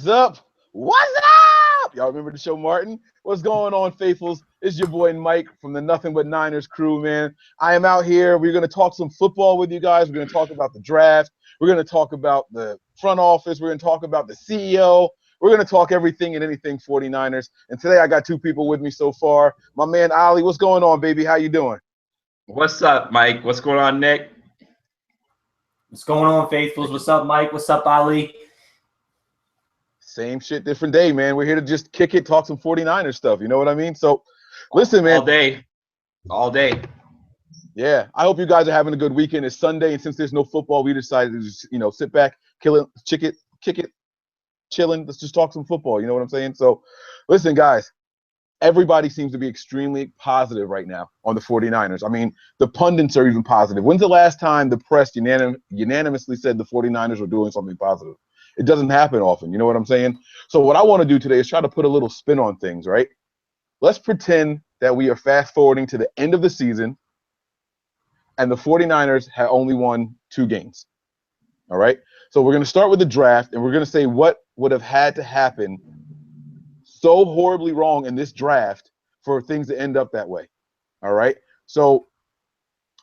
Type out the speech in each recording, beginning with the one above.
What's up? What's up? Y'all remember the show, Martin? What's going on, faithfuls? It's your boy Mike from the Nothing But Niners crew, man. I am out here. We're going to talk some football with you guys. We're going to talk about the draft. We're going to talk about the front office. We're going to talk about the CEO. We're going to talk everything and anything 49ers. And today I got two people with me so far. My man, Ali, what's going on, baby? How you doing? What's up, Mike? What's going on, Nick? What's going on, faithfuls? What's up, Mike? What's up, Ali? Same shit, different day, man. We're here to just kick it, talk some 49ers stuff. You know what I mean? So, listen, man. All day. Yeah, I hope you guys are having a good weekend. It's Sunday, and since there's no football, we decided to just, sit back, kick it, chilling. Let's just talk some football. You know what I'm saying? So, listen, guys. Everybody seems to be extremely positive right now on the 49ers. I mean, the pundits are even positive. When's the last time the press unanimously said the 49ers were doing something positive? It doesn't happen often. You know what I'm saying? So what I want to do today is try to put a little spin on things, right? Let's pretend that we are fast forwarding to the end of the season and the 49ers have only won 2 games. All right? So we're going to start with the draft, and we're going to say what would have had to happen so horribly wrong in this draft for things to end up that way. All right? So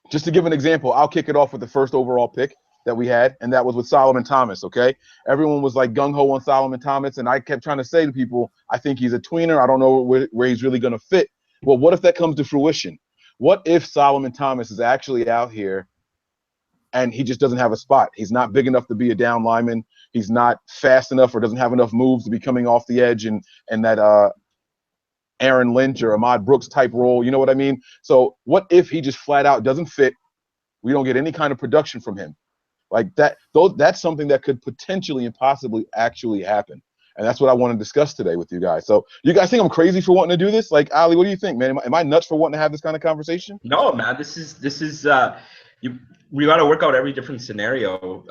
just to give an example, I'll kick it off with the first overall pick that we had, and that was with Solomon Thomas, okay? Everyone was like gung-ho on Solomon Thomas, and I kept trying to say to people, I think he's a tweener. I don't know where he's really going to fit. Well, what if that comes to fruition? What if Solomon Thomas is actually out here and he just doesn't have a spot? He's not big enough to be a down lineman. He's not fast enough or doesn't have enough moves to be coming off the edge and that Aaron Lynch or Ahmad Brooks type role. You know what I mean? So what if he just flat out doesn't fit? We don't get any kind of production from him. Like that, that's something that could potentially and possibly actually happen. And that's what I want to discuss today with you guys. So you guys think I'm crazy for wanting to do this? Like, Ali, what do you think, man? Am I nuts for wanting to have this kind of conversation? No, man. This is we got to work out every different scenario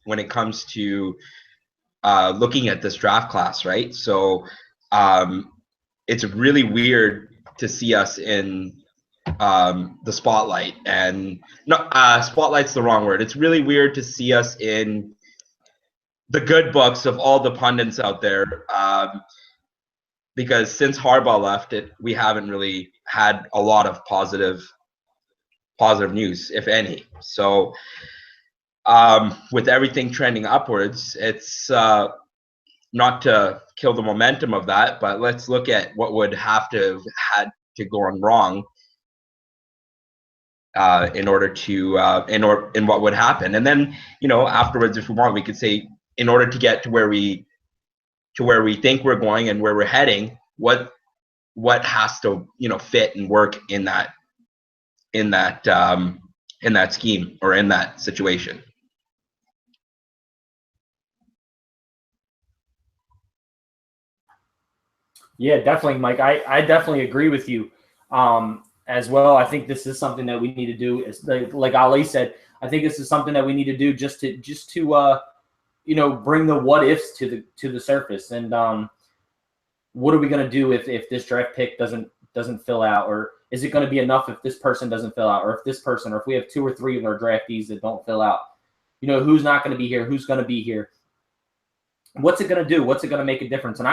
when it comes to looking at this draft class, right? So it's really weird to see us in the spotlight, and no, spotlight's the wrong word. It's really weird to see us in the good books of all the pundits out there, because since Harbaugh left, we haven't really had a lot of positive news, if any. So with everything trending upwards, it's not to kill the momentum of that, but let's look at what would have to have had to go on wrong in what would happen. And then, afterwards, if we want, we could say, in order to get to where we think we're going and where we're heading, what has to fit and work in that scheme or in that situation. Yeah, definitely, Mike. I definitely agree with you as well. I think this is something that we need to do. Is like Ali said, I think this is something that we need to do just to bring the what ifs to the surface. And what are we going to do if this draft pick doesn't fill out, or is it going to be enough if this person doesn't fill out, or if this person, or if we have 2 or 3 of our draftees that don't fill out? Who's not going to be here? Who's going to be here? What's it going to do? What's it going to make a difference? And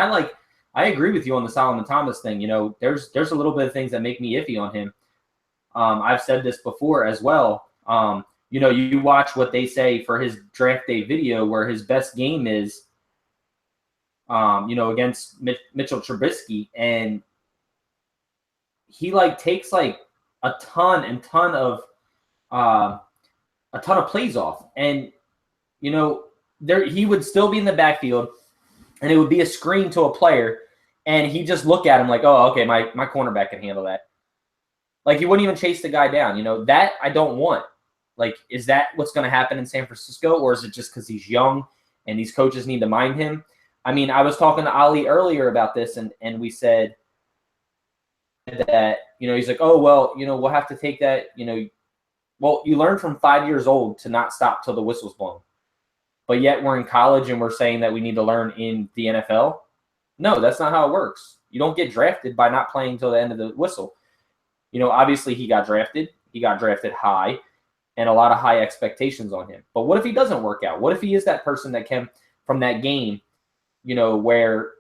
I agree with you on the Solomon Thomas thing. There's a little bit of things that make me iffy on him. I've said this before as well. You watch what they say for his draft day video, where his best game is, against Mitchell Trubisky, and he takes a ton of plays off, and he would still be in the backfield, and it would be a screen to a player, and he just look at him like, oh, okay, my cornerback can handle that. He wouldn't even chase the guy down. That I don't want. Is that what's going to happen in San Francisco, or is it just because he's young and these coaches need to mind him? I mean, I was talking to Ali earlier about this, and we said that, he's like, oh, well, we'll have to take that, well, you learn from 5 years old to not stop till the whistle's blown. But yet we're in college and we're saying that we need to learn in the NFL. No, that's not how it works. You don't get drafted by not playing till the end of the whistle. Obviously he got drafted. He got drafted high, and a lot of high expectations on him. But what if he doesn't work out? What if he is that person that came from that game where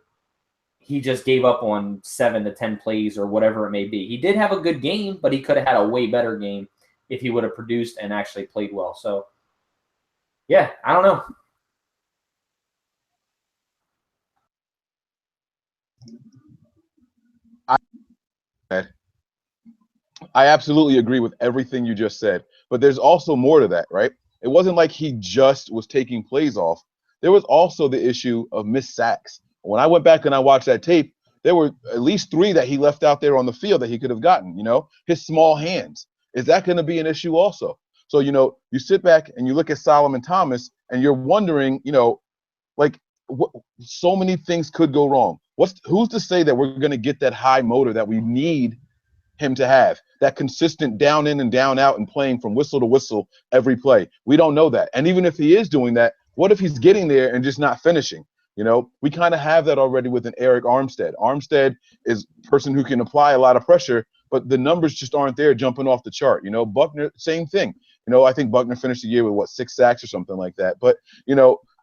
he just gave up on 7 to 10 plays or whatever it may be. He did have a good game, but he could have had a way better game if he would have produced and actually played well. So, yeah, I don't know. I absolutely agree with everything you just said, but there's also more to that, right? It wasn't like he just was taking plays off. There was also the issue of missed sacks. When I went back and I watched that tape, there were at least 3 that he left out there on the field that he could have gotten, his small hands. Is that going to be an issue also? So, you sit back and you look at Solomon Thomas and you're wondering, so many things could go wrong. Who's to say that we're going to get that high motor that we need him to have, that consistent down in and down out and playing from whistle to whistle every play? We don't know that. And even if he is doing that, what if he's getting there and just not finishing? We kind of have that already with an Eric Armstead. Armstead is a person who can apply a lot of pressure, but the numbers just aren't there jumping off the chart. Buckner, same thing. I think Buckner finished the year with 6 sacks or something like that. But,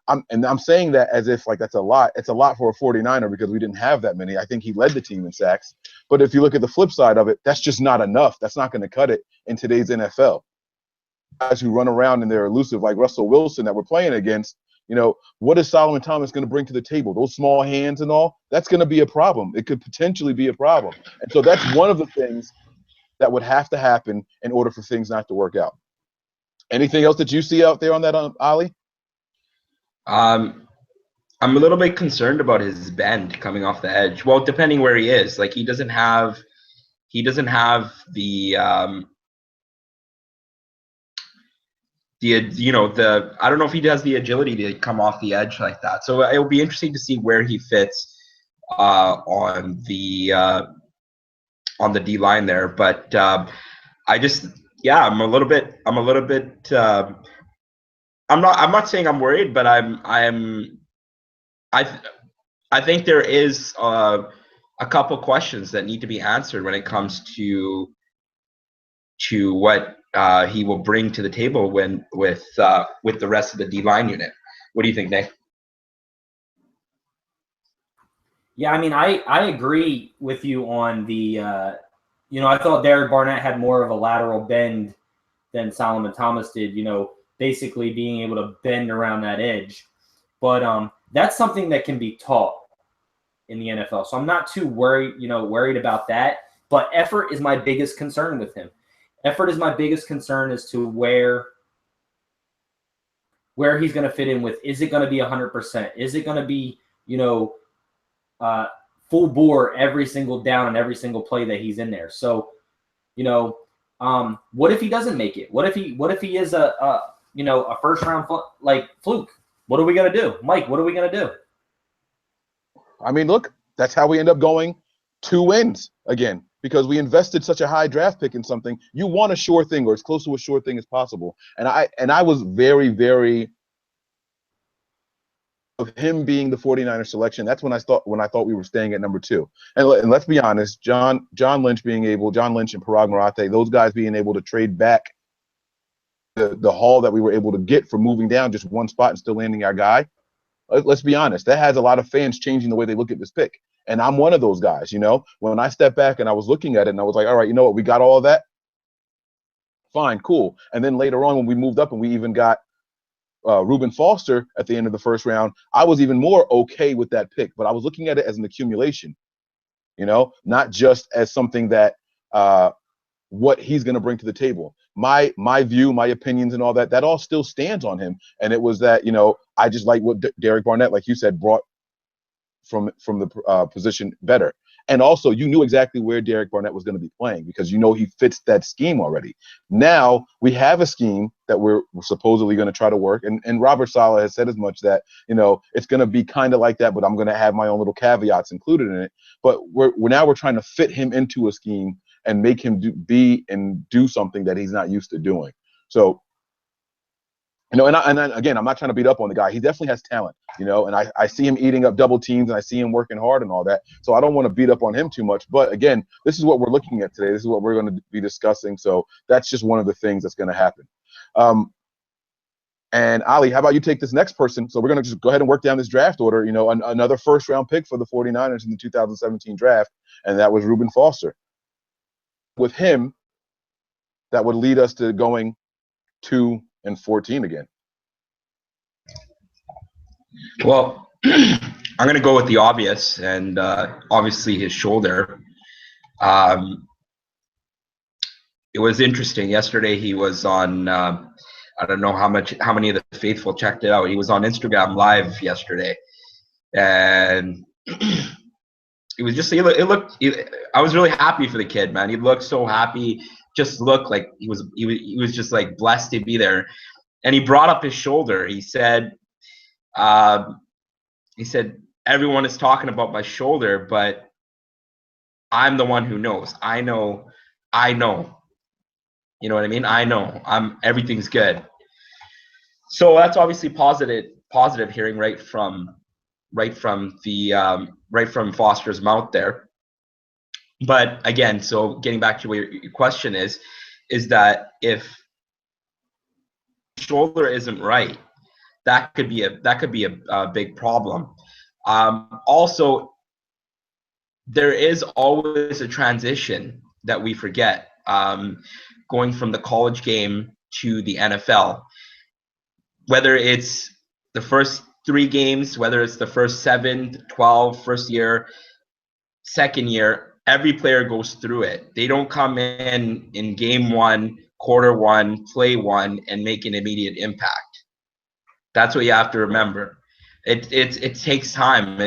I'm saying that as if like that's a lot. It's a lot for a 49er because we didn't have that many. I think he led the team in sacks. But if you look at the flip side of it, that's just not enough. That's not going to cut it in today's NFL. Guys who run around and they're elusive like Russell Wilson that we're playing against, what is Solomon Thomas going to bring to the table? Those small hands and all, that's going to be a problem. It could potentially be a problem. And so that's one of the things that would have to happen in order for things not to work out. Anything else that you see out there on that, Ali? I'm a little bit concerned about his bend coming off the edge. Well, depending where he is, like he doesn't have the I don't know if he has the agility to come off the edge like that. So it will be interesting to see where he fits on the D line there. But I'm a little bit. I'm not saying I'm worried, but I think there is a couple questions that need to be answered when it comes to what he will bring to the table with the rest of the D-line unit. What do you think, Nick? Yeah, I mean, I agree with you on the I thought Derek Barnett had more of a lateral bend than Solomon Thomas did, basically being able to bend around that edge. But that's something that can be taught in the NFL. So I'm not too worried about that. But effort is my biggest concern with him. Effort is my biggest concern as to where he's going to fit in with. Is it going to be 100%? Is it going to be, full bore every single down and every single play that he's in there? So, what if he doesn't make it? What if he is a first round fluke? What are we going to do? Mike, what are we going to do? I mean, look, that's how we end up going 2 wins again, because we invested such a high draft pick in something. You want a sure thing or as close to a sure thing as possible. And I was very, very of him being the 49er selection. That's when I thought we were staying at number 2. And let's be honest, John Lynch and Parag Marathe, those guys being able to trade back the haul that we were able to get for moving down just one spot and still landing our guy. Let's be honest, that has a lot of fans changing the way they look at this pick. And I'm one of those guys, when I stepped back and I was looking at it and I was like, all right, you know what? We got all of that. Fine, cool. And then later on when we moved up and we even got Reuben Foster at the end of the first round, I was even more okay with that pick. But I was looking at it as an accumulation, not just as something that what he's going to bring to the table. My view, my opinions and all that all still stands on him. And it was that, I just like what Derek Barnett, like you said, brought from the position better. And also, you knew exactly where Derek Barnett was going to be playing because he fits that scheme already. Now we have a scheme that we're supposedly going to try to work. And Robert Saleh has said as much that, it's going to be kind of like that, but I'm going to have my own little caveats included in it. But we're trying to fit him into a scheme and make him do something that he's not used to doing. So, and again, I'm not trying to beat up on the guy. He definitely has talent, and I see him eating up double teams and I see him working hard and all that. So I don't want to beat up on him too much. But again, this is what we're looking at today. This is what we're going to be discussing. So that's just one of the things that's going to happen. And Ali, how about you take this next person? So we're going to just go ahead and work down this draft order. You know, another first-round pick for the 49ers in the 2017 draft, and that was Reuben Foster. With him, that would lead us to going 2-14 again. Well, I'm going to go with the obvious, and obviously his shoulder. It was interesting. Yesterday he was on, I don't know how many of the faithful checked it out. He was on Instagram Live yesterday, and it was just, I was really happy for the kid, man. He looked so happy, just looked like he was just like blessed to be there. And he brought up his shoulder. He said, everyone is talking about my shoulder, but I'm the one who knows. I know. You know what I mean? I know. Everything's good. So that's obviously positive hearing right from Foster's mouth there. But again, so getting back to what your question is that if shoulder isn't right, that could be a big problem. Also, there is always a transition that we forget, going from the college game to the NFL. Whether it's the first 3 games, whether it's the first 7, 12, first year, second year, every player goes through it. They don't come in game 1, quarter 1, play 1, and make an immediate impact. That's what you have to remember. It takes time.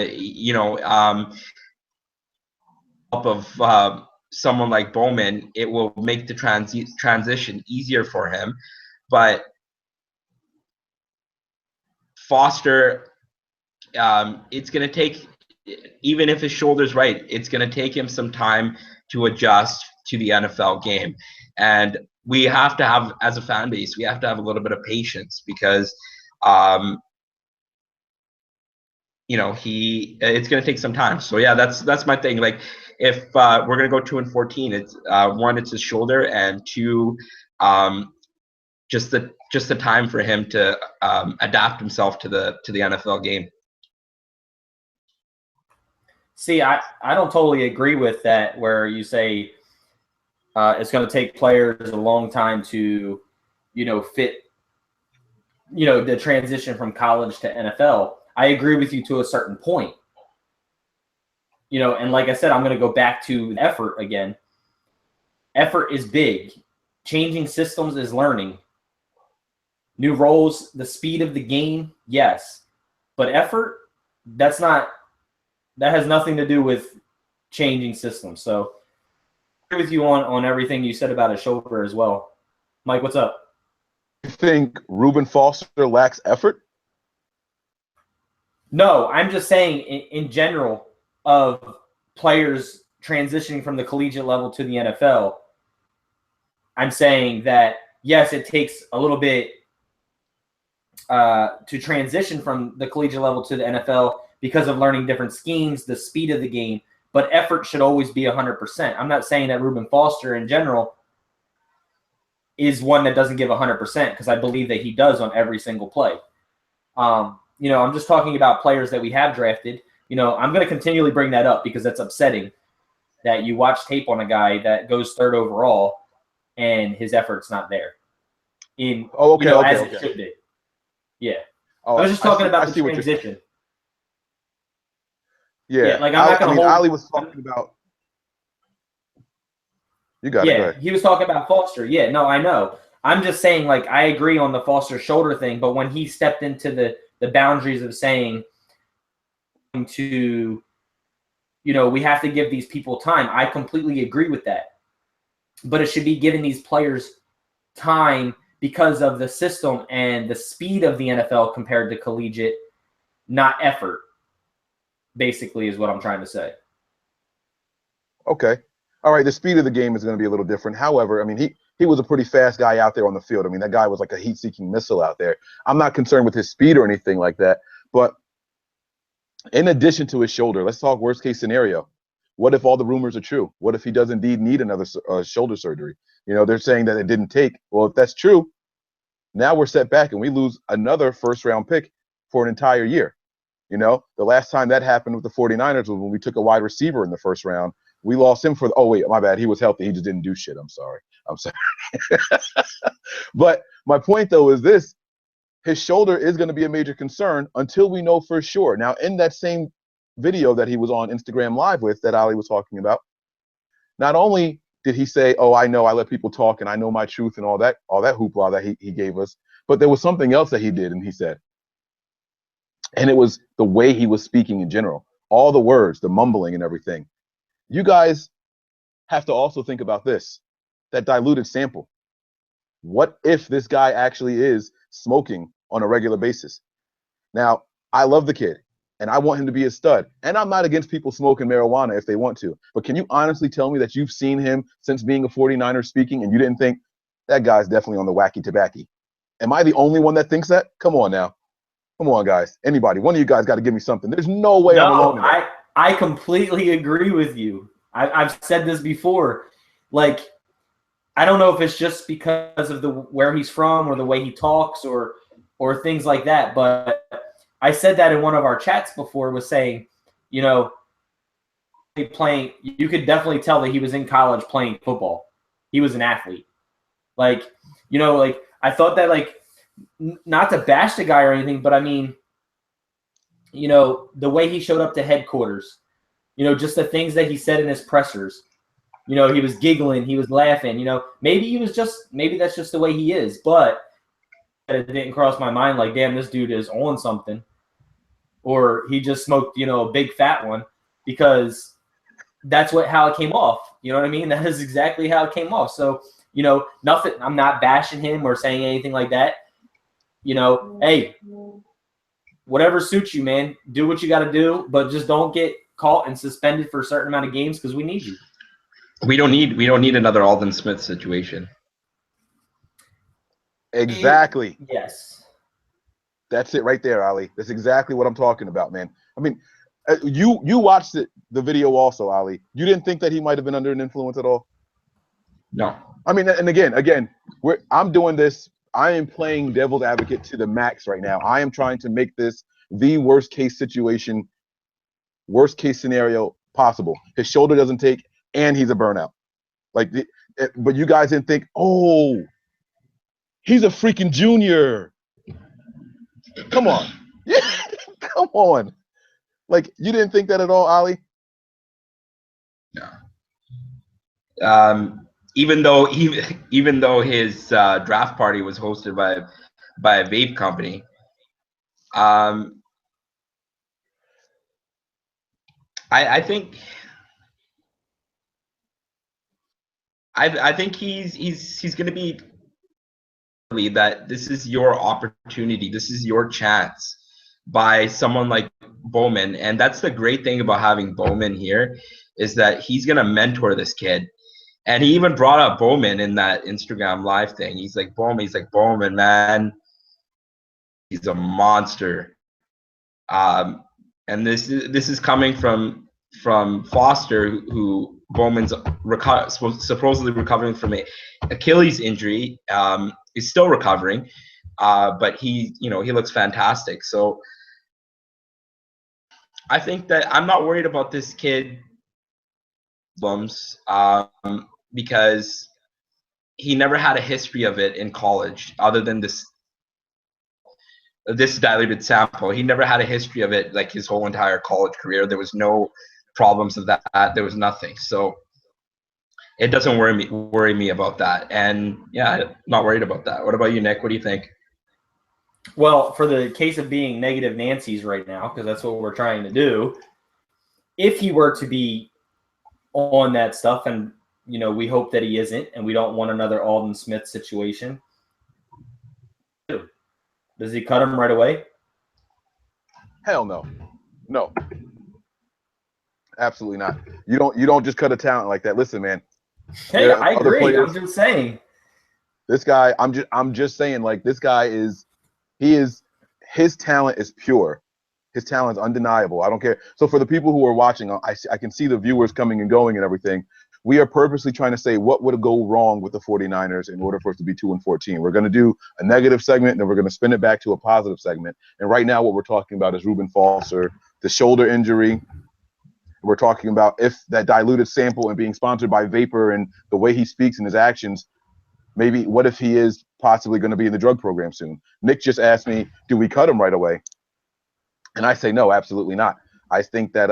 Help of someone like Bowman, it will make the transition easier for him. But Foster, it's going to take, even if his shoulder's right, it's going to take him some time to adjust to the NFL game. And we have to have, as a fan base, we have to have a little bit of patience because, it's going to take some time. So yeah, that's my thing. Like, if we're going to go 2-14, it's 1, it's his shoulder, and 2, just the time for him to adapt himself to the NFL game. See, I don't totally agree with that, where you say it's going to take players a long time to, fit, the transition from college to NFL. I agree with you to a certain point. And like I said, I'm going to go back to effort again. Effort is big. Changing systems is learning. New roles, the speed of the game, yes. But effort, that has nothing to do with changing systems. So I agree with you on everything you said about his shoulder as well. Mike, what's up? You think Reuben Foster lacks effort? No, I'm just saying in general of players transitioning from the collegiate level to the NFL, I'm saying that, yes, it takes a little bit to transition from the collegiate level to the NFL because of learning different schemes, the speed of the game, but effort should always be 100%. I'm not saying that Reuben Foster in general is one that doesn't give 100%, because I believe that he does on every single play. I'm just talking about players that we have drafted. I'm going to continually bring that up because that's upsetting that you watch tape on a guy that goes 3rd overall and his effort's not there. As it should be. Yeah. I was just talking about the transition. Yeah, like I'm not going to hold. Ali was talking about. You got it. Go ahead. He was talking about Foster. Yeah, no, I know. I'm just saying, like, I agree on the Foster shoulder thing, but when he stepped into the boundaries of saying we have to give these people time, I completely agree with that. But it should be giving these players time because of the system and the speed of the NFL compared to collegiate, not effort, basically, is what I'm trying to say. Okay. All right. The speed of the game is going to be a little different. However, I mean, he was a pretty fast guy out there on the field. I mean, that guy was like a heat-seeking missile out there. I'm not concerned with his speed or anything like that. But in addition to his shoulder, let's talk worst-case scenario. What if all the rumors are true? What if he does indeed need another shoulder surgery? They're saying that it didn't take. Well, if that's true, Now we're set back and we lose another first-round pick for an entire year. You know, the last time that happened with the 49ers was when we took a wide receiver in the first round. We lost him for – oh, wait, my bad. He was healthy. He just didn't do shit. I'm sorry. But my point, though, is this. His shoulder is going to be a major concern until we know for sure. Now, in that same video that he was on Instagram Live with that Ali was talking about, not only did he say, oh, I know I let people talk and I know my truth and all that hoopla that he gave us, but there was something else that he did and he said. And it was the way he was speaking in general. All the words, the mumbling and everything. You guys have to also think about this, that diluted sample. What if this guy actually is smoking on a regular basis? Now, I love the kid, and I want him to be a stud. And I'm not against people smoking marijuana if they want to. But can you honestly tell me that you've seen him since being a 49er speaking and you didn't think, that guy's definitely on the wacky tobacco? Am I the only one that thinks that? Come on now. Come on, guys. Anybody. One of you guys got to give me something. There's no way I'm alone in that. I completely agree with you. I've said this before. Like, I don't know if it's just because of where he's from or the way he talks or things like that, but I said that in one of our chats before, was saying, you know, playing, you could definitely tell that he was in college playing football. He was an athlete. Like, you know, like I thought that, like, not to bash the guy or anything, but I mean, you know, the way he showed up to headquarters, you know, just the things that he said in his pressers. You know, he was giggling, he was laughing, you know, maybe that's just the way he is, but it didn't cross my mind like, damn, this dude is on something, or he just smoked, you know, a big fat one, because that's how it came off. You know what I mean? That is exactly how it came off. So, you know, nothing, I'm not bashing him or saying anything like that. You know, hey, whatever suits you, man, do what you got to do, but just don't get caught and suspended for a certain amount of games, because we need you. We don't need another Aldon Smith situation. Exactly. Yes. That's it right there, Ali. That's exactly what I'm talking about, man. I mean, you watched the video also, Ali. You didn't think that he might have been under an influence at all? No. I mean, and again, I'm doing this. I am playing devil's advocate to the max right now. I am trying to make this the worst case scenario possible. His shoulder doesn't take, and he's a burnout. Like, but you guys didn't think, oh, he's a freaking junior. Come on. Yeah, come on. Like, you didn't think that at all, Ali? No. Even though his draft party was hosted by a vape company, I think he's going to be that this is your opportunity, this is your chance by someone like Bowman. And that's the great thing about having Bowman here, is that he's going to mentor this kid. And he even brought up Bowman in that Instagram Live thing. He's like, Bowman, man, he's a monster. And this is coming from Foster, who Bowman's supposedly recovering from an Achilles injury. He's still recovering, but he looks fantastic. So I think that I'm not worried about this kid, because he never had a history of it in college, other than this diluted sample. He never had a history of it like his whole entire college career. There was no problems of that. There was nothing. So it doesn't worry me about that. And yeah, I'm not worried about that. What about you, Nick? What do you think? Well, for the case of being negative Nancy's right now, because that's what we're trying to do, if he were to be on that stuff, and you know, we hope that he isn't, and we don't want another Aldon Smith situation, does he cut him right away? Hell no. No. Absolutely not. You don't just cut a talent like that. Listen, man. Hey, I agree. Players, I'm just saying. This guy, I'm just saying, like, this guy his talent is pure. His talent is undeniable. I don't care. So for the people who are watching, I can see the viewers coming and going and everything. we are purposely trying to say what would go wrong with the 49ers in order for us to be 2-14. We're going to do a negative segment, and then we're going to spin it back to a positive segment. And right now what we're talking about is Reuben Foster, the shoulder injury. We're talking about if that diluted sample and being sponsored by Vapor and the way he speaks and his actions, maybe what if he is possibly going to be in the drug program soon? Nick just asked me, do we cut him right away? And I say no, absolutely not. I think that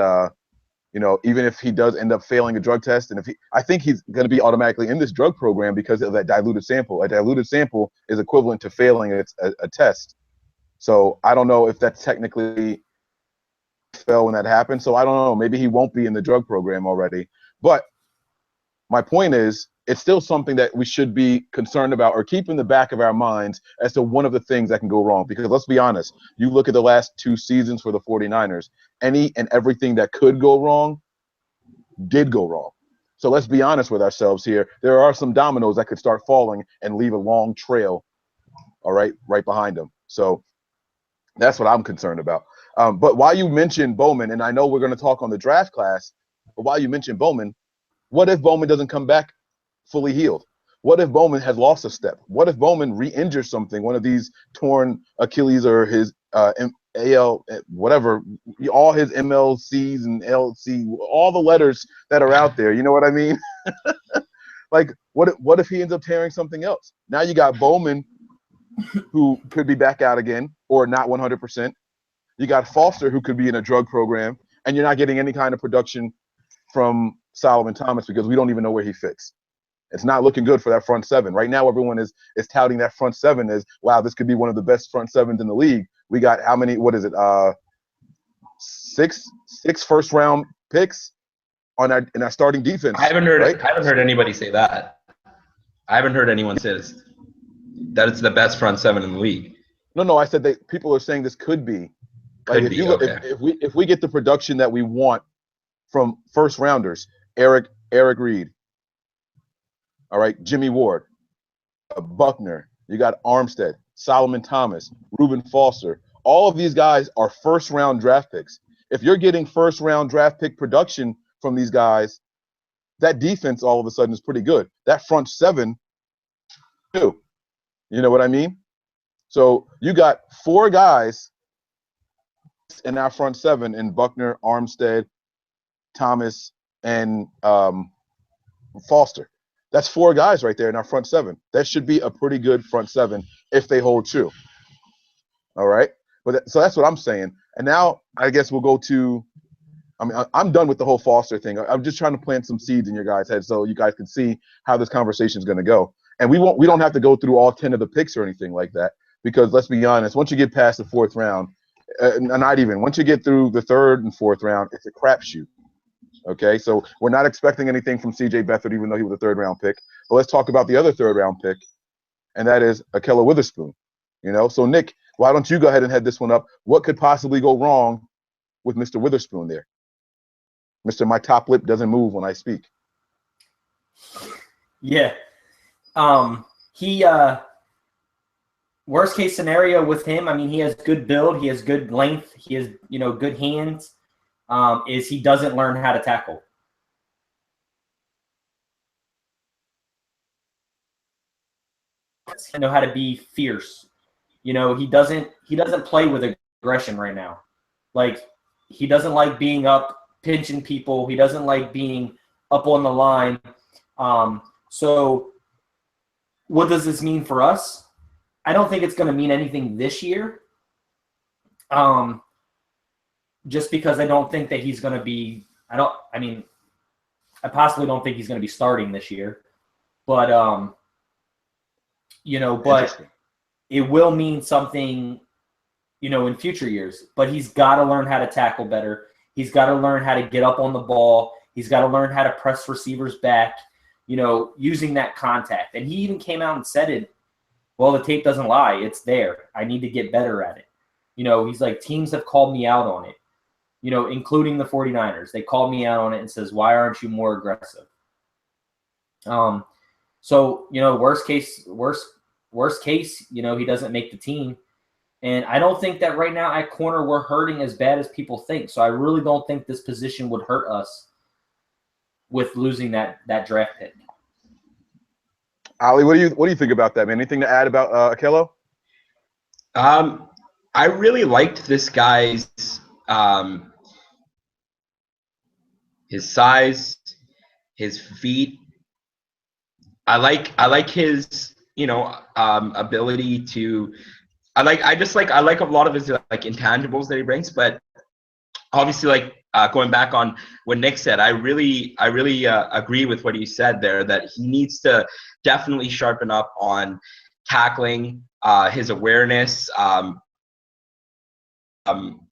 even if he does end up failing a drug test, and I think he's going to be automatically in this drug program because of that diluted sample. A diluted sample is equivalent to failing a test. So I don't know if that's technically fell when that happened. So I don't know. Maybe he won't be in the drug program already. But my point is, it's still something that we should be concerned about or keep in the back of our minds as to one of the things that can go wrong. Because let's be honest, you look at the last 2 seasons for the 49ers, any and everything that could go wrong did go wrong. So let's be honest with ourselves here. There are some dominoes that could start falling and leave a long trail, all right behind them. So that's what I'm concerned about. But while you mentioned Bowman, and I know we're going to talk on the draft class, but while you mentioned Bowman, what if Bowman doesn't come back fully healed? What if Bowman has lost a step? What if Bowman re-injures something, one of these torn Achilles or his AL, whatever, all his MLCs and LC, all the letters that are out there, you know what I mean? Like, what if he ends up tearing something else? Now you got Bowman, who could be back out again or not 100%. You got Foster, who could be in a drug program, and you're not getting any kind of production from Solomon Thomas because we don't even know where he fits. It's not looking good for that front seven. Right now, everyone is touting that front seven as, wow, this could be one of the best front sevens in the league. We got how many, what is it, six first-round picks in our starting defense. I haven't heard anybody say that. I haven't heard anyone say this, that it's the best front seven in the league. No, I said that people are saying this could be. Like if we get the production that we want from first rounders, Eric Reed, all right, Jimmy Ward, Buckner, you got Armstead, Solomon Thomas, Reuben Foster. All of these guys are first-round draft picks. If you're getting first-round draft pick production from these guys, that defense all of a sudden is pretty good. That front seven, too. You know what I mean? So you got 4 guys in our front seven in Buckner, Armstead, Thomas, and Foster. That's 4 guys right there in our front seven. That should be a pretty good front seven if they hold true. All right? So that's what I'm saying. And now I guess we'll go to – I'm done with the whole Foster thing. I'm just trying to plant some seeds in your guys' head so you guys can see how this conversation is going to go. And we don't have to go through all 10 of the picks or anything like that because let's be honest, once you get past the 4th round, not even, once you get through the 3rd and 4th round, it's a crapshoot. Okay, so we're not expecting anything from C.J. Beathard, even though he was a 3rd-round pick. But let's talk about the other 3rd-round pick, and that is Ahkello Witherspoon. So Nick, why don't you go ahead and head this one up? What could possibly go wrong with Mr. Witherspoon there? Mr. My top lip doesn't move when I speak. Yeah. He worst case scenario with him, he has good build, he has good length, he has, good hands. Is he doesn't learn how to tackle. He know how to be fierce. He doesn't play with aggression right now. Like, he doesn't like being up, pinching people. He doesn't like being up on the line. So what does this mean for us? I don't think it's going to mean anything this year. Just because I don't think that he's going to be – I possibly don't think he's going to be starting this year. But, but it will mean something, in future years. But he's got to learn how to tackle better. He's got to learn how to get up on the ball. He's got to learn how to press receivers back, using that contact. And he even came out and said it, well, the tape doesn't lie. It's there. I need to get better at it. He's like, teams have called me out on it. Including the 49ers. They called me out on it and says, why aren't you more aggressive? So, worst case, he doesn't make the team. And I don't think that right now at corner we're hurting as bad as people think. So I really don't think this position would hurt us with losing that draft pick. Ali, what do you think about that, man? Anything to add about Okello? I really liked this guy's his size, his feet. I like his ability to. I like a lot of his like intangibles that he brings, but obviously going back on what Nick said, I really agree with what he said there, that he needs to definitely sharpen up on tackling, his awareness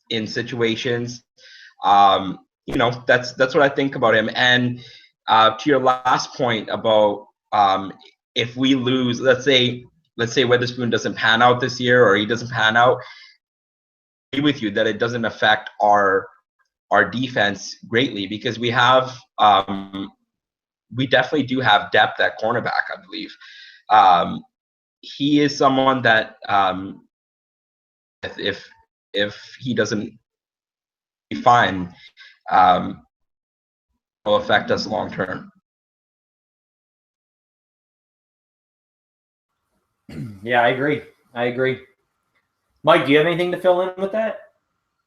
in situations. That's what I think about him. And to your last point about if we lose, let's say Witherspoon doesn't pan out this year, or he doesn't pan out, I agree with you that it doesn't affect our defense greatly, because we definitely do have depth at cornerback, I believe. He is someone that if he doesn't be fine, will affect us long term. Yeah, I agree. Mike, do you have anything to fill in with that?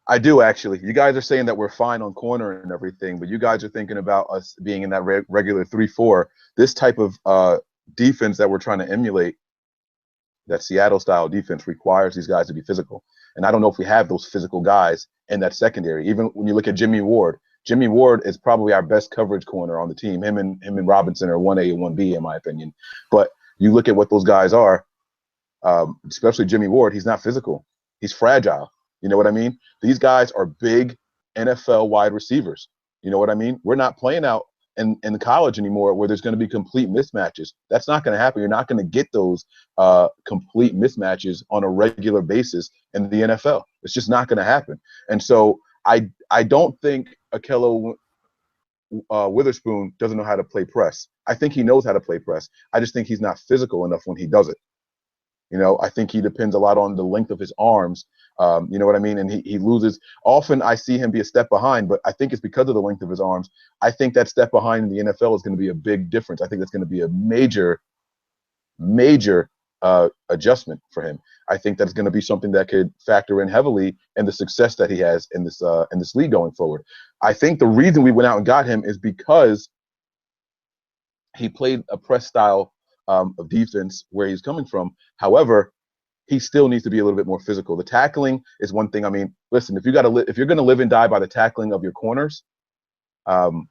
I do, actually. You guys are saying that we're fine on corner and everything, but you guys are thinking about us being in that regular 3-4. This type of defense that we're trying to emulate, that Seattle-style defense, requires these guys to be physical. And I don't know if we have those physical guys in that secondary. Even when you look at Jimmy Ward is probably our best coverage corner on the team. Him and Robinson are 1A and 1B, in my opinion. But you look at what those guys are, especially Jimmy Ward, he's not physical. He's fragile. You know what I mean? These guys are big NFL wide receivers. You know what I mean? We're not playing out in college anymore where there's going to be complete mismatches. That's not going to happen. You're not going to get those complete mismatches on a regular basis in the NFL. It's just not going to happen. And so I don't think Okello Witherspoon doesn't know how to play press. I think he knows how to play press. I just think he's not physical enough when he does it. You know, I think he depends a lot on the length of his arms. You know what I mean? And he loses. Often I see him be a step behind, but I think it's because of the length of his arms. I think that step behind in the NFL is going to be a big difference. I think that's going to be a major adjustment for him. I think that's going to be something that could factor in heavily in the success that he has in this league going forward. I think the reason we went out and got him is because he played a press style of defense where he's coming from. However, he still needs to be a little bit more physical. The tackling is one thing. I mean, listen, if you're going to live and die by the tackling of your corners,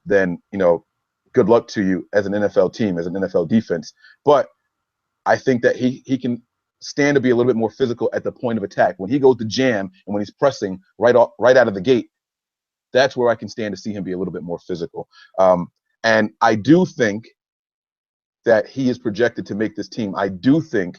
then, you know, good luck to you as an NFL team, as an NFL defense. But I think that he can stand to be a little bit more physical at the point of attack. When he goes to jam and when he's pressing right out of the gate, that's where I can stand to see him be a little bit more physical. And I do think that he is projected to make this team. I do think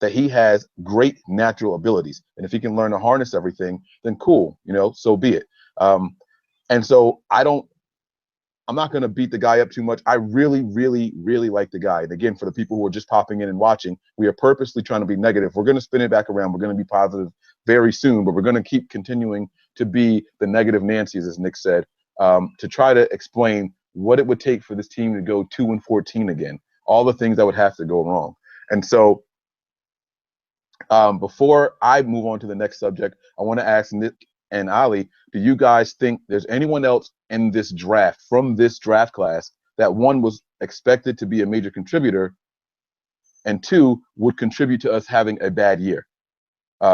that he has great natural abilities. And if he can learn to harness everything, then cool, you know, so be it. And so I'm not going to beat the guy up too much. I really, really, really like the guy. And again, for the people who are just popping in and watching, we are purposely trying to be negative. We're going to spin it back around. We're going to be positive very soon, but we're going to keep continuing to be the negative Nancy's, as Nick said, to try to explain what it would take for this team to go 2-14 again. All the things that would have to go wrong. And so before I move on to the next subject, I want to ask Nick and Ali, do you guys think there's anyone else in this draft, from this draft class, that one was expected to be a major contributor, and two would contribute to us having a bad year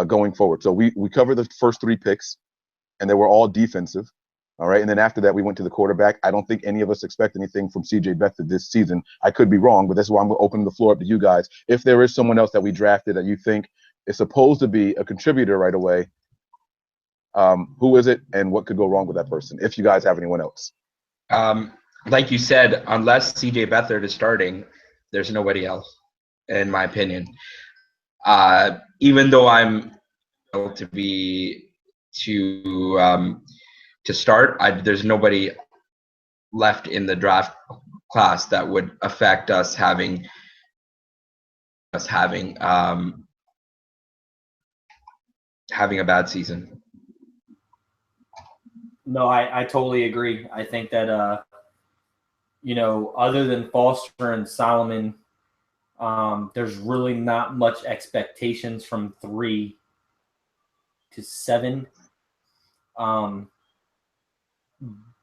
going forward? So we covered the first three picks, and they were all defensive. All right. And then after that, we went to the quarterback. I don't think any of us expect anything from C.J. Beathard this season. I could be wrong, but that's why I'm going to open the floor up to you guys. If there is someone else that we drafted that you think is supposed to be a contributor right away, who is it and what could go wrong with that person, if you guys have anyone else? Like you said, unless C.J. Beathard is starting, there's nobody else, in my opinion. Even though I'm to start, there's nobody left in the draft class that would affect us having a bad season. No, I totally agree. I think that other than Foster and Solomon, there's really not much expectations from 3 to 7.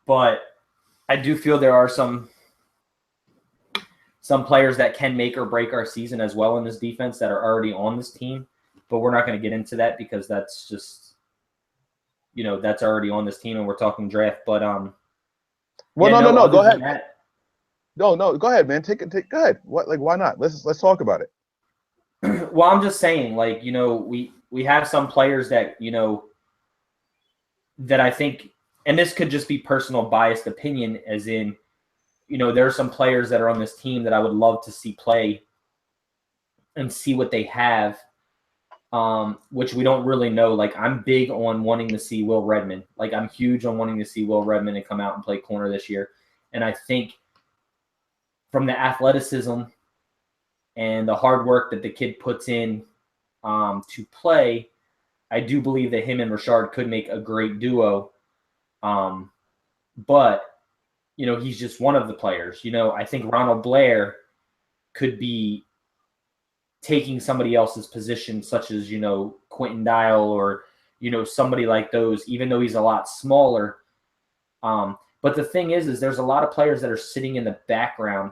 But I do feel there are some players that can make or break our season as well in this defense that are already on this team. But we're not going to get into that because that's just, that's already on this team and we're talking draft. But no. Go ahead. That, no, go ahead, man. Go ahead. Why not? Let's talk about it. Well, I'm just saying, we have some players that, that I think, and this could just be personal biased opinion, as in, there are some players that are on this team that I would love to see play and see what they have, which we don't really know. I'm big on wanting to see Will Redmond. I'm huge on wanting to see Will Redmond and come out and play corner this year. And I think from the athleticism and the hard work that the kid puts in to play, I do believe that him and Rashard could make a great duo. But, he's just one of the players. I think Ronald Blair could be taking somebody else's position, such as, Quentin Dial or, somebody like those, even though he's a lot smaller. But the thing is there's a lot of players that are sitting in the background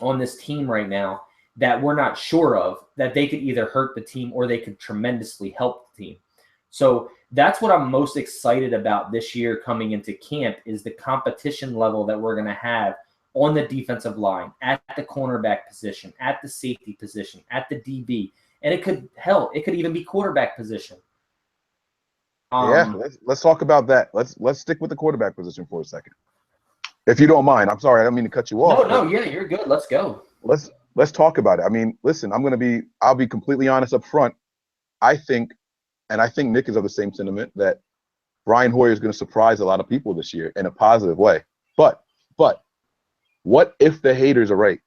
on this team right now that we're not sure of, that they could either hurt the team or they could tremendously help the team. So that's what I'm most excited about this year coming into camp, is the competition level that we're going to have on the defensive line, at the cornerback position, at the safety position, at the DB. And it could even be quarterback position. Let's talk about that. Let's stick with the quarterback position for a second, if you don't mind. I'm sorry, I don't mean to cut you off. No, yeah, you're good. Let's go. Let's talk about it. I mean, listen, I'll be completely honest up front. I think Nick is of the same sentiment, that Brian Hoyer is going to surprise a lot of people this year in a positive way. But what if the haters are right?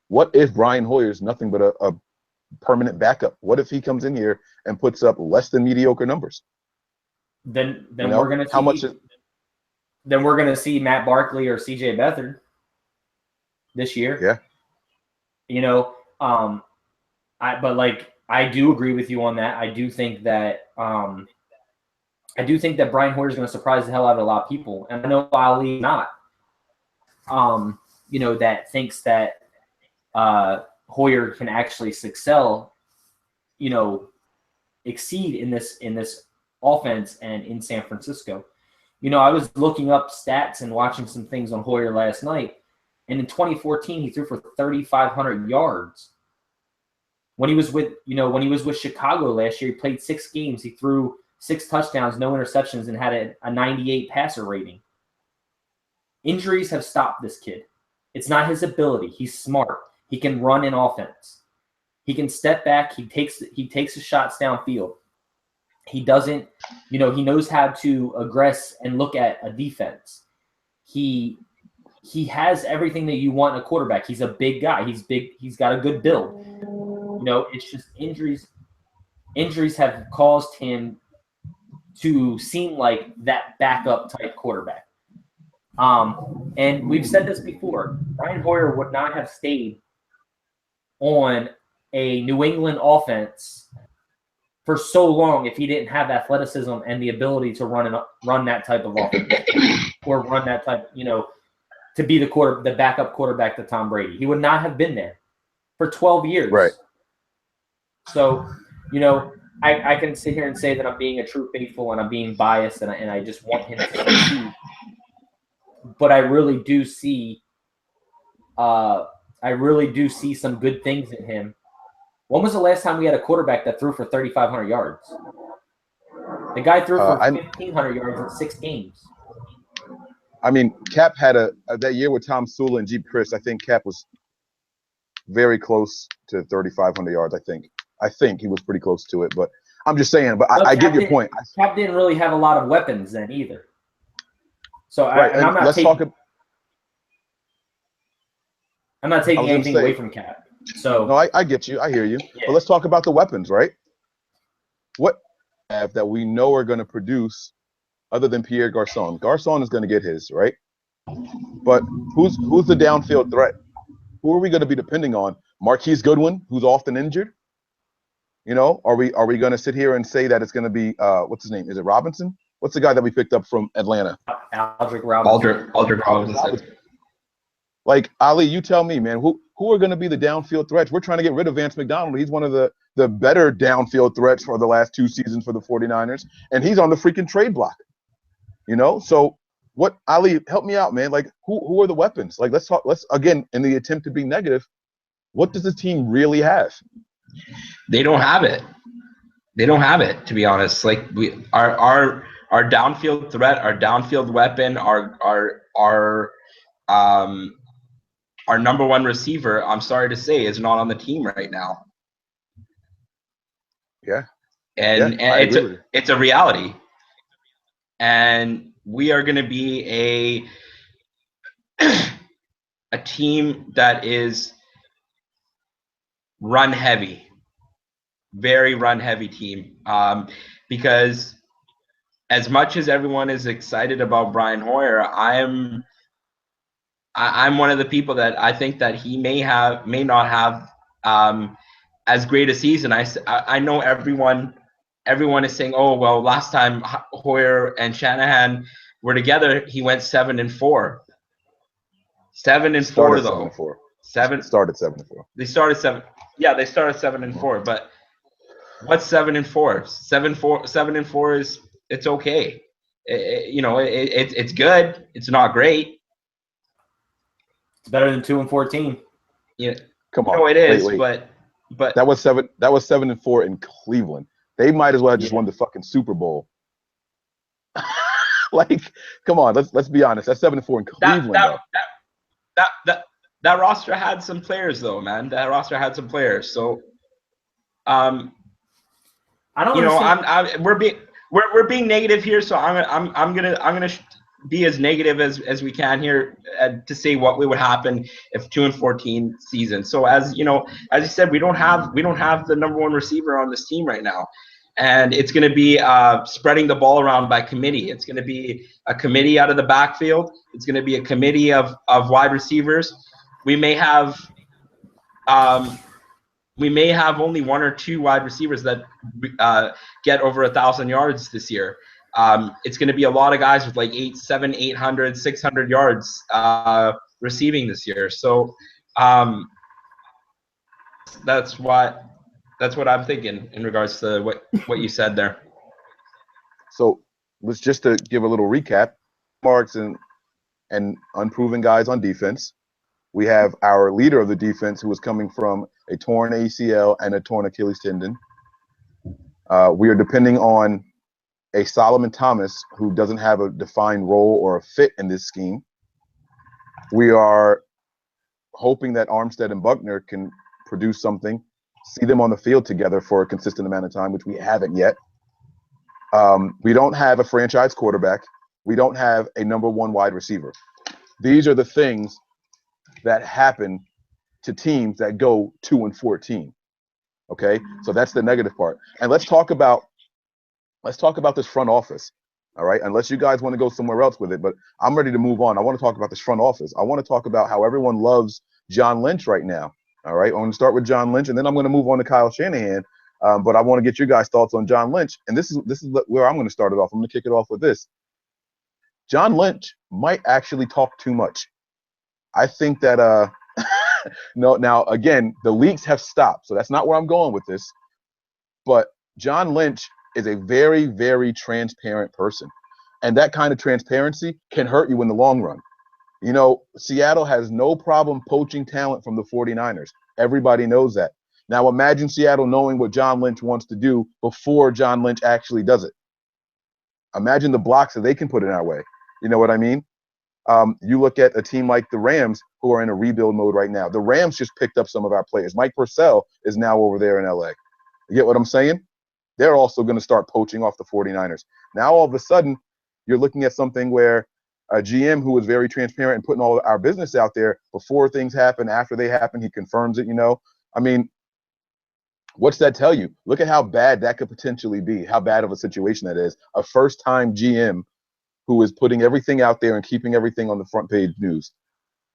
What if Brian Hoyer is nothing but a permanent backup? What if he comes in here and puts up less than mediocre numbers? Then we're going to see then we're going to see Matt Barkley or CJ Beathard this year. Yeah. I do agree with you on that. I do think that Brian Hoyer is going to surprise the hell out of a lot of people, and I know Ali not. That thinks that Hoyer can actually exceed in this offense and in San Francisco. I was looking up stats and watching some things on Hoyer last night, and in 2014 he threw for 3,500 yards. When he was with Chicago last year, he played 6 games. He threw 6 touchdowns, no interceptions, and had a 98 passer rating. Injuries have stopped this kid. It's not his ability. He's smart. He can run in offense. He can step back. He takes his shots downfield. He doesn't, he knows how to aggress and look at a defense. He has everything that you want in a quarterback. He's a big guy. He's big. He's got a good build. It's just injuries. Injuries have caused him to seem like that backup type quarterback. And we've said this before. Brian Hoyer would not have stayed on a New England offense for so long if he didn't have athleticism and the ability to run that type of offense, or run that type, to be the backup quarterback to Tom Brady. He would not have been there for 12 years. Right. So, I can sit here and say that I'm being a true faithful and I'm being biased and I just want him to succeed. But I really do see some good things in him. When was the last time we had a quarterback that threw for 3,500 yards? The guy threw for 1,500 yards in 6 games. I mean, Cap had that year with Tom Sula and Jeep Chris. I think Cap was very close to 3,500 yards. I think he was pretty close to it. But I'm just saying. But I get your point. Cap didn't really have a lot of weapons then either. So right, I'm not taking anything away from Cap. So no, I get you. I hear you. Yeah. But let's talk about the weapons, right? What have that we know are going to produce other than Pierre Garçon? Garçon is going to get his, right? But who's the downfield threat? Who are we going to be depending on? Marquise Goodwin, who's often injured. You know, are we going to sit here and say that it's going to be what's his name? Is it Robinson? What's the guy that we picked up from Atlanta? Aldrick Robinson. Aldrick Robinson. Like, Ali, you tell me, man, who are going to be the downfield threats? We're trying to get rid of Vance McDonald. He's one of the better downfield threats for the last 2 seasons for the 49ers, and he's on the freaking trade block. You know, so what, Ali, help me out, man. Like, who are the weapons? Like, let's again, in the attempt to be negative, what does the team really have? They don't have it. They don't have it, to be honest. Like, our downfield threat, our downfield weapon, our number one receiver, I'm sorry to say, is not on the team right now. Yeah. And it's a reality. And we are going to be a team that is run heavy, very run heavy team. Because as much as everyone is excited about Brian Hoyer, I'm one of the people that I think that he may not have as great a season. I know everyone is saying, oh, well, last time Hoyer and Shanahan were together, he went 7-4. 7-4 though. 7-4. Started 7-4. They started 7. Yeah, they started 7-4. But what's 7-4? 7-4 is, it's okay. It's good. It's not great. It's better than 2-14. Yeah, come on. No, it is. Wait. But that was 7-4 in Cleveland. They might as well have just won the fucking Super Bowl. Like, come on, let's be honest. That's 7-4 in Cleveland. That roster had some players, though, man. That roster had some players. So, I don't. You know, we're being negative here. So I'm gonna be as negative as we can here to say what would happen if 2-14 season. So as you know, as you said, we don't have the number one receiver on this team right now. And it's going to be spreading the ball around by committee. It's going to be a committee out of the backfield. It's going to be a committee of wide receivers. We may have only 1 or 2 wide receivers that get over 1,000 yards this year. It's going to be a lot of guys with like 700, 800, 600 yards receiving this year. So that's what I'm thinking in regards to what you said there. So let's just to give a little recap. Marks and unproven guys on defense. We have our leader of the defense who is coming from a torn ACL and a torn Achilles tendon. We are depending on a Solomon Thomas who doesn't have a defined role or a fit in this scheme. We are hoping that Armstead and Buckner can produce something, see them on the field together for a consistent amount of time, which we haven't yet. We don't have a franchise quarterback. We don't have a number one wide receiver. These are the things that happen to teams that go 2-14. Okay, so that's the negative part. And let's talk about this front office. All right, unless you guys want to go somewhere else with it, but I'm ready to move on. I want to talk about this front office. I want to talk about how everyone loves John Lynch right now. All right, I'm going to start with John Lynch, and then I'm going to move on to Kyle Shanahan. But I want to get your guys' thoughts on John Lynch, and this is where I'm going to start it off. I'm going to kick it off with this. John Lynch might actually talk too much. I think that no. Now again, the leaks have stopped, so that's not where I'm going with this. But John Lynch is a very, very transparent person, and that kind of transparency can hurt you in the long run. You know, Seattle has no problem poaching talent from the 49ers. Everybody knows that. Now imagine Seattle knowing what John Lynch wants to do before John Lynch actually does it. Imagine the blocks that they can put in our way. You know what I mean? You look at a team like the Rams, who are in a rebuild mode right now. The Rams just picked up some of our players. Mike Purcell is now over there in LA. You get what I'm saying? They're also going to start poaching off the 49ers. Now, all of a sudden, you're looking at something where a GM who was very transparent and putting all our business out there before things happen, after they happen, he confirms it, you know. I mean, what's that tell you? Look at how bad that could potentially be, how bad of a situation that is. A first-time GM who is putting everything out there and keeping everything on the front page news.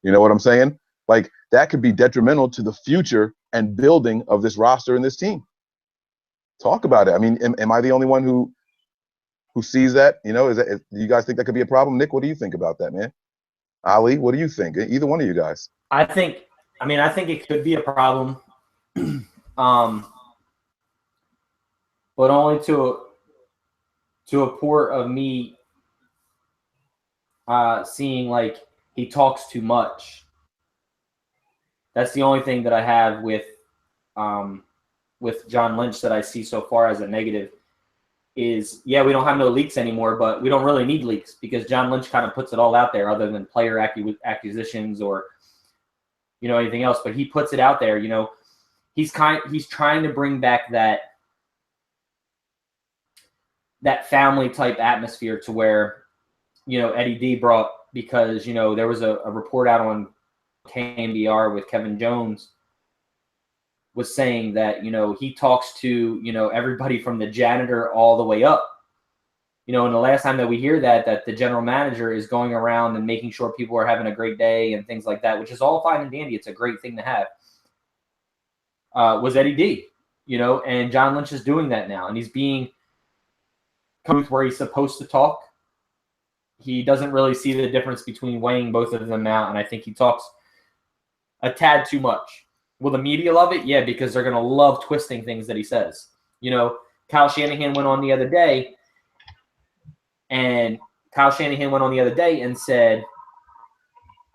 You know what I'm saying? Like, that could be detrimental to the future and building of this roster and this team. Talk about it. I mean, am I the only one who sees that? You know, do you guys think that could be a problem? Nick, what do you think about that, man? Ali, what do you think? Either one of you guys. I think it could be a problem, but only to a port of me seeing like he talks too much. That's the only thing that I have with John Lynch that I see so far as a negative is, yeah, we don't have no leaks anymore, but we don't really need leaks because John Lynch kind of puts it all out there other than player acquisitions or, you know, anything else. But he puts it out there, you know. He's trying to bring back that family type atmosphere to where, you know, Eddie D brought, because, you know, there was a report out on KNBR with Kevin Jones was saying that, you know, he talks to, you know, everybody from the janitor all the way up. You know, and the last time that we hear that the general manager is going around and making sure people are having a great day and things like that, which is all fine and dandy. It's a great thing to have. Was Eddie D, you know, and John Lynch is doing that now. And he's being where he's supposed to talk. He doesn't really see the difference between weighing both of them out. And I think he talks a tad too much. Will the media love it? Yeah, because they're going to love twisting things that he says. You know, Kyle Shanahan went on the other day and said,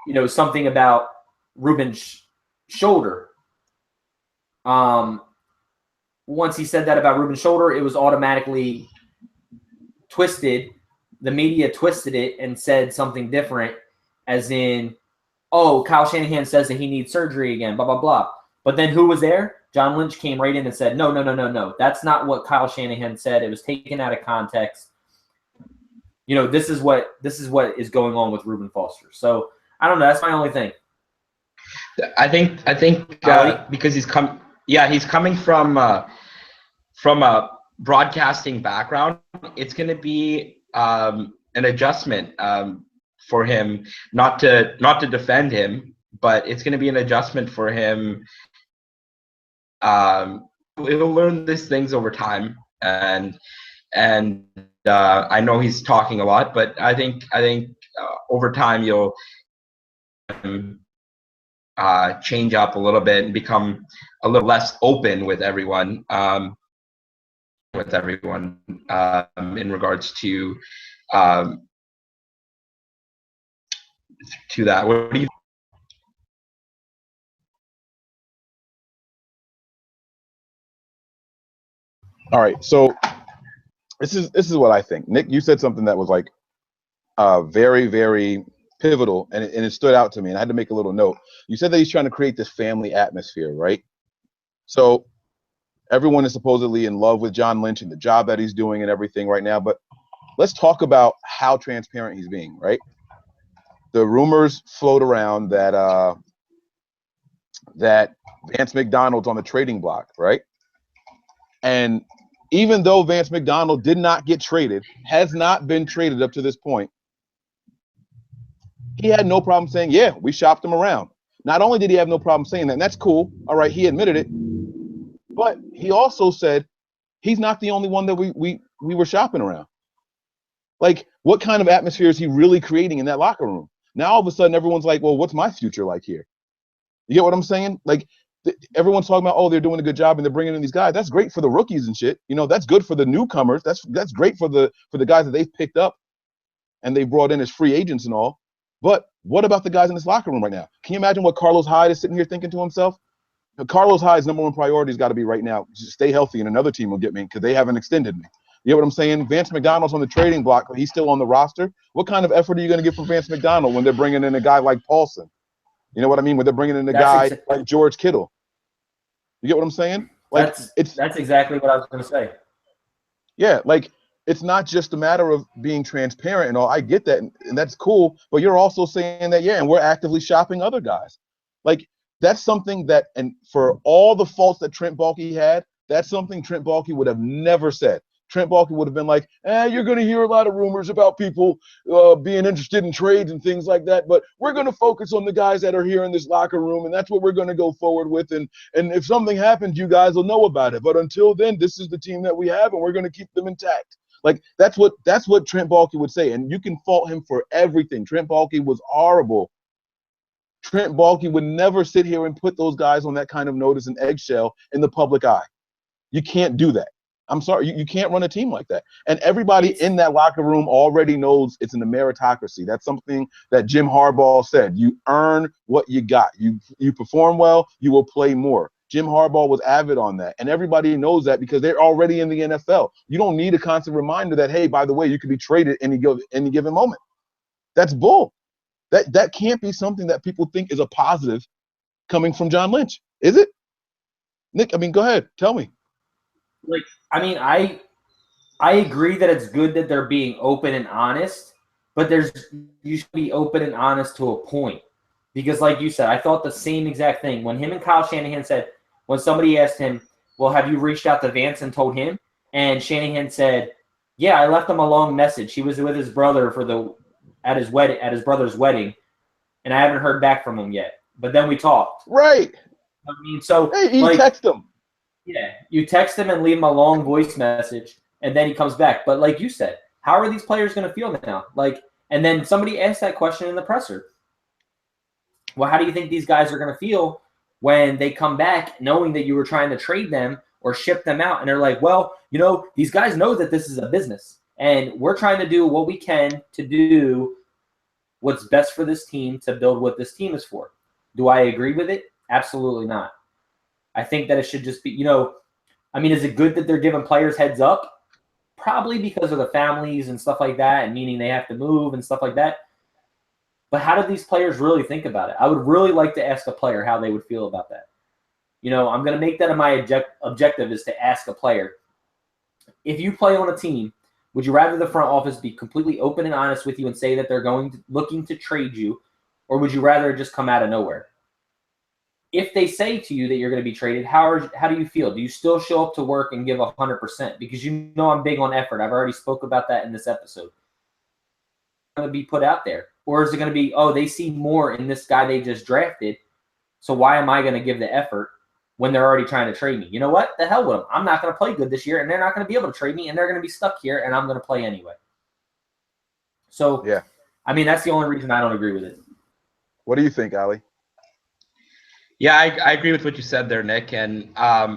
you know, something about Ruben's shoulder. Once he said that about Ruben's shoulder, it was automatically twisted. The media twisted it and said something different, as in, oh, Kyle Shanahan says that he needs surgery again, blah, blah, blah. But then who was there? John Lynch came right in and said, no. That's not what Kyle Shanahan said. It was taken out of context. You know, this is what is going on with Reuben Foster. So I don't know. That's my only thing. I think because he's coming from a broadcasting background, it's going to be an adjustment for him, not to defend him, but it's going to be an adjustment for him. He'll learn these things over time, and I know he's talking a lot, but I think over time you'll change up a little bit and become a little less open with everyone. In regards to that. What do you? All right, so this is what I think. Nick, you said something that was like very, very pivotal, and it stood out to me, and I had to make a little note. You said that he's trying to create this family atmosphere, right? So everyone is supposedly in love with John Lynch and the job that he's doing and everything right now, but let's talk about how transparent he's being, right? The rumors float around that Vance McDonald's on the trading block, right? And even though Vance McDonald did not get traded, has not been traded up to this point, he had no problem saying, yeah, we shopped him around. Not only did he have no problem saying that, and that's cool, all right, he admitted it, but he also said he's not the only one that we were shopping around. Like, what kind of atmosphere is he really creating in that locker room? Now all of a sudden everyone's like, well, what's my future like here? You get what I'm saying? Like, everyone's talking about, oh, they're doing a good job and they're bringing in these guys. That's great for the rookies and shit. You know, that's good for the newcomers. That's great for the guys that they've picked up and they brought in as free agents and all. But what about the guys in this locker room right now? Can you imagine what Carlos Hyde is sitting here thinking to himself? Carlos Hyde's number one priority has got to be right now, just stay healthy and another team will get me because they haven't extended me. You know what I'm saying? Vance McDonald's on the trading block, but he's still on the roster. What kind of effort are you going to get from Vance McDonald when they're bringing in a guy like Paulson? You know what I mean? When they're bringing in a guy like George Kittle. You get what I'm saying? Like, that's exactly what I was going to say. Yeah, like, it's not just a matter of being transparent and all. I get that, and that's cool. But you're also saying that, yeah, and we're actively shopping other guys. Like, that's something that, and for all the faults that Trent Baalke had, that's something Trent Baalke would have never said. Trent Baalke would have been like, you're going to hear a lot of rumors about people being interested in trades and things like that, but we're going to focus on the guys that are here in this locker room, and that's what we're going to go forward with. And if something happens, you guys will know about it. But until then, this is the team that we have, and we're going to keep them intact. Like, that's what Trent Baalke would say, and you can fault him for everything. Trent Baalke was horrible. Trent Baalke would never sit here and put those guys on that kind of notice and eggshell in the public eye. You can't do that. I'm sorry, you can't run a team like that. And everybody in that locker room already knows it's in a meritocracy. That's something that Jim Harbaugh said. You earn what you got. You perform well, you will play more. Jim Harbaugh was avid on that. And everybody knows that because they're already in the NFL. You don't need a constant reminder that, hey, by the way, you could be traded any given moment. That's bull. That can't be something that people think is a positive coming from John Lynch. Is it? Nick, I mean, go ahead. Tell me. Like, I mean, I agree that it's good that they're being open and honest, but you should be open and honest to a point. Because like you said, I thought the same exact thing. When him and Kyle Shanahan said, when somebody asked him, well, have you reached out to Vance and told him? And Shanahan said, yeah, I left him a long message. He was with his brother at his brother's wedding, and I haven't heard back from him yet. But then we talked. Right. I mean, so hey, you text him. Yeah, you text him and leave him a long voice message, and then he comes back. But like you said, how are these players going to feel now? Like, and then somebody asked that question in the presser. Well, how do you think these guys are going to feel when they come back knowing that you were trying to trade them or ship them out? And they're like, well, these guys know that this is a business, and we're trying to do what we can to do what's best for this team to build what this team is for. Do I agree with it? Absolutely not. I think that it should just be, is it good that they're giving players heads up? Probably because of the families and stuff like that, and meaning they have to move and stuff like that. But how do these players really think about it? I would really like to ask a player how they would feel about that. I'm going to make that my objective is to ask a player, if you play on a team, would you rather the front office be completely open and honest with you and say that they're looking to trade you, or would you rather it just come out of nowhere? If they say to you that you're going to be traded, how do you feel? Do you still show up to work and give 100%? Because I'm big on effort. I've already spoke about that in this episode. Going to be put out there, or is it going to be, they see more in this guy they just drafted, so why am I going to give the effort when they're already trying to trade me? You know what? The hell with them. I'm not going to play good this year, and they're not going to be able to trade me, and they're going to be stuck here, and I'm going to play anyway. So, yeah, that's the only reason I don't agree with it. What do you think, Ali? Yeah, I agree with what you said there, Nick, and I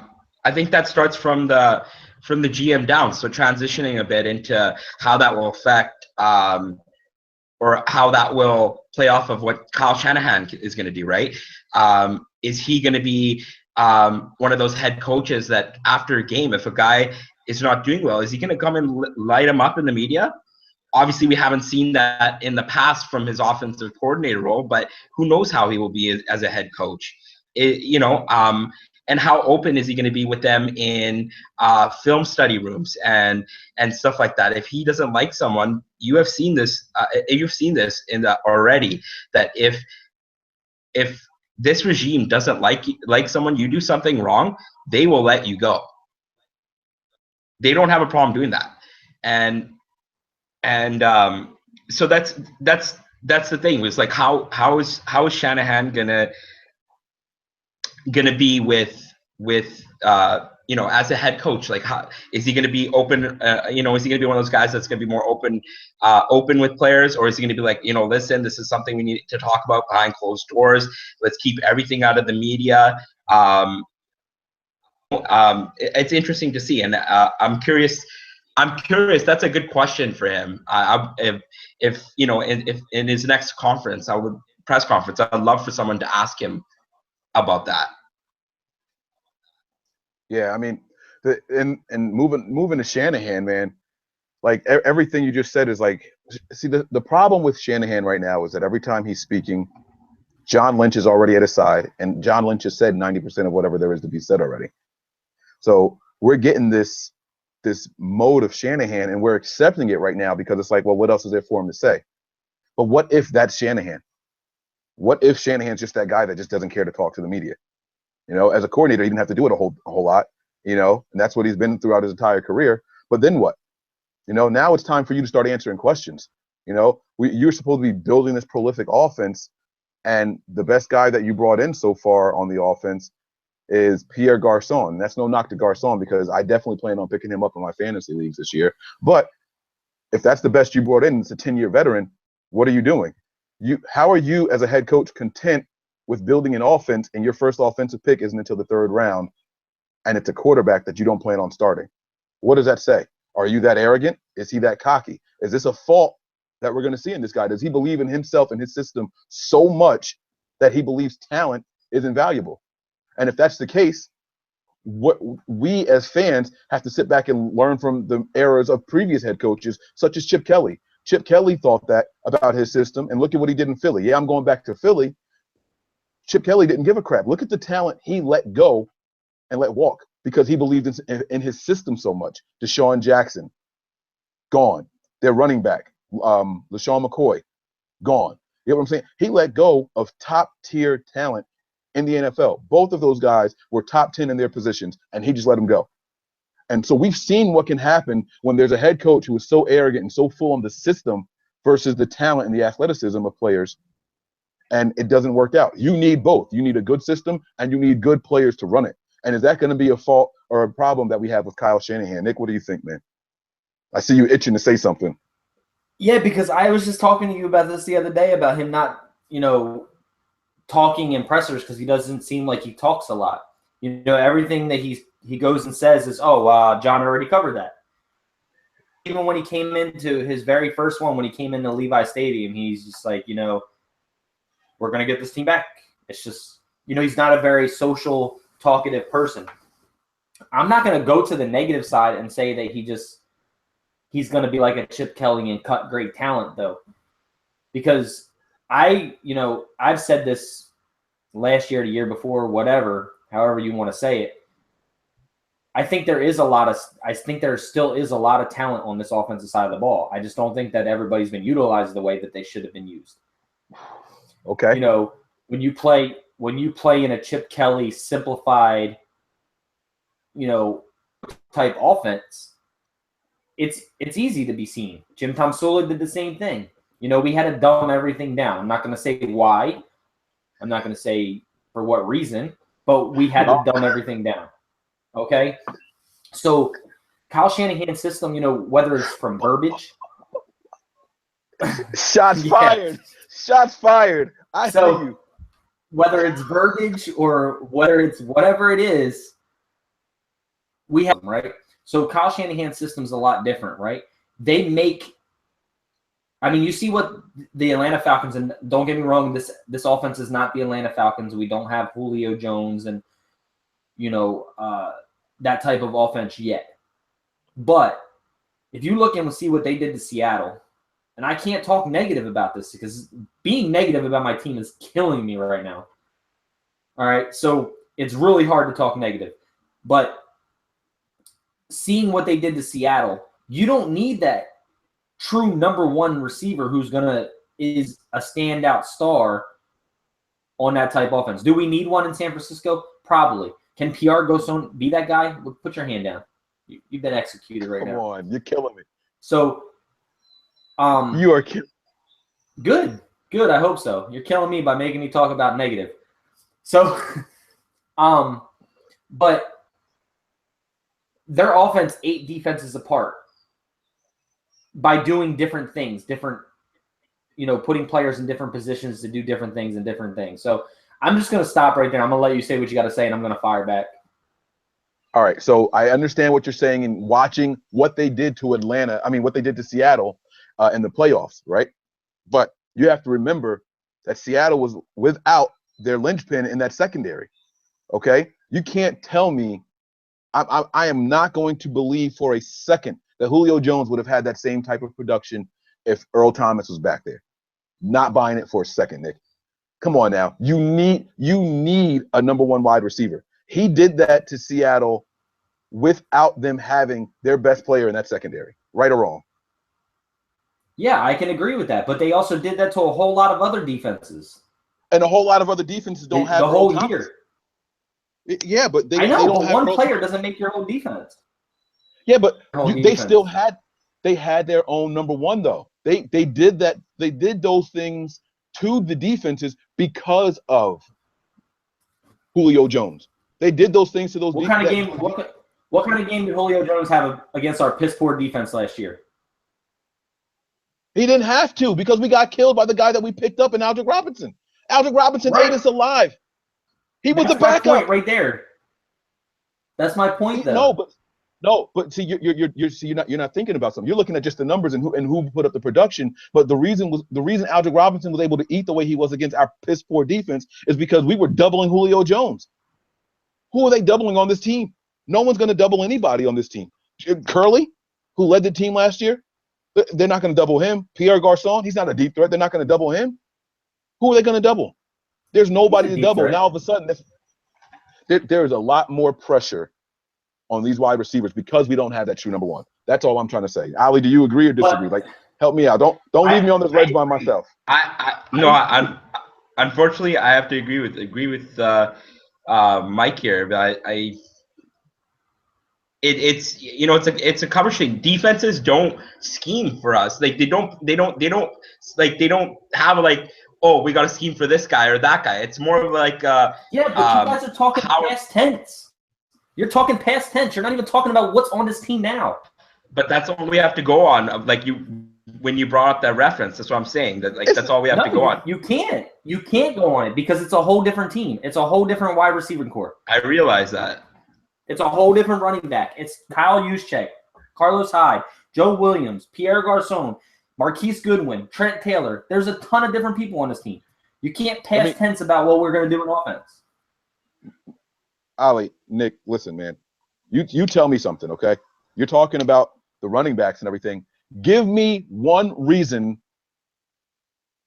think that starts from the GM down. So transitioning a bit into how that will affect or how that will play off of what Kyle Shanahan is going to do, right? Is he going to be one of those head coaches that after a game, if a guy is not doing well, is he going to come and light him up in the media? Obviously, we haven't seen that in the past from his offensive coordinator role, but who knows how he will be as a head coach. And how open is he going to be with them in film study rooms and stuff like that? If he doesn't like someone, you have seen this. You've seen this already. That if this regime doesn't like someone, you do something wrong, they will let you go. They don't have a problem doing that, and so that's the thing. Was like how is Shanahan gonna be with as a head coach? Like, how is he gonna be open? Is he gonna be one of those guys that's gonna be more open with players, or is he gonna be like, listen, this is something we need to talk about behind closed doors. Let's keep everything out of the media. It's interesting to see, and I'm curious. That's a good question for him. If in his next press conference, I'd love for someone to ask him about that. Yeah, and moving to Shanahan, man, like everything you just said is like, see, the problem with Shanahan right now is that every time he's speaking, John Lynch is already at his side, and John Lynch has said 90% of whatever there is to be said already. So we're getting this mode of Shanahan, and we're accepting it right now because it's like, well, what else is there for him to say? But what if that's Shanahan? What if Shanahan's just that guy that just doesn't care to talk to the media? As a coordinator, he didn't have to do it a whole lot, and that's what he's been throughout his entire career. But then what? Now it's time for you to start answering questions. You're supposed to be building this prolific offense, and the best guy that you brought in so far on the offense is Pierre Garçon. That's no knock to Garçon, because I definitely plan on picking him up in my fantasy leagues this year. But if that's the best you brought in, it's a 10-year veteran, what are you doing? How are you as a head coach content with building an offense and your first offensive pick isn't until the 3rd round, and it's a quarterback that you don't plan on starting? What does that say? Are you that arrogant? Is he that cocky? Is this a fault that we're going to see in this guy? Does he believe in himself and his system so much that he believes talent is invaluable? And if that's the case, what we as fans have to sit back and learn from the errors of previous head coaches, such as Chip Kelly. Chip Kelly thought that about his system, and look at what he did in Philly. Yeah, I'm going back to Philly. Chip Kelly didn't give a crap. Look at the talent he let go and let walk because he believed in his system so much. Deshaun Jackson, gone. Their running back, LaShawn McCoy, gone. You know what I'm saying? He let go of top-tier talent in the NFL. Both of those guys were top 10 in their positions, and he just let them go. And so we've seen what can happen when there's a head coach who is so arrogant and so full on the system versus the talent and the athleticism of players, and it doesn't work out. You need both. You need a good system, and you need good players to run it. And is that going to be a fault or a problem that we have with Kyle Shanahan? Nick, what do you think, man? I see you itching to say something. Yeah, because I was just talking to you about this the other day about him not, talking in pressers because he doesn't seem like he talks a lot. Everything that he goes and says is, John already covered that. Even when he came into his very first one, when he came into Levi Stadium, he's just like, we're going to get this team back. It's just, he's not a very social, talkative person. I'm not going to go to the negative side and say that he's going to be like a Chip Kelly and cut great talent, though. Because I've said this last year, the year before, whatever, however you want to say it. I think there still is a lot of talent on this offensive side of the ball. I just don't think that everybody's been utilized the way that they should have been used. Okay. When you play in a Chip Kelly simplified, type offense, it's easy to be seen. Jim Tomsula did the same thing. We had to dumb everything down. I'm not going to say why. I'm not going to say for what reason, but we had to dumb everything down. Okay? So Kyle Shanahan's system, whether it's from verbiage. Shots fired. Shots fired. I see you. Whether it's verbiage or whether it's whatever it is, we have, right? So Kyle Shanahan's system's a lot different, right? They make – you see what the Atlanta Falcons – and don't get me wrong, this offense is not the Atlanta Falcons. We don't have Julio Jones and, that type of offense yet. But if you look and see what they did to Seattle – and I can't talk negative about this because being negative about my team is killing me right now. All right, so it's really hard to talk negative. But seeing what they did to Seattle, you don't need that true number one receiver who's is a standout star on that type of offense. Do we need one in San Francisco? Probably. Can Pierre Garçon be that guy? Put your hand down. You've been executed right now. Come on, you're killing me. So you are killing. Good. I hope so. You're killing me by making me talk about negative. So, but their offense 8 defenses apart by doing different things, putting players in different positions to do different things and different things. So I'm just going to stop right there. I'm going to let you say what you got to say, and I'm going to fire back. All right. So I understand what you're saying and watching what they did to Atlanta. What they did to Seattle in the playoffs, right? But you have to remember that Seattle was without their linchpin in that secondary, okay? You can't tell me I am not going to believe for a second that Julio Jones would have had that same type of production if Earl Thomas was back there. Not buying it for a second, Nick. Come on now. You need a number one wide receiver. He did that to Seattle without them having their best player in that secondary, right or wrong. Yeah, I can agree with that. But they also did that to a whole lot of other defenses. And a whole lot of other defenses don't have the whole Thomas. year. Yeah, but I know, they don't but have one Earl player Thomas. doesn't make your whole defense. Yeah, but Whole they defense. still had their own number one though. They did that. They did those things to the defenses because of Julio Jones. They did those things to those. What kind of game? What kind of game did Julio Jones have against our piss poor defense last year? He didn't have to because we got killed by the guy that we picked up in Aldrick Robinson. Aldrick Robinson ate us alive. He was the backup. That's my point right there. That's my point, though. But see, you're not thinking about something. You're looking at just the numbers and who put up the production. But the reason Aldrick Robinson was able to eat the way he was against our piss poor defense is because we were doubling Julio Jones. Who are they doubling on this team? No one's going to double anybody on this team. Curley, who led the team last year, they're not going to double him. Pierre Garçon, he's not a deep threat. They're not going to double him. Who are they going to double? There's nobody to double. Now all of a sudden, there is a lot more pressure on these wide receivers because we don't have that true number one. That's all I'm trying to say. Ali, do you agree or disagree? Like, help me out. Don't leave me on this ledge by myself. Unfortunately, I have to agree with Mike here. But it's a cover sheet. Defenses don't scheme for us. Like they don't have like, oh, we got a scheme for this guy or that guy. It's more of like but you guys are talking past tense. You're talking past tense. You're not even talking about what's on this team now. But that's all we have to go on. Like when you brought up that reference, that's what I'm saying. That's all we have to go on. You can't go on it because it's a whole different team. It's a whole different wide receiving core. I realize that. It's a whole different running back. It's Kyle Juszczyk, Carlos Hyde, Joe Williams, Pierre Garçon, Marquise Goodwin, Trent Taylor. There's a ton of different people on this team. You can't past tense about what we're going to do in offense. Ali, Nick, listen, man. You tell me something, okay? You're talking about the running backs and everything. Give me one reason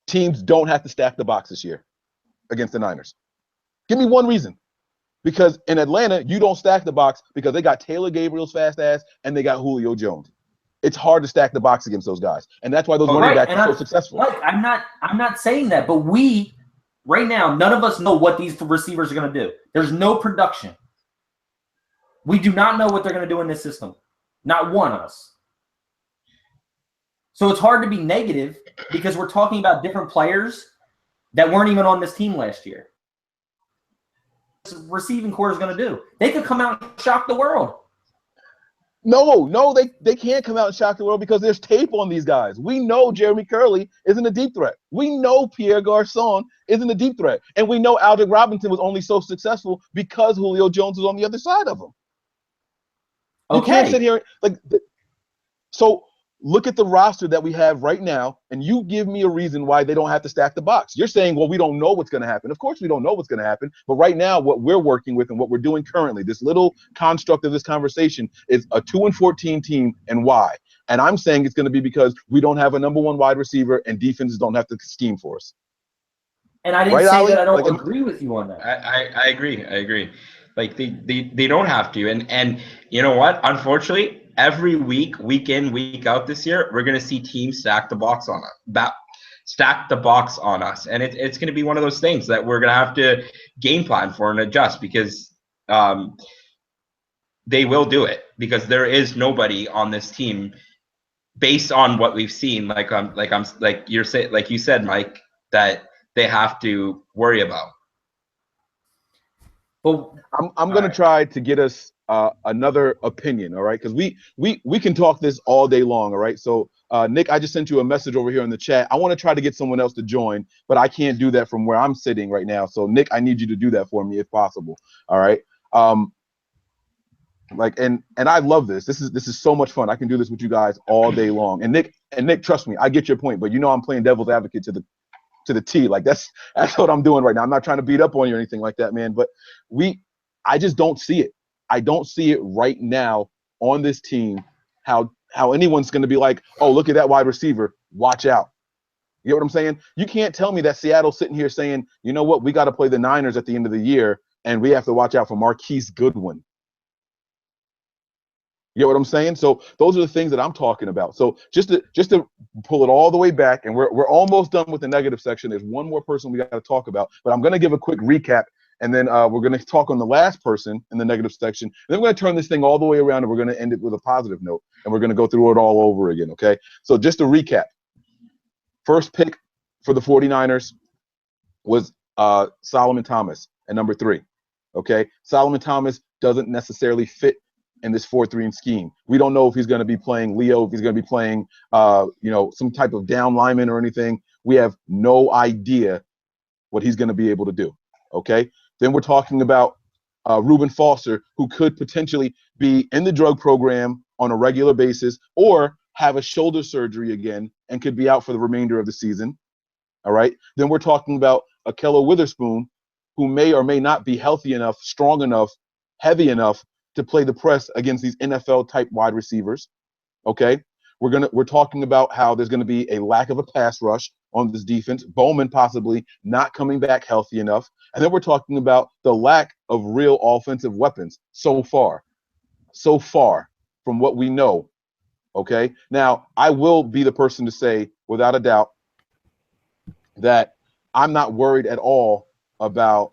teams don't have to stack the box this year against the Niners. Give me one reason. Because in Atlanta, you don't stack the box because they got Taylor Gabriel's fast ass and they got Julio Jones. It's hard to stack the box against those guys. And that's why those running backs are so successful. Like, I'm not saying that, but right now, none of us know what these receivers are going to do. There's no production. We do not know what they're going to do in this system. Not one of us. So it's hard to be negative because we're talking about different players that weren't even on this team last year. Receiving core is going to do. They could come out and shock the world. No, they can't come out and shock the world because there's tape on these guys. We know Jeremy Curley isn't a deep threat. We know Pierre Garçon isn't a deep threat. And we know Aldrick Robinson was only so successful because Julio Jones was on the other side of him. You can't sit here so look at the roster that we have right now, and you give me a reason why they don't have to stack the box. You're saying, well, we don't know what's going to happen. Of course we don't know what's going to happen. But right now, what we're working with and what we're doing currently, this little construct of this conversation is a 2-14 team and why. And I'm saying it's going to be because we don't have a number one wide receiver and defenses don't have to scheme for us. And I didn't say that I don't agree with you on that. I agree. Like they don't have to. And you know what? Unfortunately, every week in, week out this year, we're going to see teams stack the box on us. And it's going to be one of those things that we're going to have to game plan for and adjust because they will do it because there is nobody on this team based on what we've seen. Like you said, Mike, that they have to worry about. Well, I'm going to try to get us another opinion, all right? Because we can talk this all day long, all right? So, Nick, I just sent you a message over here in the chat. I want to try to get someone else to join, but I can't do that from where I'm sitting right now. So, Nick, I need you to do that for me if possible, all right? And I love this. This is so much fun. I can do this with you guys all day long. And Nick, trust me, I get your point, but you know I'm playing devil's advocate to the T. Like that's what I'm doing right now. I'm not trying to beat up on you or anything like that, man. But I just don't see it. I don't see it right now on this team how anyone's going to be like, oh, look at that wide receiver. Watch out. You know what I'm saying? You can't tell me that Seattle's sitting here saying, you know what, we got to play the Niners at the end of the year, and we have to watch out for Marquise Goodwin. You know what I'm saying? So those are the things that I'm talking about. So just to pull it all the way back, and we're almost done with the negative section. There's one more person we got to talk about, but I'm going to give a quick recap And then we're going to talk on the last person in the negative section. And then we're going to turn this thing all the way around, and we're going to end it with a positive note. And we're going to go through it all over again, okay? So just to recap, first pick for the 49ers was Solomon Thomas at number 3, okay? Solomon Thomas doesn't necessarily fit in this 4-3 scheme. We don't know if he's going to be playing Leo, if he's going to be playing, some type of down lineman or anything. We have no idea what he's going to be able to do, okay? Then we're talking about Reuben Foster, who could potentially be in the drug program on a regular basis or have a shoulder surgery again and could be out for the remainder of the season, all right? Then we're talking about Ahkello Witherspoon, who may or may not be healthy enough, strong enough, heavy enough to play the press against these NFL-type wide receivers, okay? We're talking about how there's going to be a lack of a pass rush on this defense, Bowman possibly not coming back healthy enough. And then we're talking about the lack of real offensive weapons so far from what we know, okay? Now, I will be the person to say, without a doubt, that I'm not worried at all about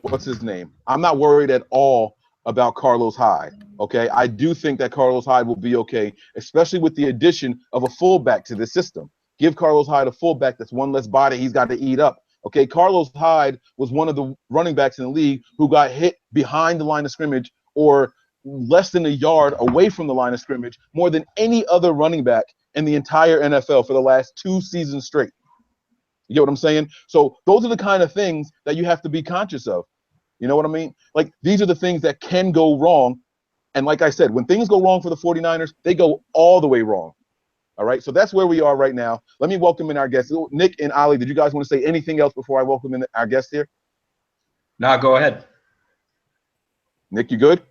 what's his name. I'm not worried at all about Carlos Hyde, okay? I do think that Carlos Hyde will be okay, especially with the addition of a fullback to the system. Give Carlos Hyde a fullback. That's one less body he's got to eat up, okay? Carlos Hyde was one of the running backs in the league who got hit behind the line of scrimmage or less than a yard away from the line of scrimmage more than any other running back in the entire NFL for the last 2 seasons straight. You get what I'm saying? So those are the kind of things that you have to be conscious of. You know what I mean? Like, these are the things that can go wrong. And like I said, when things go wrong for the 49ers, they go all the way wrong. All right? So that's where we are right now. Let me welcome in our guests. Nick and Ali, did you guys want to say anything else before I welcome in our guest here? No, go ahead. Nick, you good?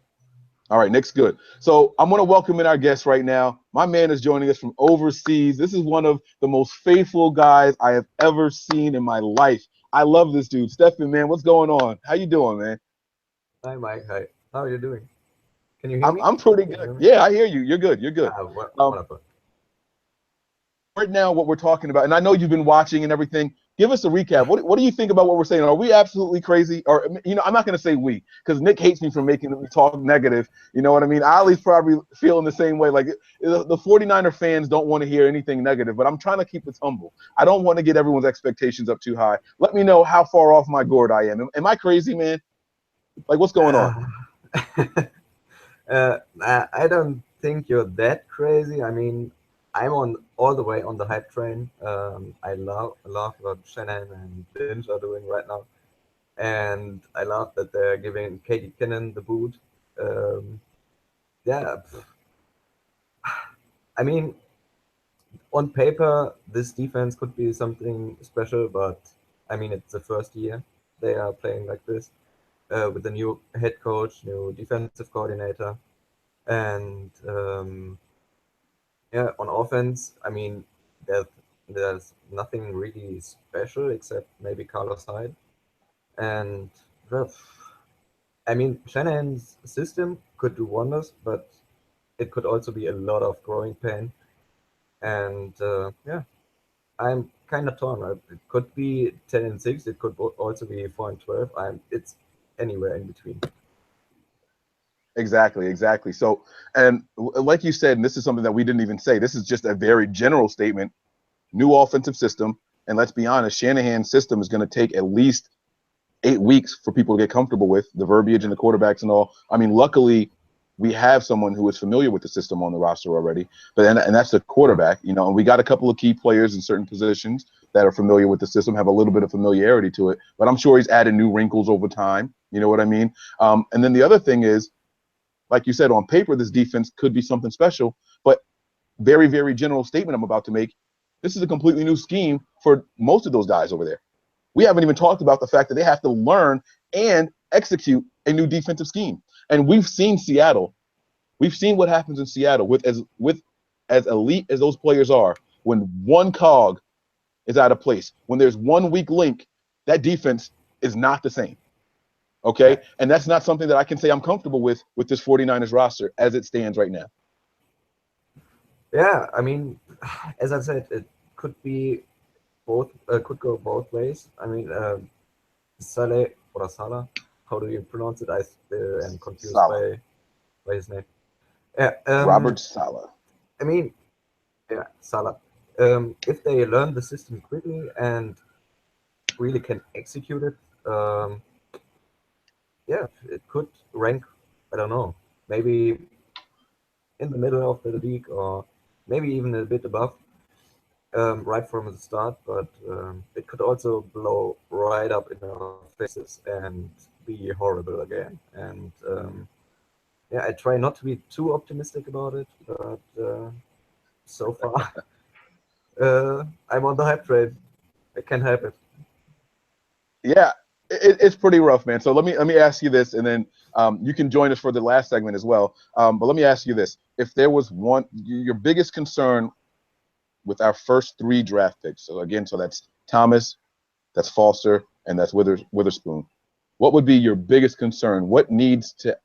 All right, Nick's good. So I'm going to welcome in our guest right now. My man is joining us from overseas. This is one of the most faithful guys I have ever seen in my life. I love this dude. Stephen, man, what's going on? How you doing, man? Hi, Mike. Hi. How are you doing? Can you hear me? I'm pretty good. Yeah, I hear you. You're good. You're good. Wonderful. Right now, what we're talking about, and I know you've been watching and everything, give us a recap. What do you think about what we're saying? Are we absolutely crazy? Or, I'm not going to say we, because Nick hates me for making me talk negative. You know what I mean? Ali's probably feeling the same way. Like, the 49er fans don't want to hear anything negative, but I'm trying to keep it humble. I don't want to get everyone's expectations up too high. Let me know how far off my gourd I am. Am I crazy, man? Like, what's going on? I don't think you're that crazy. I mean, I'm all the way on the hype train. I love what Shanahan and Lynch are doing right now, and I love that they're giving Katie Kinnan the boot. Yeah, I mean, on paper, this defense could be something special, but I mean, it's the first year they are playing like this with a new head coach, new defensive coordinator, and yeah, on offense, I mean, there's nothing really special except maybe Carlos Hyde, and well, I mean, Shanahan's system could do wonders, but it could also be a lot of growing pain. And yeah, I'm kind of torn. It could be 10-6. It could also be 4-12. It's anywhere in between. Exactly. So, and like you said, and this is something that we didn't even say, this is just a very general statement. New offensive system, and let's be honest, Shanahan's system is going to take at least 8 weeks for people to get comfortable with the verbiage and the quarterbacks and all. I mean, luckily, we have someone who is familiar with the system on the roster already, and that's the quarterback, and we got a couple of key players in certain positions that are familiar with the system, have a little bit of familiarity to it, but I'm sure he's added new wrinkles over time. You know what I mean? And then the other thing is, like you said, on paper, this defense could be something special, but very, very general statement I'm about to make. This is a completely new scheme for most of those guys over there. We haven't even talked about the fact that they have to learn and execute a new defensive scheme. And we've seen Seattle. We've seen what happens in Seattle with as elite as those players are. When one cog is out of place, when there's one weak link, that defense is not the same. Okay? And that's not something that I can say I'm comfortable with this 49ers roster as it stands right now. Yeah, I mean, as I said, it could be both, could go both ways. I mean, Saleh or Salah. How do you pronounce it? I still am confused Salah. by his name. Yeah, Robert Salah. I mean, yeah, Salah. If they learn the system quickly and really can execute it, yeah, it could rank, I don't know, maybe in the middle of the league or maybe even a bit above, right from the start. But it could also blow right up in our faces and be horrible again. And yeah, I try not to be too optimistic about it, but so far, I'm on the hype train. I can't help it. Yeah, it's pretty rough, man. So let me ask you this, and then you can join us for the last segment as well. But let me ask you this: if there was your biggest concern with our first 3 draft picks, so again, so that's Thomas, that's Foster, and that's Witherspoon. What would be your biggest concern? What needs to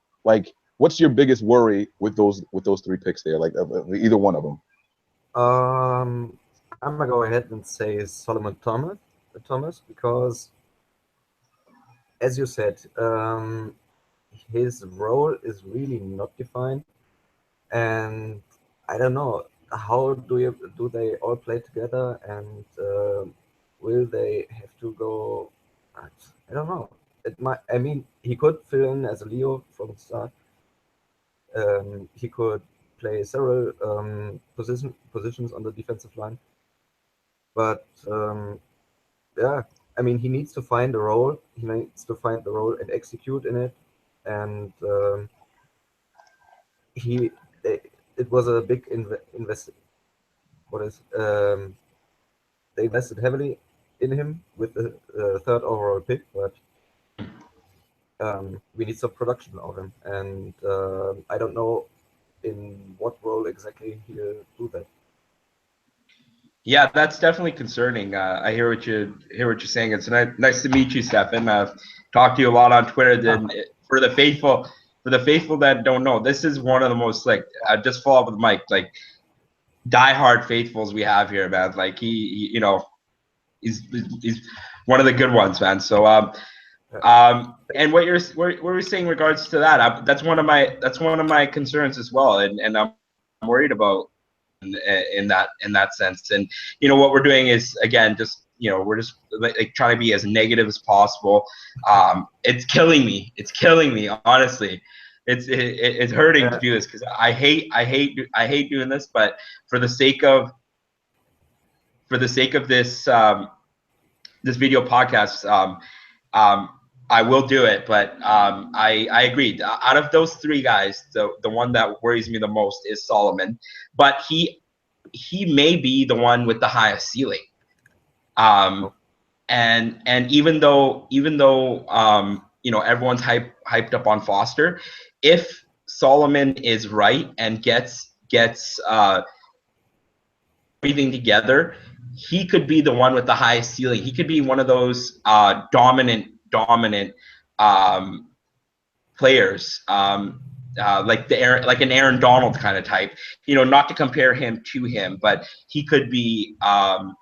what's your biggest worry with those 3 picks there, like either one of them? I'm gonna go ahead and say Solomon Thomas, because, as you said, his role is really not defined, and I don't know how do they all play together, and will they have to go? I don't know. It might. I mean, he could fill in as a Leo from the start. He could play several positions on the defensive line, but yeah, I mean, he needs to find a role. He needs to find the role and execute in it, and it was a big invest. What is they invested heavily in him with the 3rd overall pick, but we need some production of him, and I don't know in what role exactly he'll do that. Yeah, that's definitely concerning. I hear what you're saying. It's nice to meet you, Stefan. I've talked to you a lot on Twitter. Then for the faithful that don't know, this is one of the most, like, just follow up with Mike, like, diehard faithfuls we have here, man. Like he you know, he's one of the good ones, man. So and what you're saying in regards to that, that's one of my concerns as well, and I'm worried about in that sense. And what we're doing is, again, just we're just like trying to be as negative as possible. It's killing me, honestly. It's hurting to do this, because I hate doing this, but for the sake of this this video podcast, I will do it. But I agree. Out of those 3 guys, the one that worries me the most is Solomon, but he may be the one with the highest ceiling. And even though everyone's hyped up on Foster, if Solomon is right and gets everything together, he could be the one with the highest ceiling. He could be one of those dominant players, like an Aaron Donald kind of type. Not to compare him to him, but he could be Aaron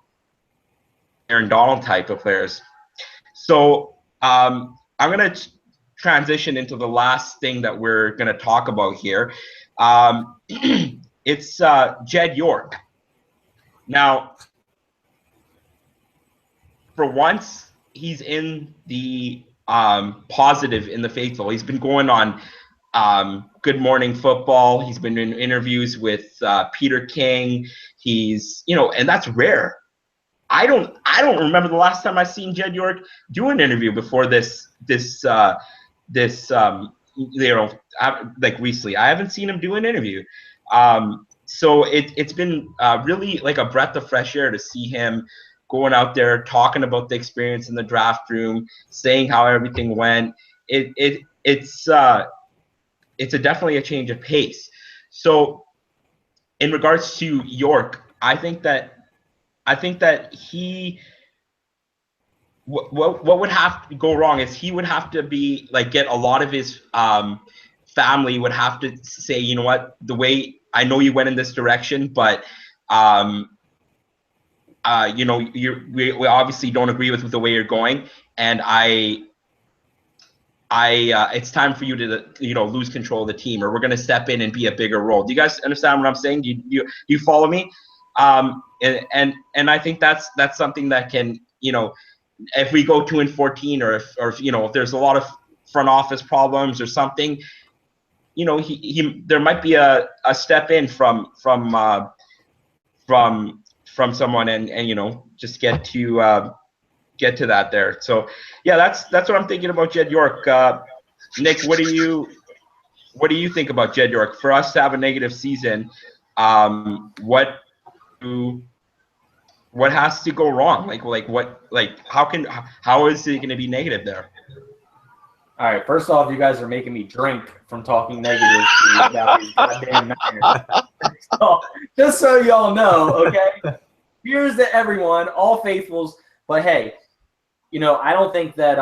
Donald type of players. So I'm gonna transition into the last thing that we're gonna talk about here. It's Jed York. Now, for once, he's in the positive in the faithful. He's been going on Good Morning Football. He's been in interviews with Peter King. He's and that's rare. I don't remember the last time I seen Jed York do an interview before this like recently. I haven't seen him do an interview. So it's been really like a breath of fresh air to see him going out there talking about the experience in the draft room, saying how everything went. It's definitely a change of pace. So in regards to York, I think that he what would have to go wrong is he would have to be like get a lot of his family would have to say, you know what, the way I know you went in this direction, but we obviously don't agree with the way you're going, and I it's time for you to, lose control of the team, or we're going to step in and be a bigger role. Do you guys understand what I'm saying? Do you follow me? And I think that's something that can, if we go 2-14, or if there's a lot of front office problems or something, there might be a step in from someone, and just get to that there. So yeah, that's what I'm thinking about Jed York. Nick, what do you think about Jed York? For us to have a negative season, what has to go wrong? How is it going to be negative there? All right. First off, you guys are making me drink from talking negative about these goddamn Niners. So, just so y'all know, okay? Here's to everyone, all faithfuls. But hey, I don't think that,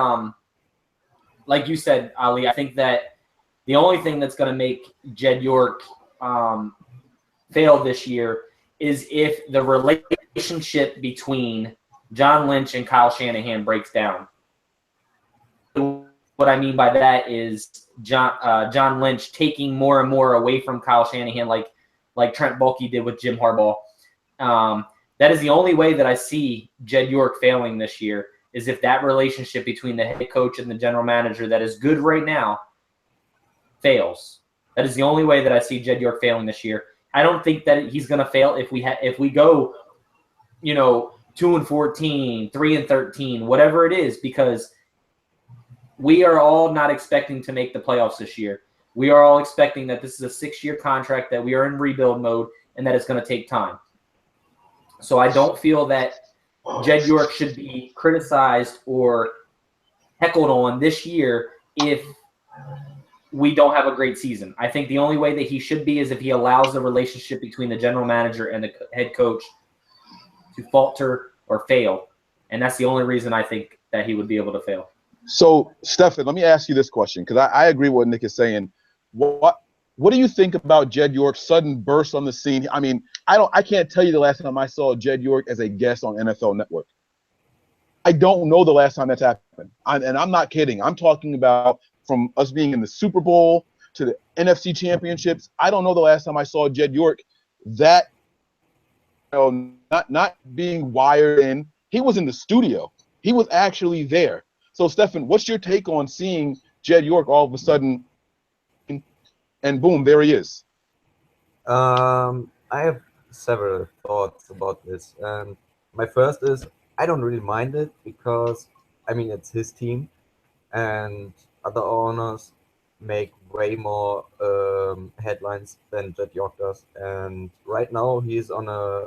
like you said, Ali, I think that the only thing that's going to make Jed York fail this year is if the relationship between John Lynch and Kyle Shanahan breaks down. What I mean by that is John Lynch taking more and more away from Kyle Shanahan, like Trent Baalke did with Jim Harbaugh. That is the only way that I see Jed York failing this year, is if that relationship between the head coach and the general manager that is good right now fails. That is the only way that I see Jed York failing this year. I don't think that he's going to fail if we go, 2-14, 3-13, whatever it is, because we are all not expecting to make the playoffs this year. We are all expecting that this is a 6-year contract, that we are in rebuild mode, and that it's going to take time. So I don't feel that Jed York should be criticized or heckled on this year if we don't have a great season. I think the only way that he should be is if he allows the relationship between the general manager and the head coach to falter or fail. And that's the only reason I think that he would be able to fail. So, Stefan, let me ask you this question, because I agree with what Nick is saying. What do you think about Jed York's sudden burst on the scene? I mean, I can't tell you the last time I saw Jed York as a guest on NFL Network. I don't know the last time that's happened. And I'm not kidding. I'm talking about from us being in the Super Bowl to the NFC championships. I don't know the last time I saw Jed York that, not being wired in. He was in the studio. He was actually there. So, Stefan, what's your take on seeing Jed York all of a sudden, and boom, there he is? I have several thoughts about this. And my first is, I don't really mind it because, it's his team, and other owners make way more headlines than Jed York does. And right now he's on a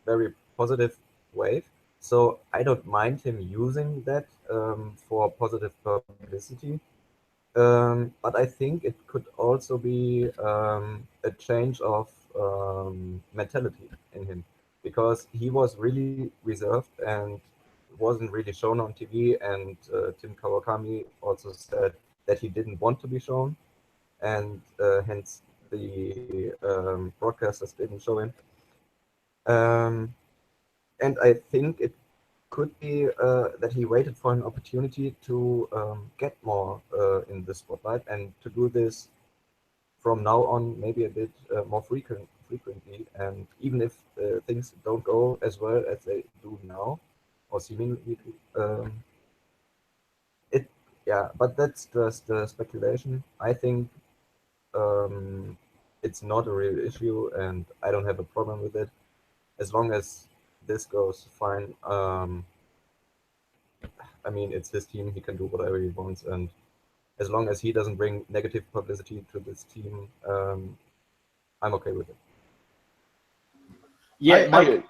very positive wave. So I don't mind him using that for positive publicity. But I think it could also be a change of mentality in him, because he was really reserved and wasn't really shown on TV. And Tim Kawakami also said that he didn't want to be shown, and hence the broadcasters didn't show him. And I think it could be that he waited for an opportunity to get more in the spotlight, and to do this from now on maybe a bit more frequently. And even if things don't go as well as they do now, or seemingly do, but that's just speculation. I think it's not a real issue, and I don't have a problem with it as long as this goes fine. It's his team. He can do whatever he wants, and as long as he doesn't bring negative publicity to this team, I'm okay with it. Yeah,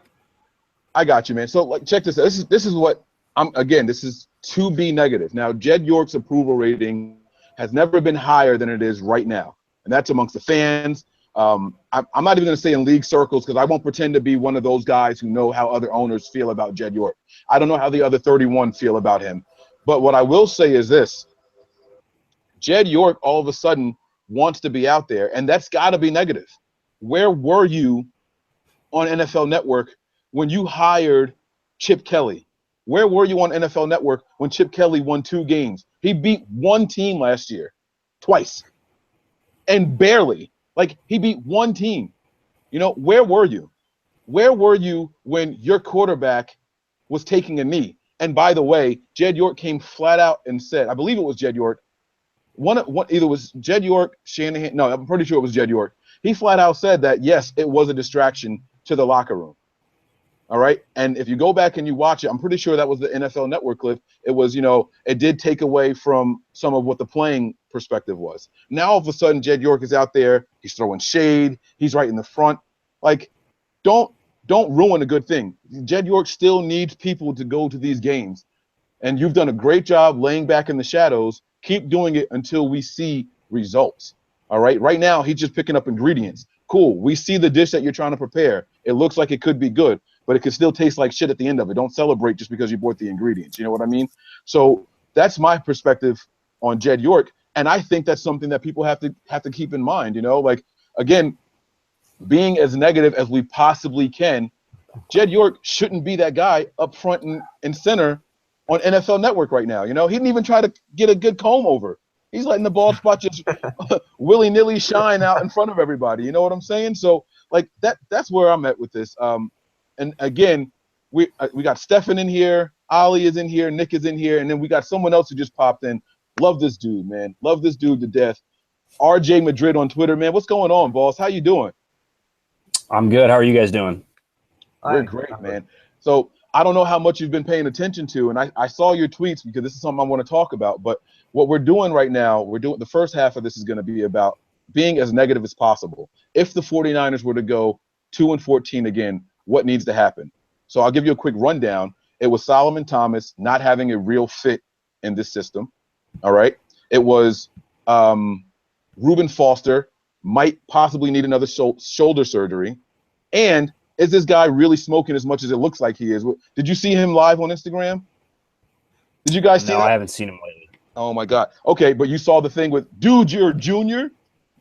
I got you, man. So, check this out. This is what this is to be negative. Now, Jed York's approval rating has never been higher than it is right now, and that's amongst the fans. I'm not even going to say in league circles, because I won't pretend to be one of those guys who know how other owners feel about Jed York. I don't know how the other 31 feel about him. But what I will say is this. Jed York all of a sudden wants to be out there, and that's got to be negative. Where were you on NFL Network when you hired Chip Kelly, Where were you on NFL Network when Chip Kelly won 2 games? He beat one team last year, twice, and barely. Like, he beat one team. You know, where were you? Where were you when your quarterback was taking a knee? And by the way, Jed York came flat out and said, I believe it was Jed York. Either was Jed York, Shanahan. No, I'm pretty sure it was Jed York. He flat out said that, yes, it was a distraction to the locker room. All right. And if you go back and you watch it, I'm pretty sure that was the NFL Network clip. It was, you know, it did take away from some of what the playing perspective was. Now, all of a sudden, Jed York is out there. He's throwing shade. He's right in the front. Like, don't ruin a good thing. Jed York still needs people to go to these games. And you've done a great job laying back in the shadows. Keep doing it until we see results. All right. Right now, he's just picking up ingredients. Cool. We see the dish that you're trying to prepare. It looks like it could be good, but it could still taste like shit at the end of it. Don't celebrate just because you bought the ingredients. You know what I mean? So that's my perspective on Jed York. And I think that's something that people have to keep in mind. You know, like, again, being as negative as we possibly can, Jed York shouldn't be that guy up front and center on NFL Network right now. You know, he didn't even try to get a good comb over. He's letting the bald spot just willy-nilly shine out in front of everybody. You know what I'm saying? So, like, that's where I'm at with this. And again, we got Stefan in here, Ali is in here, Nick is in here, and then we got someone else who just popped in. Love this dude, man. Love this dude to death. RJ Madrid on Twitter, man. What's going on, boss? How you doing? I'm good. How are you guys doing? We're great, man. So I don't know how much you've been paying attention to, and I saw your tweets because this is something I want to talk about. But what we're doing right now, the first half of this is going to be about being as negative as possible. If the 49ers were to go 2-14 again, what needs to happen? So I'll give you a quick rundown. It was Solomon Thomas not having a real fit in this system. All right. It was Reuben Foster might possibly need another shoulder surgery. And is this guy really smoking as much as it looks like he is? Did you see him live on Instagram? Did you guys see that? No, I haven't seen him lately. Oh, my God. Okay, but you saw the thing with, dude, you're a junior?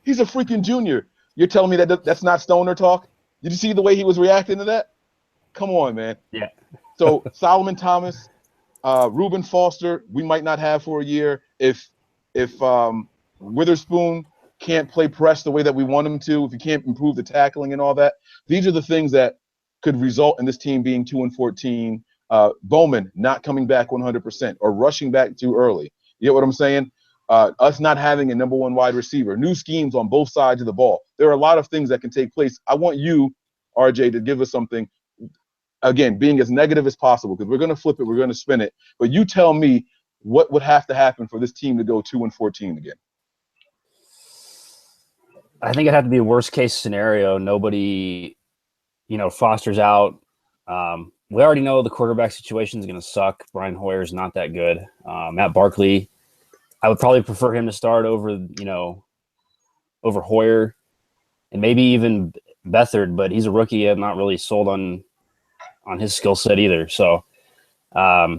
He's a freaking junior. You're telling me that that's not stoner talk? Did you see the way he was reacting to that? Come on, man. Yeah. So Solomon Thomas, Reuben Foster, we might not have for a year. If Witherspoon can't play press the way that we want him to, if he can't improve the tackling and all that, these are the things that could result in this team being 2-14. Bowman not coming back 100% or rushing back too early. You get what I'm saying? Us not having a number one wide receiver, new schemes on both sides of the ball. There are a lot of things that can take place. I want you, RJ, to give us something, again, being as negative as possible, because we're going to flip it, we're going to spin it. But you tell me what would have to happen for this team to go 2-14 again. I think it'd have to be a worst case scenario. Nobody, Foster's out. We already know the quarterback situation is going to suck. Brian Hoyer's not that good. Matt Barkley, I would probably prefer him to start over Hoyer and maybe even Beathard, but he's a rookie. I'm not really sold on his skill set either. So I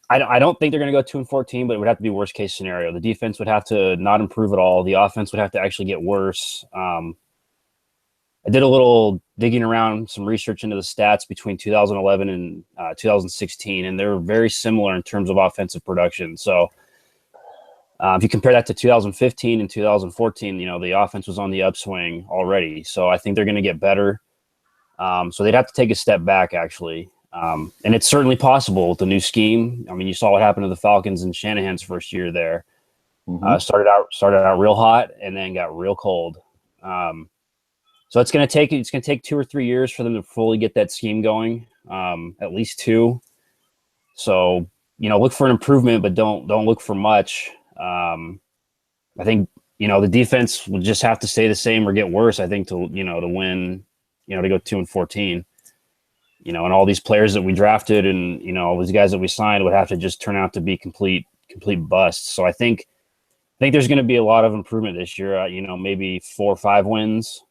don't think they're going to go 2-14, but it would have to be worst case scenario. The defense would have to not improve at all. The offense would have to actually get worse. I did a little digging around, some research into the stats between 2011 and 2016, and they're very similar in terms of offensive production. So if you compare that to 2015 and 2014, the offense was on the upswing already. So I think they're going to get better. So they'd have to take a step back, actually. And it's certainly possible with the new scheme. I mean, you saw what happened to the Falcons in Shanahan's first year there. Mm-hmm. Started out real hot and then got real cold. So it's going to take 2 or 3 years for them to fully get that scheme going, at least 2. So, look for an improvement, but don't look for much. I think, the defense will just have to stay the same or get worse, I think, to win, to go 2-14. And all these players that we drafted and, all these guys that we signed would have to just turn out to be complete busts. So I think there's going to be a lot of improvement this year, maybe 4 or 5 wins.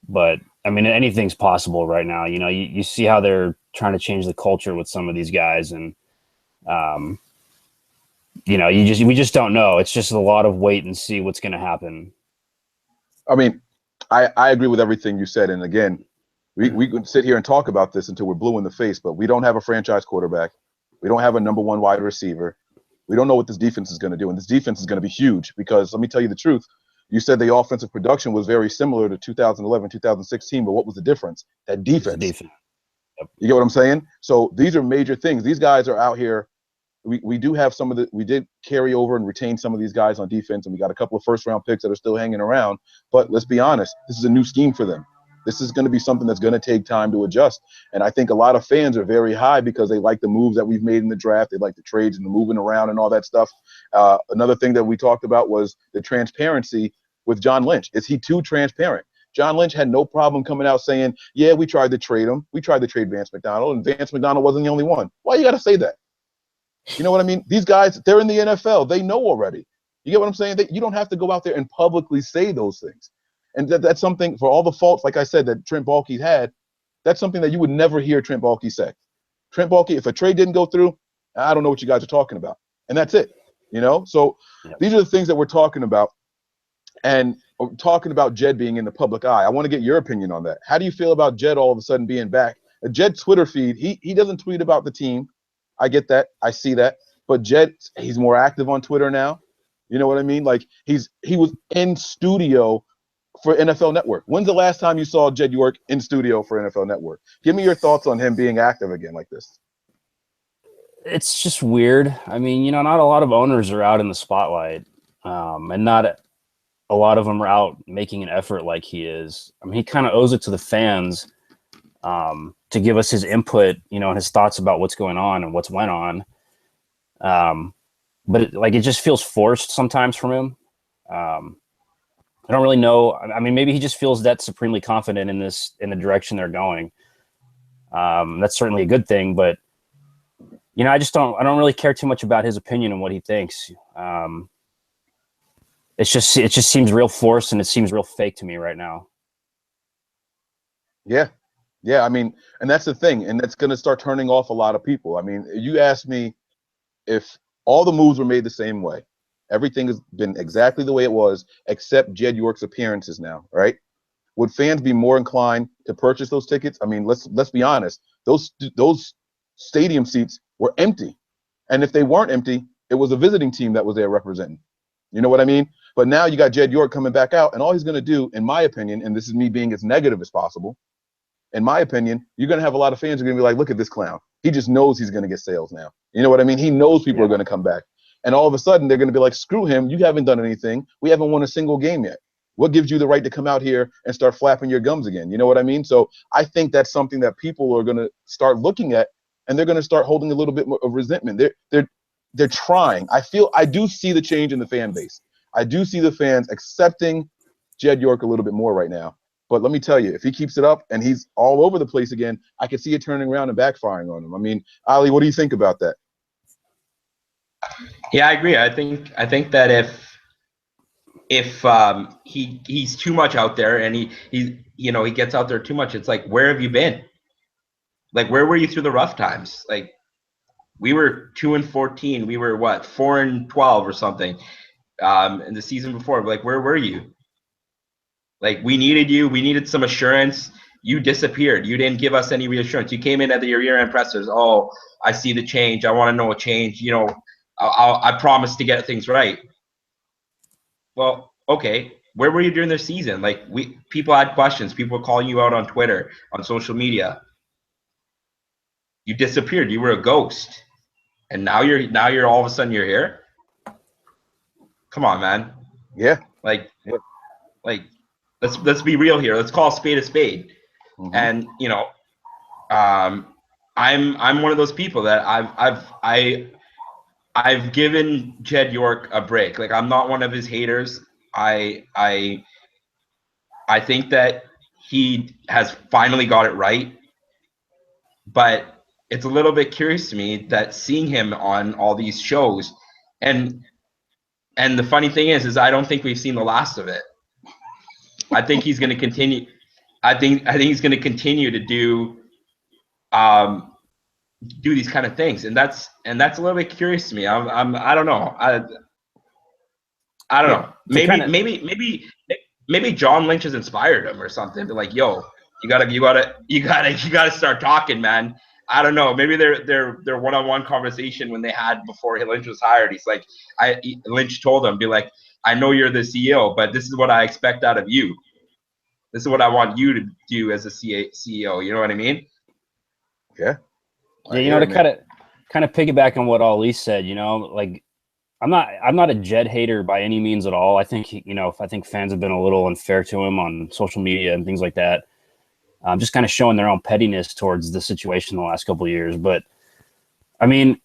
But I mean, anything's possible right now. You see how they're trying to change the culture with some of these guys, and we just don't know. It's just a lot of wait and see what's going to happen. I mean, I agree with everything you said, and again, We could sit here and talk about this until we're blue in the face, but we don't have a franchise quarterback. We don't have a number one wide receiver. We don't know what this defense is going to do, and this defense is going to be huge because let me tell you the truth. You said the offensive production was very similar to 2011, 2016, but what was the difference? That defense. Defense. Yep. You get what I'm saying? So these are major things. These guys are out here. We do have some of the – we did carry over and retain some of these guys on defense, and we got a couple of first-round picks that are still hanging around. But let's be honest, this is a new scheme for them. This is going to be something that's going to take time to adjust. And I think a lot of fans are very high because they like the moves that we've made in the draft. They like the trades and the moving around and all that stuff. Another thing that we talked about was the transparency with John Lynch. Is he too transparent? John Lynch had no problem coming out saying, yeah, we tried to trade him. We tried to trade Vance McDonald, and Vance McDonald wasn't the only one. Why you got to say that? You know what I mean? These guys, they're in the NFL. They know already. You get what I'm saying? You don't have to go out there and publicly say those things. And that's something, for all the faults, like I said, that Trent Baalke had, that's something that you would never hear Trent Baalke say. Trent Baalke, if a trade didn't go through, I don't know what you guys are talking about. And that's it, you know? So these are the things that we're talking about. And talking about Jed being in the public eye, I want to get your opinion on that. How do you feel about Jed all of a sudden being back? Jed's Twitter feed, he doesn't tweet about the team. I get that. I see that. But Jed, he's more active on Twitter now. You know what I mean? Like, he was in studio for NFL Network. When's the last time you saw Jed York in studio for NFL Network? Give me your thoughts on him being active again like this. It's just weird. I mean, you know, not a lot of owners are out in the spotlight, and not a lot of them are out making an effort like he is. I mean, he kind of owes it to the fans to give us his input, you know, and his thoughts about what's going on and what's went on. But it just feels forced sometimes from him. I don't really know. I mean, maybe he just feels that supremely confident in the direction they're going. That's certainly a good thing, but you know, I don't really care too much about his opinion and what he thinks. It just seems real forced and it seems real fake to me right now. Yeah. I mean, and that's the thing, and that's going to start turning off a lot of people. I mean, you asked me if all the moves were made the same way. Everything has been exactly the way it was, except Jed York's appearances now, right? Would fans be more inclined to purchase those tickets? I mean, let's be honest. Those stadium seats were empty. And if they weren't empty, it was a visiting team that was there representing. You know what I mean? But now you got Jed York coming back out, and all he's going to do, in my opinion, and this is me being as negative as possible, in my opinion, you're going to have a lot of fans who are going to be like, look at this clown. He just knows he's going to get sales now. You know what I mean? He knows people are going to come back. And all of a sudden, they're going to be like, screw him. You haven't done anything. We haven't won a single game yet. What gives you the right to come out here and start flapping your gums again? You know what I mean? So I think that's something that people are going to start looking at, and they're going to start holding a little bit more of resentment. They're trying. I do see the change in the fan base. I do see the fans accepting Jed York a little bit more right now. But let me tell you, if he keeps it up and he's all over the place again, I can see it turning around and backfiring on him. I mean, Ali, what do you think about that? Yeah, I agree. I think that if he's too much out there and he gets out there too much, it's like, where have you been? Like, where were you through the rough times? Like, we were 2-14. We were what, 4-12 or something in the season before. Like, where were you? Like, we needed you. We needed some assurance. You disappeared. You didn't give us any reassurance. You came in at your year-end pressers. Oh, I see the change. I want to know a change. You know, I promised to get things right. Well, okay. Where were you during the season? Like, people had questions. People were calling you out on Twitter, on social media. You disappeared. You were a ghost, and now you're all of a sudden you're here. Come on, man. Yeah. Like, let's be real here. Let's call a spade a spade. Mm-hmm. And you know, I'm one of those people that I've given Jed York a break. Like, I'm not one of his haters. I think that he has finally got it right, but it's a little bit curious to me that seeing him on all these shows, and the funny thing is I don't think we've seen the last of it. I think he's going to continue. I think he's going to continue to do these kind of things, and that's a little bit curious to me. I don't know. I don't know. Maybe John Lynch has inspired him or something. But like, yo, You gotta start talking, man. I don't know. Maybe their one-on-one conversation when they had before Lynch was hired. He's like, Lynch told him, be like, I know you're the CEO, but this is what I expect out of you. This is what I want you to do as a CEO. You know what I mean? Yeah. Yeah, you know, to kind of piggyback on what Ali said, you know, like I'm not a Jed hater by any means at all. I think I think fans have been a little unfair to him on social media and things like that. Just kind of showing their own pettiness towards the situation the last couple of years. But I mean,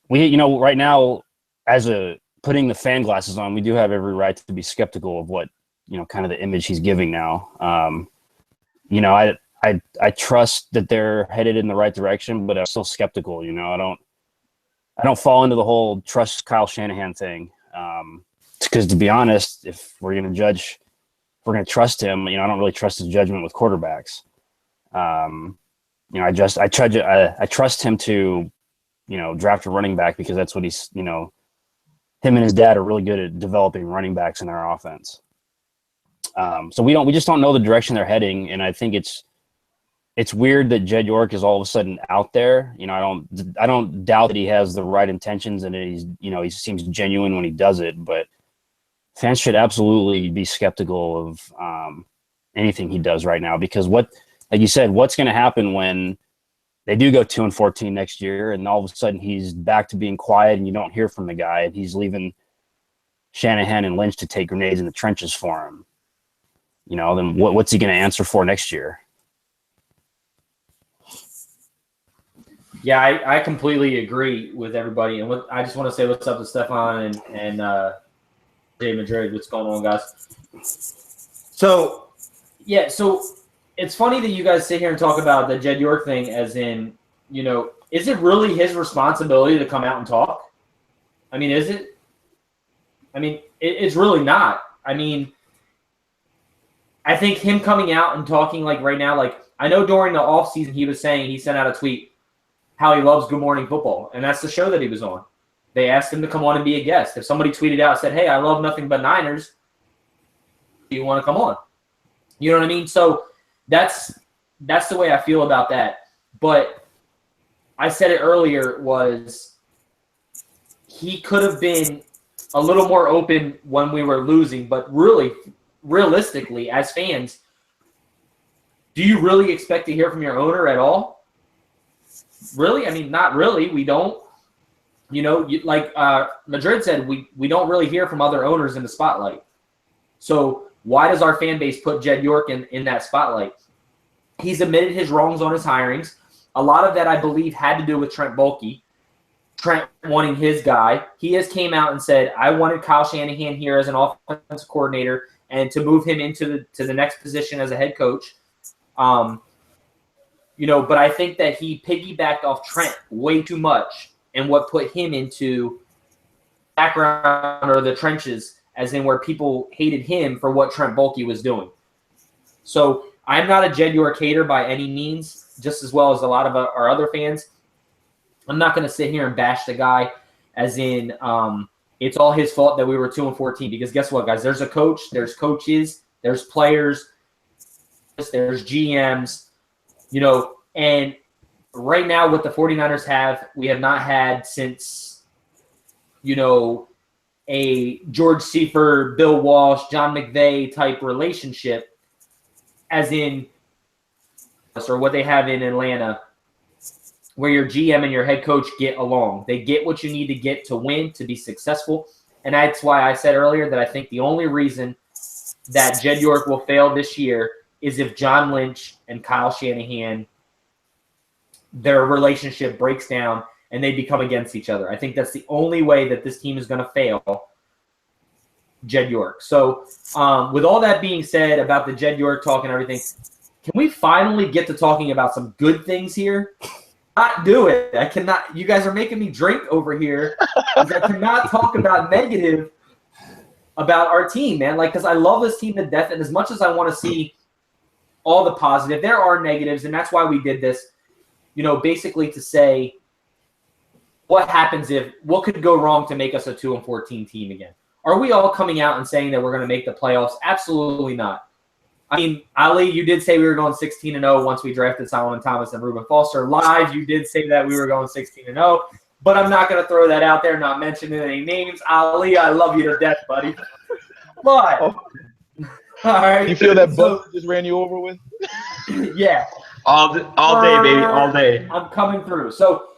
right now, putting the fan glasses on, we do have every right to be skeptical of what, kind of the image he's giving now. I trust that they're headed in the right direction, but I'm still skeptical. I don't fall into the whole trust Kyle Shanahan thing. Because to be honest, if we're going to trust him, I don't really trust his judgment with quarterbacks. I trust him to, draft a running back because that's what he's, him and his dad are really good at developing running backs in our offense. So we just don't know the direction they're heading. And I think it's weird that Jed York is all of a sudden out there. I don't doubt that he has the right intentions and he seems genuine when he does it, but fans should absolutely be skeptical of, anything he does right now, because like you said, what's going to happen when they do go 2-14 next year and all of a sudden he's back to being quiet and you don't hear from the guy and he's leaving Shanahan and Lynch to take grenades in the trenches for him? Then what's he going to answer for next year? Yeah, I completely agree with everybody. And I just want to say what's up to Stefan and Jay Madrid. What's going on, guys? So it's funny that you guys sit here and talk about the Jed York thing as in, is it really his responsibility to come out and talk? I mean, is it? I mean, it's really not. I mean, I think him coming out and talking like right now, like I know during the offseason he sent out a tweet how he loves Good Morning Football, and that's the show that he was on. They asked him to come on and be a guest. If somebody tweeted out and said, hey, I love nothing but Niners, do you want to come on? You know what I mean? So that's the way I feel about that. But I said it earlier was he could have been a little more open when we were losing, but really, realistically, as fans, do you really expect to hear from your owner at all? Really? I mean, not really. We don't. Like Madrid said, we don't really hear from other owners in the spotlight. So why does our fan base put Jed York in that spotlight? He's admitted his wrongs on his hirings. A lot of that, I believe, had to do with Trent Baalke. Trent wanting his guy. He has came out and said, I wanted Kyle Shanahan here as an offensive coordinator and to move him into the next position as a head coach. But I think that he piggybacked off Trent way too much and what put him into background or the trenches, as in where people hated him for what Trent Baalke was doing. So I'm not a Jed York hater by any means, just as well as a lot of our other fans. I'm not going to sit here and bash the guy as in it's all his fault that we were 2-14, because guess what, guys? There's a coach, there's coaches, there's players, there's GMs, and right now what the 49ers have, we have not had since, a George Seifert, Bill Walsh, John McVay type relationship, as in, or what they have in Atlanta, where your GM and your head coach get along. They get what you need to get to win, to be successful. And that's why I said earlier that I think the only reason that Jed York will fail this year is if John Lynch and Kyle Shanahan, their relationship breaks down and they become against each other. I think that's the only way that this team is going to fail Jed York. So with all that being said about the Jed York talk and everything, can we finally get to talking about some good things here? Not do it. I cannot. You guys are making me drink over here because I cannot talk about negative about our team, man. Like, because I love this team to death, and as much as I want to see all the positive, there are negatives, and that's why we did this. Basically to say what could go wrong to make us a 2-14 team again? Are we all coming out and saying that we're going to make the playoffs? Absolutely not. I mean, Ali, you did say we were going 16-0 once we drafted Solomon Thomas and Reuben Foster. Live, you did say that we were going 16-0, but I'm not going to throw that out there, not mentioning any names. Ali, I love you to death, buddy. But, all right. You feel that Butler just ran you over with? Yeah. All day, baby, all day. I'm coming through. So,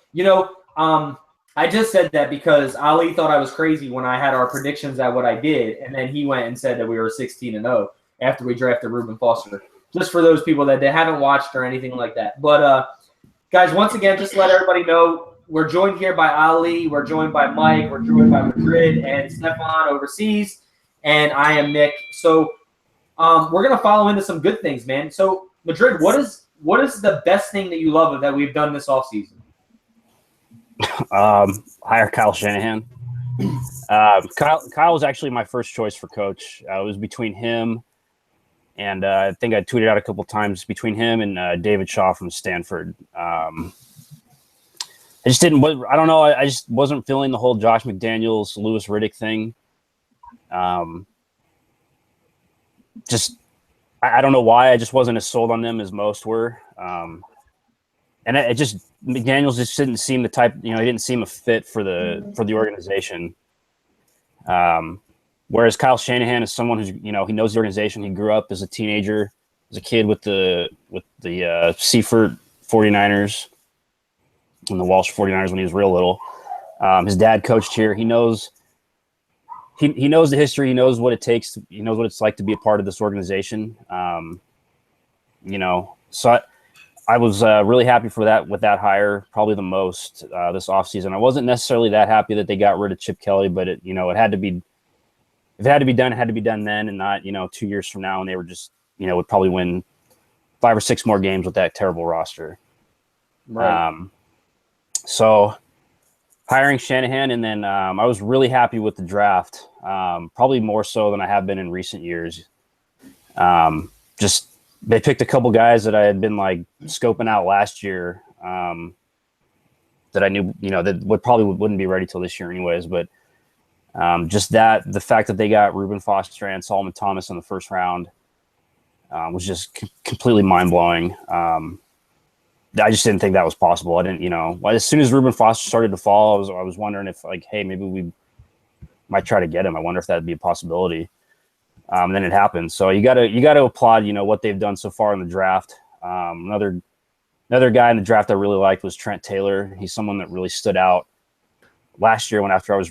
I just said that because Ali thought I was crazy when I had our predictions at what I did, and then he went and said that we were 16-0 after we drafted Reuben Foster. Just for those people that they haven't watched or anything like that. But, guys, once again, just let everybody know, we're joined here by Ali, we're joined by Mike, we're joined by Madrid and Stefan overseas, and I am Nick. So we're going to follow into some good things, man. So, Madrid, what is the best thing that you love that we've done this offseason? Hire Kyle Shanahan. Kyle was actually my first choice for coach. It was between him and I think I tweeted out a couple times between him and David Shaw from Stanford. I just didn't. I don't know. I just wasn't feeling the whole Josh McDaniels, Louis Riddick thing. I don't know why. I just wasn't as sold on them as most were. And McDaniels just didn't seem the type, he didn't seem a fit for the organization. Whereas Kyle Shanahan is someone who's, he knows the organization. He grew up as a teenager, as a kid with the Seifert 49ers and the Walsh 49ers when he was real little. His dad coached here. He knows the history. He knows what it takes. He knows what it's like to be a part of this organization. So I was really happy with that hire, probably the most this offseason. I wasn't necessarily that happy that they got rid of Chip Kelly, but it had to be. If it had to be done, it had to be done then, and not 2 years from now, and they were just would probably win 5 or 6 more games with that terrible roster. Right. So hiring Shanahan, and then I was really happy with the draft, probably more so than I have been in recent years. Just they picked a couple guys that I had been scoping out last year that I knew that wouldn't be ready till this year anyways, but. Just the fact that they got Reuben Foster and Solomon Thomas in the first round was just completely mind blowing. I just didn't think that was possible. I didn't, as soon as Reuben Foster started to fall, I was wondering if hey, maybe we might try to get him. I wonder if that'd be a possibility. And then it happened. So you got to applaud, what they've done so far in the draft. Another guy in the draft I really liked was Trent Taylor. He's someone that really stood out. Last year, after I was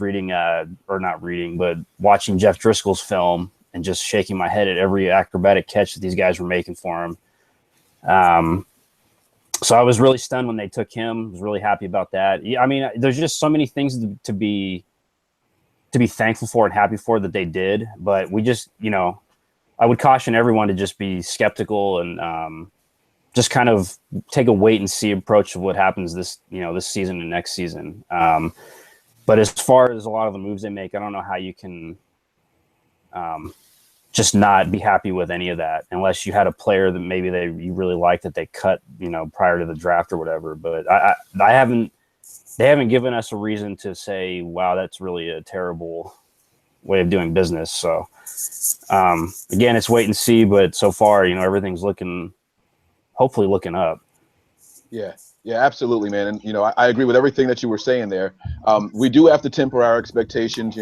watching Jeff Driscoll's film and just shaking my head at every acrobatic catch that these guys were making for him. So I was really stunned when they took him. I was really happy about that. I mean, there's just so many things to be thankful for and happy for that they did. But we just, I would caution everyone to just be skeptical and just kind of take a wait and see approach of what happens this season and next season. But as far as a lot of the moves they make, I don't know how you can just not be happy with any of that unless you had a player that maybe you really like that they cut, prior to the draft or whatever. But they haven't given us a reason to say, wow, that's really a terrible way of doing business. So again, it's wait and see, but so far, everything's hopefully looking up. Yeah, absolutely, man. And, I agree with everything that you were saying there. We do have to temper our expectations,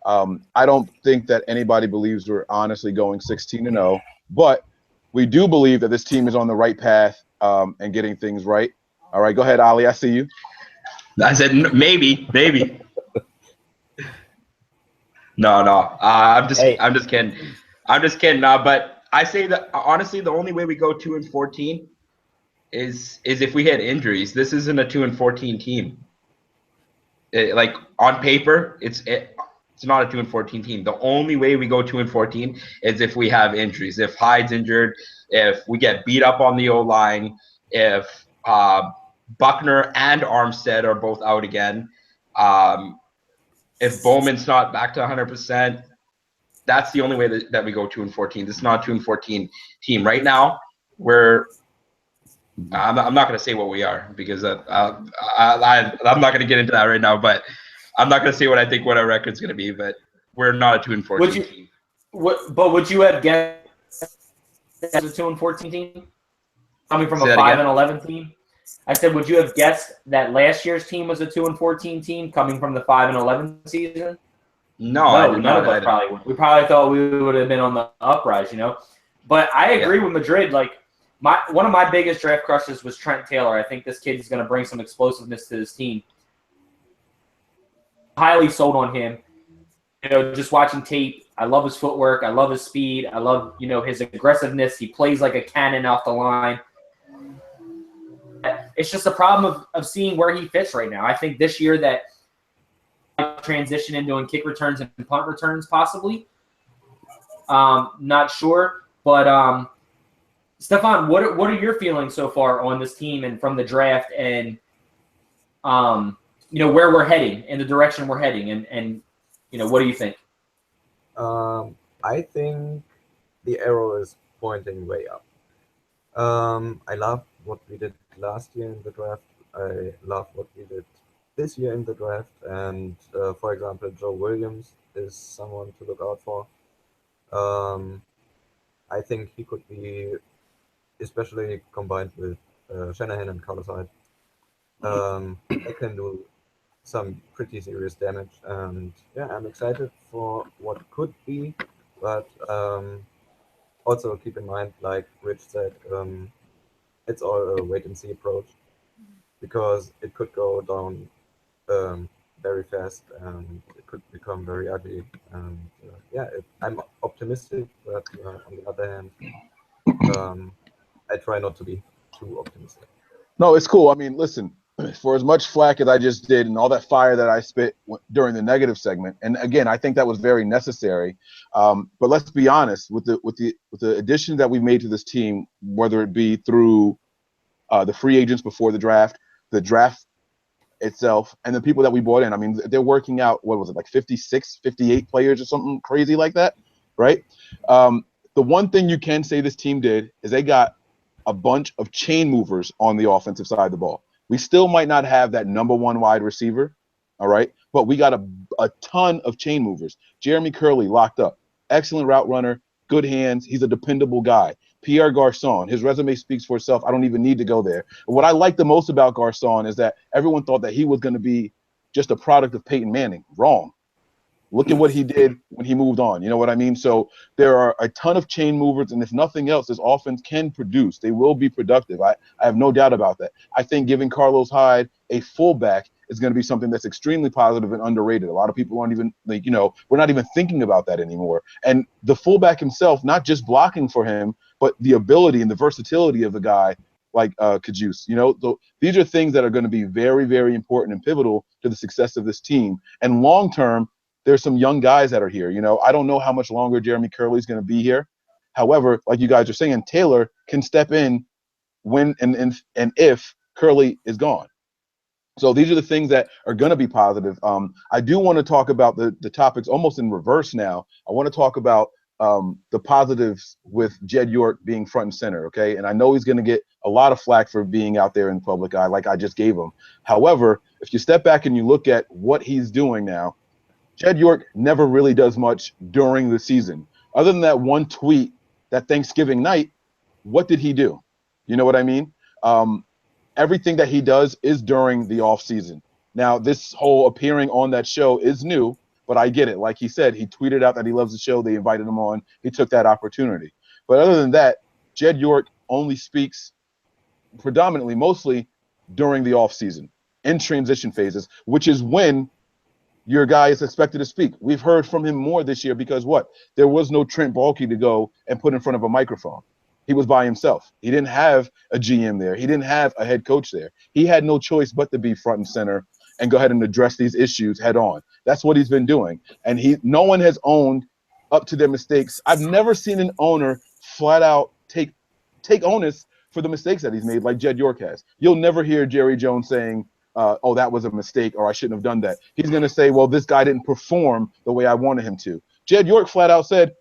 I don't think that anybody believes we're honestly going 16-0, but we do believe that this team is on the right path and getting things right. All right, go ahead, Ali. I see you. I said maybe. No. I'm just kidding. I'm just kidding. But I say that honestly, the only way we go 2-14 is if we had injuries. This isn't a 2-14 team. On paper, it's not a 2-14 team. The only way we go 2-14 is if we have injuries. If Hyde's injured, if we get beat up on the O-line, if Buckner and Armstead are both out again, if Bowman's not back to 100%, that's the only way that we go 2-14. This is not a 2-14 team. Right now, I'm not going to say what we are because I'm not going to get into that right now, but I'm not going to say what I think what our record's going to be, but we're not a 2-14 team. But would you have guessed That's a 2-14 team coming from Say a that again? 5-11 team. I said, would you have guessed that last year's team was a 2-14 team coming from the 5-11 season? No, I did none not. of us probably would. We probably thought we would have been on the uprise, But I agree with Madrid. Like one of my biggest draft crushes was Trent Taylor. I think this kid is going to bring some explosiveness to this team. Highly sold on him. Just watching tape, I love his footwork. I love his speed. I love, his aggressiveness. He plays like a cannon off the line. It's just a problem of seeing where he fits right now. I think this year that transition in doing kick returns and punt returns possibly. Not sure. But Stefan, what are your feelings so far on this team and from the draft and where we're heading and the direction we're heading and what do you think? I think the arrow is pointing way up. I love what we did last year in the draft. I love what we did this year in the draft. And for example, Joe Williams is someone to look out for. I think he could be, especially combined with Shanahan and Carlos Hyde, they can do some pretty serious damage. And yeah, I'm excited for what could be, but also keep in mind, like Rich said, it's all a wait and see approach because it could go down very fast and it could become very ugly. And I'm optimistic, but on the other hand, I try not to be too optimistic. No, it's cool. I mean, listen, for as much flack as I just did and all that fire that I spit during the negative segment, and again, I think that was very necessary. But let's be honest, with the addition that we made to this team, whether it be through the free agents before the draft itself, and the people that we brought in, I mean, they're working out, what was it, like 56, 58 players or something crazy like that, right? The one thing you can say this team did is they got a bunch of chain movers on the offensive side of the ball. We still might not have that number one wide receiver, all right? But we got a ton of chain movers. Jeremy Curley locked up. Excellent route runner, good hands. He's a dependable guy. Pierre Garçon, his resume speaks for itself. I don't even need to go there. But what I like the most about Garçon is that everyone thought that he was going to be just a product of Peyton Manning. Wrong. Look at what he did when he moved on. You know what I mean? So there are a ton of chain movers, and if nothing else, this offense can produce. They will be productive. I have no doubt about that. I think giving Carlos Hyde a fullback is going to be something that's extremely positive and underrated. A lot of people aren't even, we're not even thinking about that anymore. And the fullback himself, not just blocking for him, but the ability and the versatility of the guy like Kajus. So these are things that are going to be very, very important and pivotal to the success of this team. And long term, there's some young guys that are here. I don't know how much longer Jeremy Curley is going to be here. However, like you guys are saying, Taylor can step in when and if Curley is gone. So these are the things that are going to be positive. I do want to talk about the topics almost in reverse now. I want to talk about the positives with Jed York being front and center, okay? And I know he's going to get a lot of flack for being out there in the public eye like I just gave him. However, if you step back and you look at what he's doing now, Jed York never really does much during the season. Other than that one tweet that Thanksgiving night, what did he do? You know what I mean? Everything that he does is during the off season. Now, this whole appearing on that show is new, but I get it. Like he said, he tweeted out that he loves the show. They invited him on. He took that opportunity. But other than that, Jed York only speaks predominantly, mostly during the off season, in transition phases, which is when your guy is expected to speak. We've heard from him more this year because what? There was no Trent Baalke to go and put in front of a microphone. He was by himself. He didn't have a GM there. He didn't have a head coach there. He had no choice but to be front and center and go ahead and address these issues head on. That's what he's been doing. And no one has owned up to their mistakes. I've never seen an owner flat out take onus for the mistakes that he's made like Jed York has. You'll never hear Jerry Jones saying, oh, that was a mistake, or I shouldn't have done that. He's going to say, well, this guy didn't perform the way I wanted him to. Jed York flat out said,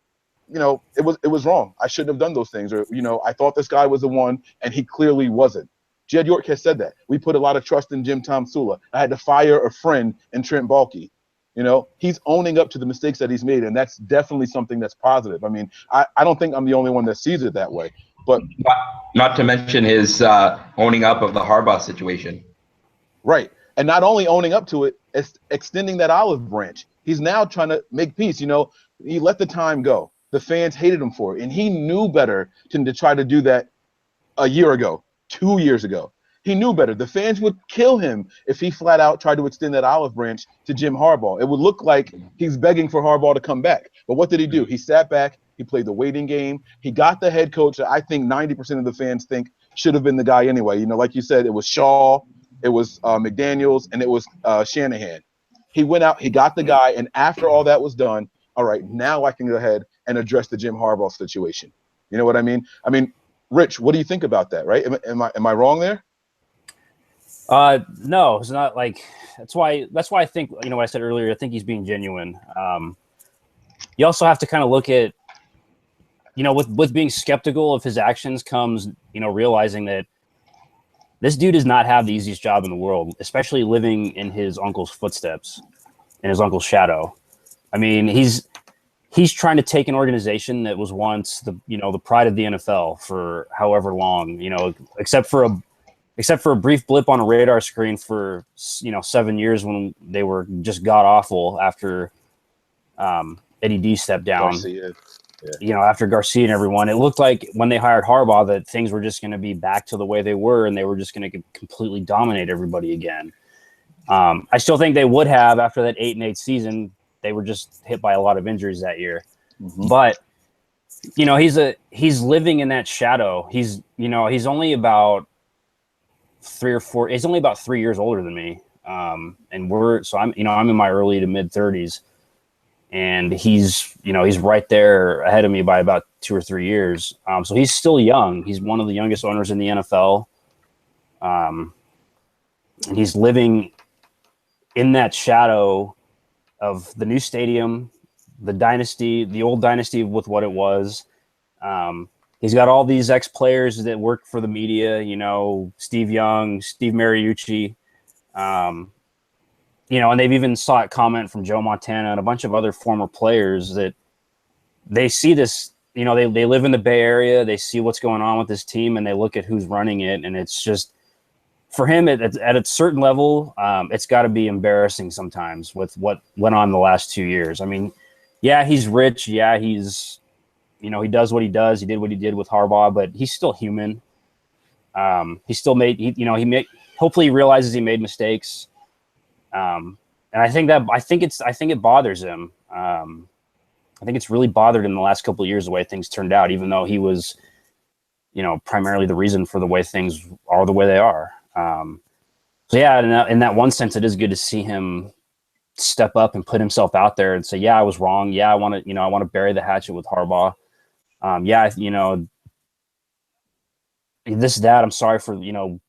it was wrong. I shouldn't have done those things. Or, I thought this guy was the one, and he clearly wasn't. Jed York has said that. We put a lot of trust in Jim Tom Sula. I had to fire a friend in Trent Baalke. You know, he's owning up to the mistakes that he's made, and that's definitely something that's positive. I mean, I don't think I'm the only one that sees it that way. But not to mention his owning up of the Harbaugh situation. Right. And not only owning up to it, it's extending that olive branch. He's now trying to make peace. You know, he let the time go. The fans hated him for it. And he knew better than to try to do that a year ago, 2 years ago. He knew better. The fans would kill him if he flat out tried to extend that olive branch to Jim Harbaugh. It would look like he's begging for Harbaugh to come back. But what did he do? He sat back. He played the waiting game. He got the head coach that I think 90% of the fans think should have been the guy anyway. You know, like you said, it was Shaw, it was McDaniels, and it was Shanahan. He went out, he got the guy, and after all that was done, all right, now I can go ahead and address the Jim Harbaugh situation. You know what I mean? I mean, Rich, what do you think about that, right? Am I wrong there? No, it's not like that's why I think, you know, what I said earlier, I think he's being genuine. You also have to kind of look at, you know, with being skeptical of his actions comes, you know, realizing that this dude does not have the easiest job in the world, especially living in his uncle's footsteps, in his uncle's shadow. I mean, he's trying to take an organization that was once the pride of the NFL for however long, you know, except for a brief blip on a radar screen for, you know, 7 years when they were just god awful after Eddie D stepped down. Garcia. Yeah. You know, after Garcia and everyone, it looked like when they hired Harbaugh that things were just going to be back to the way they were, and they were just going to completely dominate everybody again. I still think they would have after that 8-8 season. They were just hit by a lot of injuries that year. Mm-hmm. But, you know, he's living in that shadow. He's only about 3 or 4. He's only about 3 years older than me. I'm in my early to mid 30s. And he's right there ahead of me by about 2 or 3 years. So he's still young. He's one of the youngest owners in the NFL. And he's living in that shadow of the new stadium, the dynasty, the old dynasty with what it was. He's got all these ex-players that work for the media, you know, Steve Young, Steve Mariucci, you know, and they've even saw it comment from Joe Montana and a bunch of other former players that they see this, you know, they live in the Bay Area. They see what's going on with this team and they look at who's running it. And it's just, for him at a certain level, it's got to be embarrassing sometimes with what went on the last 2 years. I mean, yeah, he's rich. Yeah, he's, you know, he does what he does. He did what he did with Harbaugh, but he's still human. He still hopefully he realizes he made mistakes. And I think it bothers him. I think it's really bothered him the last couple of years, the way things turned out, even though he was, you know, primarily the reason for the way things are the way they are. So yeah, in that one sense, it is good to see him step up and put himself out there and say, yeah, I was wrong. Yeah, I want to bury the hatchet with Harbaugh. Yeah, you know, that, I'm sorry for, you know,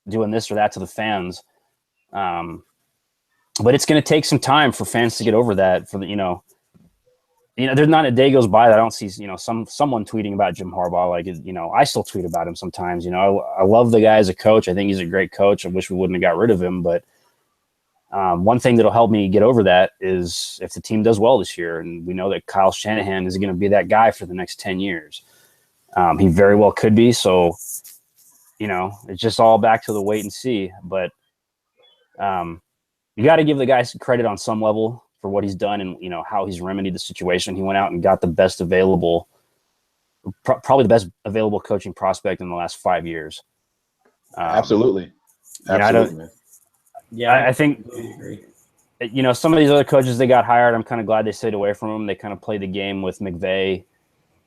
doing this or that to the fans. But it's going to take some time for fans to get over that. For the, you know, there's not a day goes by that I don't see, you know, someone tweeting about Jim Harbaugh. Like, you know, I still tweet about him sometimes. You know, I love the guy as a coach. I think he's a great coach. I wish we wouldn't have got rid of him. But one thing that'll help me get over that is if the team does well this year, and we know that Kyle Shanahan is going to be that guy for the next 10 years. He very well could be. So, you know, it's just all back to the wait and see. But you got to give the guy some credit on some level for what he's done and, you know, how he's remedied the situation. He went out and got the best available, probably the best available coaching prospect in the last 5 years. Absolutely. Absolutely. I think, you know, some of these other coaches they got hired, I'm kind of glad they stayed away from them. They kind of played the game with McVay.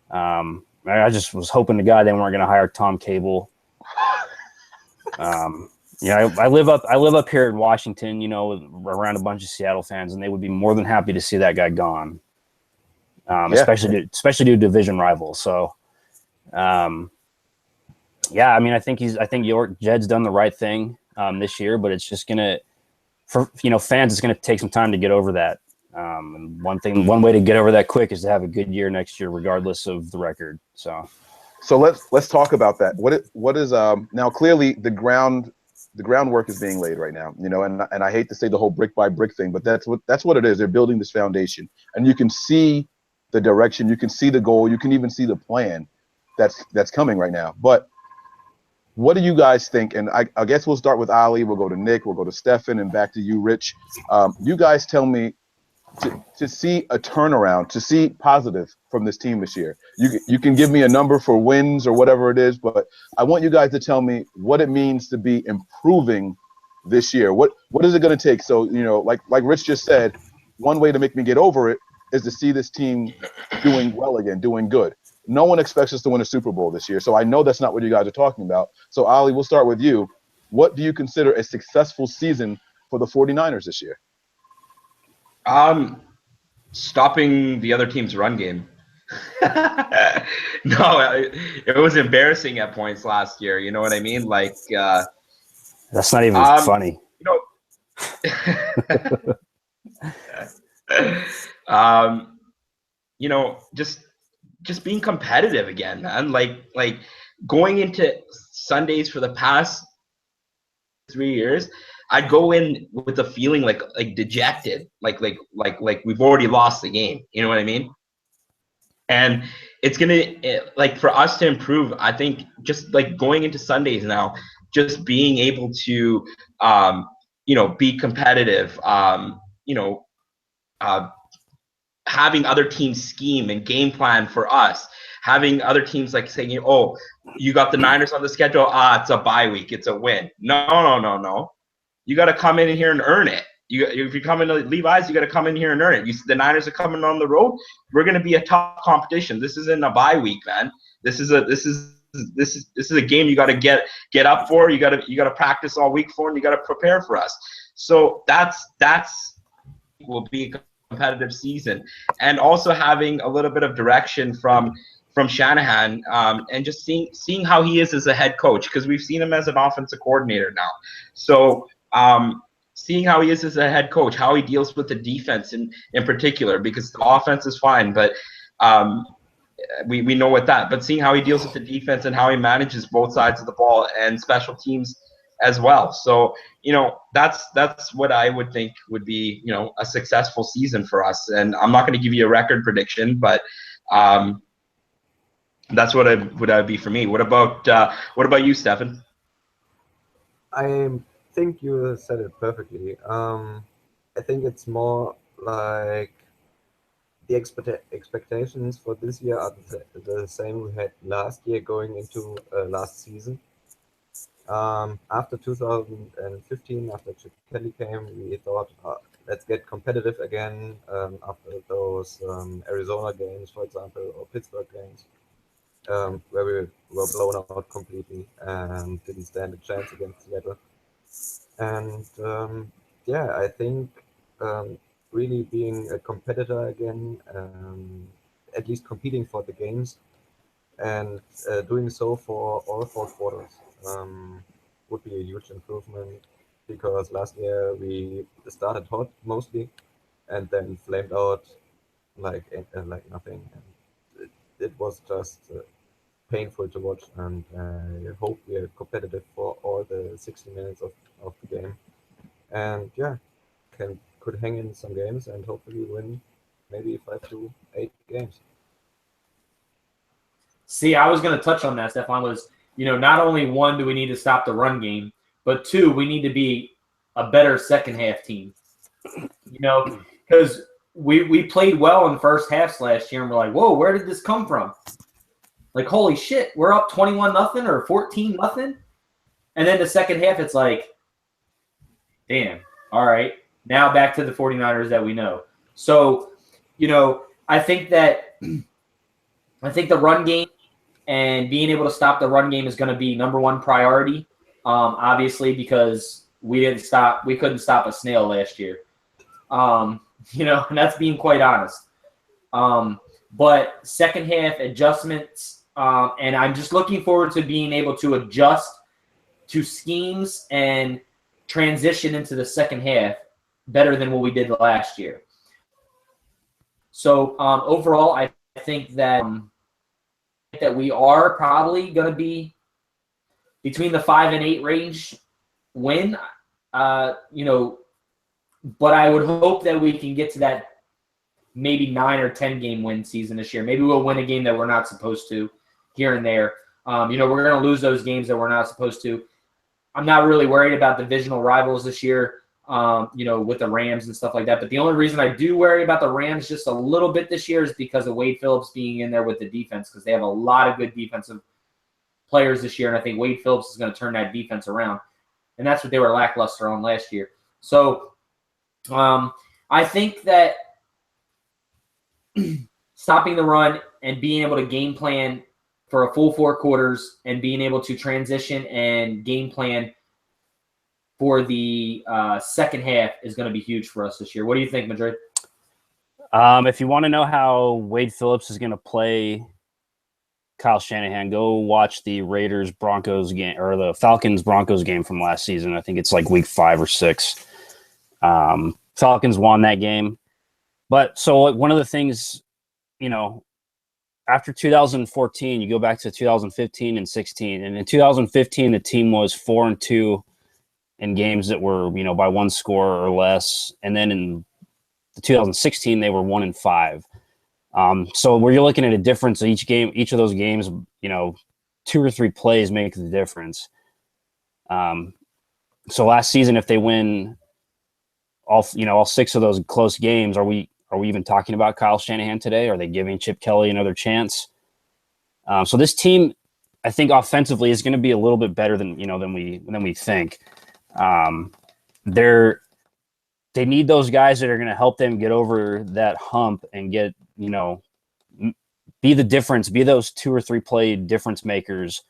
I just was hoping to God they weren't going to hire Tom Cable. Yeah, I live up here in Washington, you know, around a bunch of Seattle fans, and they would be more than happy to see that guy gone. Especially to a division rival. So, yeah, I mean, I think Jed's done the right thing this year, but it's just for fans, it's gonna take some time to get over that. And one way to get over that quick is to have a good year next year, regardless of the record. So let's talk about that. What is now clearly the ground the groundwork is being laid right now, and I hate to say the whole brick by brick thing, but that's what it is. They're building this foundation, and you can see the direction, you can see the goal, you can even see the plan that's coming right now. But what do you guys think? And I guess we'll start with Ali, we'll go to Nick, we'll go to Stefan, and back to you, Rich. You guys tell me, to see a turnaround, to see positive from this team this year. You can give me a number for wins or whatever it is, but I want you guys to tell me what it means to be improving this year. What is it going to take? So, like Rich just said, one way to make me get over it is to see this team doing well again, doing good. No one expects us to win a Super Bowl this year, so I know that's not what you guys are talking about. So, Ali, we'll start with you. What do you consider a successful season for the 49ers this year? Stopping the other team's run game. No, it was embarrassing at points last year. You know what I mean? Like, that's not even funny. Just being competitive again, man. Like going into Sundays for the past 3 years, I'd go in with a feeling like dejected, like we've already lost the game. You know what I mean? And it's gonna for us to improve. I think just like going into Sundays now, just being able to, be competitive. Having other teams scheme and game plan for us. Having other teams like saying, "Oh, you got the Niners on the schedule. It's a bye week. It's a win." No. You got to come in here and earn it. If you come into Levi's, you got to come in here and earn it. The Niners are coming on the road. We're going to be a tough competition. This isn't a bye week, man. This is a game you got to get up for. You got to practice all week for, and you got to prepare for us. So that's will be a competitive season, and also having a little bit of direction from Shanahan, and just seeing how he is as a head coach, because we've seen him as an offensive coordinator now. So seeing how he is as a head coach, how he deals with the defense in particular, because the offense is fine, but we know what that. But seeing how he deals with the defense and how he manages both sides of the ball and special teams as well. So that's what I would think would be a successful season for us. And I'm not going to give you a record prediction, but that's what I'd be for me. What about you, Stefan? I think you said it perfectly. I think it's more like the expectations for this year are the same we had last year going into last season. After 2015, after Chip Kelly came, we thought, let's get competitive again. After those Arizona games, for example, or Pittsburgh games, where we were blown out completely and didn't stand a chance against Seattle. And I think really being a competitor again, at least competing for the games, and doing so for all 4 quarters would be a huge improvement, because last year we started hot mostly and then flamed out like nothing. And it was just painful to watch, and I hope we are competitive for all the 60 minutes of the game, and could hang in some games and hopefully win maybe 5 to 8 games. See, I was going to touch on that, Stefan, was, not only one, do we need to stop the run game, but 2, we need to be a better second half team. Because we played well in the first half last year, and we're like, whoa, where did this come from? Like, holy shit, we're up 21-0 or 14-0. And then the second half, it's like, damn, all right, now back to the 49ers that we know. So, I think the run game and being able to stop the run game is going to be number 1 priority, obviously, because we couldn't stop a snail last year. And that's being quite honest. But second half adjustments, and I'm just looking forward to being able to adjust to schemes and transition into the second half better than what we did last year. So overall, I think that we are probably going to be between the 5 and 8 range win, you know, but I would hope that we can get to that maybe 9 or 10 game win season this year. Maybe we'll win a game that we're not supposed to here and there. You know, we're going to lose those games that we're not supposed to. I'm not really worried about divisional rivals this year, you know, with the Rams and stuff like that. But the only reason I do worry about the Rams just a little bit this year is because of Wade Phillips being in there with the defense, because they have a lot of good defensive players this year. And I think Wade Phillips is going to turn that defense around. And that's what they were lackluster on last year. So I think that stopping the run and being able to game plan for a full 4 quarters and being able to transition and game plan for the second half is going to be huge for us this year. What do you think, Madrid? If you want to know how Wade Phillips is going to play Kyle Shanahan, go watch the Raiders-Broncos game or the Falcons-Broncos game from last season. I think it's like week 5 or 6. Falcons won that game. But so one of the things, you know, after 2014, you go back to 2015 and 16. And in 2015, the team was 4-2 in games that were, you know, by 1 score or less. And then in 2016, they were 1-5. So where you're looking at a difference each game, each of those games, you know, 2 or 3 plays make the difference. So last season, if they win all 6 of those close games, are we even talking about Kyle Shanahan today? Are they giving Chip Kelly another chance? So this team, I think offensively is going to be a little bit better than we think. They need those guys that are going to help them get over that hump and get, you know, be the difference, be those 2 or 3 play difference makers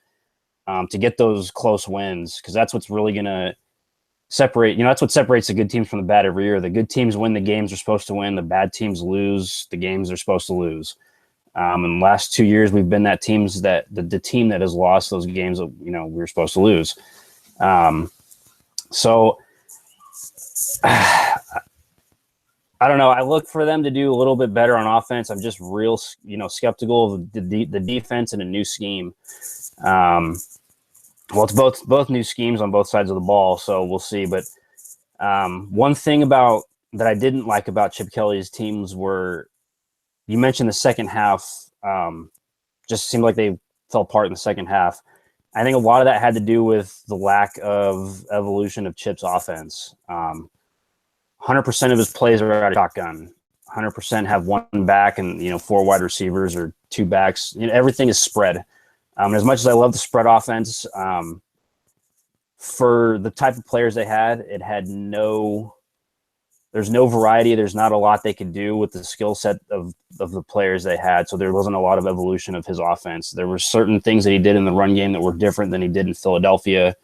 to get those close wins, because that's what's really going to separate. You know, that's what separates the good teams from the bad every year. The good teams win the games they're supposed to win. The bad teams lose the games they're supposed to lose. In the last 2 years, we've been that teams that the team that has lost those games that, you know, we were supposed to lose. So I don't know. I look for them to do a little bit better on offense. I'm just real, you know, skeptical of the defense and a new scheme. Well, it's both new schemes on both sides of the ball, so we'll see. But one thing that I didn't like about Chip Kelly's teams were, you mentioned the second half, just seemed like they fell apart in the second half. I think a lot of that had to do with the lack of evolution of Chip's offense. 100% of his plays are out of shotgun. 100% have 1 back and, you know, 4 wide receivers or 2 backs. You know, everything is spread. As much as I love the spread offense, for the type of players they had, there's no variety. There's not a lot they could do with the skill set of the players they had. So there wasn't a lot of evolution of his offense. There were certain things that he did in the run game that were different than he did in Philadelphia.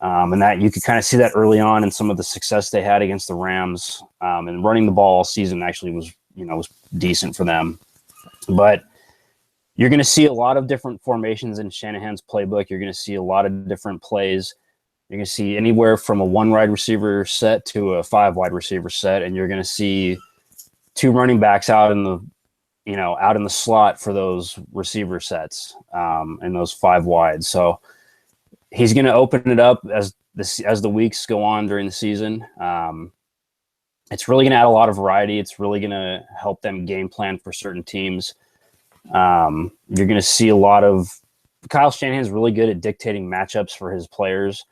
And that you could kind of see that early on in some of the success they had against the Rams. And running the ball all season actually was decent for them. But you're going to see a lot of different formations in Shanahan's playbook. You're going to see a lot of different plays. You're going to see anywhere from a 1 wide receiver set to a 5 wide receiver set, and you're going to see 2 running backs out in the slot for those receiver sets, and those 5 wide. So he's going to open it up as the weeks go on during the season. It's really going to add a lot of variety. It's really going to help them game plan for certain teams. You're going to see a lot of Kyle Shanahan's really good at dictating matchups for his players.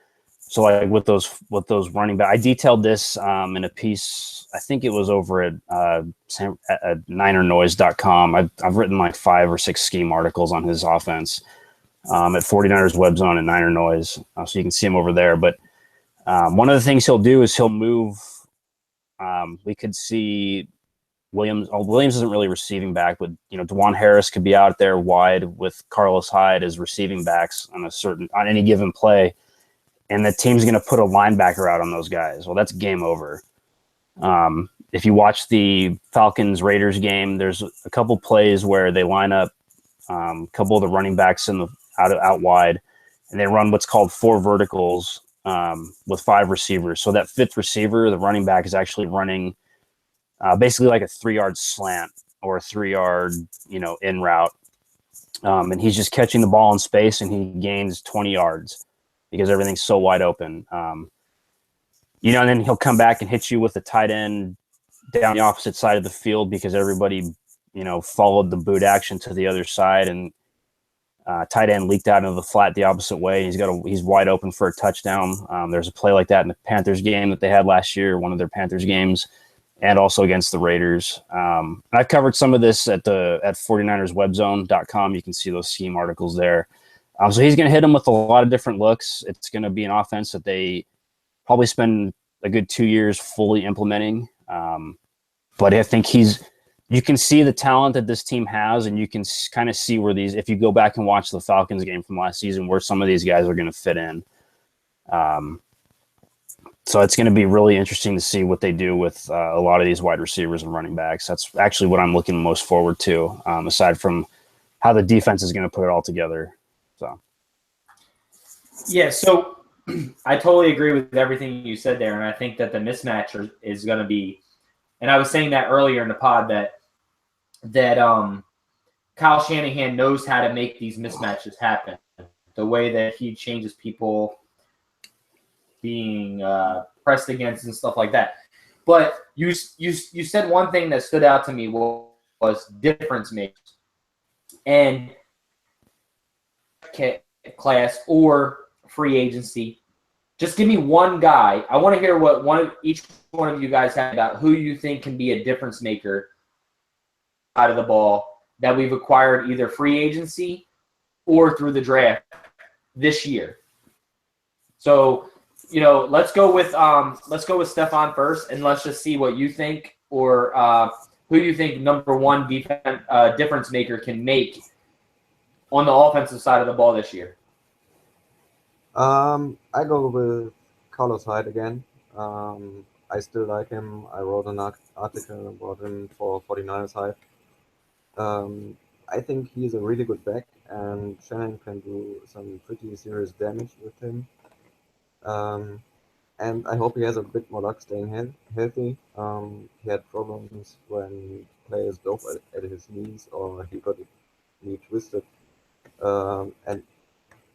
So like with those running back, I detailed this in a piece. I think it was over at NinerNoise.com. I've written like 5 or 6 scheme articles on his offense at 49ers Web Zone and Niner Noise, so you can see him over there. But one of the things he'll do is he'll move. We could see Williams. Williams isn't really receiving back, but DeJuan Harris could be out there wide with Carlos Hyde as receiving backs on any given play. And the team's going to put a linebacker out on those guys. Well, that's game over. If you watch the Falcons-Raiders game, there's a couple plays where they line up a couple of the running backs out wide, and they run what's called 4 verticals with 5 receivers. So that 5th receiver, the running back, is actually running basically like a 3-yard slant or a 3-yard, in route. And he's just catching the ball in space, and he gains 20 yards. because everything's so wide open. You know, and then he'll come back and hit you with a tight end down the opposite side of the field because everybody, you know, followed the boot action to the other side, and tight end leaked out into the flat the opposite way. He's wide open for a touchdown. There's a play like that in the Panthers game that they had last year, one of their Panthers games, and also against the Raiders. I've covered some of this at 49erswebzone.com. You can see those scheme articles there. So he's going to hit them with a lot of different looks. It's going to be an offense that they probably spend a good 2 years fully implementing. But I think you can see the talent that this team has, and you can kind of see where if you go back and watch the Falcons game from last season, where some of these guys are going to fit in. So it's going to be really interesting to see what they do with a lot of these wide receivers and running backs. That's actually what I'm looking most forward to, aside from how the defense is going to put it all together. So, yeah, so I totally agree with everything you said there, and I think that the mismatch is going to be, and I was saying that earlier in the pod that Kyle Shanahan knows how to make these mismatches happen. The way that he changes people being pressed against and stuff like that. But you said one thing that stood out to me was difference makers and class or free agency. Just give me one guy. I want to hear what each one of you guys have about who you think can be a difference maker out of the ball that we've acquired either free agency or through the draft this year. So, you know, let's go with Stefan first, and let's just see what you think, or who you think number one difference maker can make on the offensive side of the ball this year. I go with Carlos Hyde again. I still like him. I wrote an article about him for 49ers Hyde. I think he's a really good back, and Shannon can do some pretty serious damage with him. And I hope he has a bit more luck staying healthy. He had problems when players dove at his knees, or he got his knee twisted. And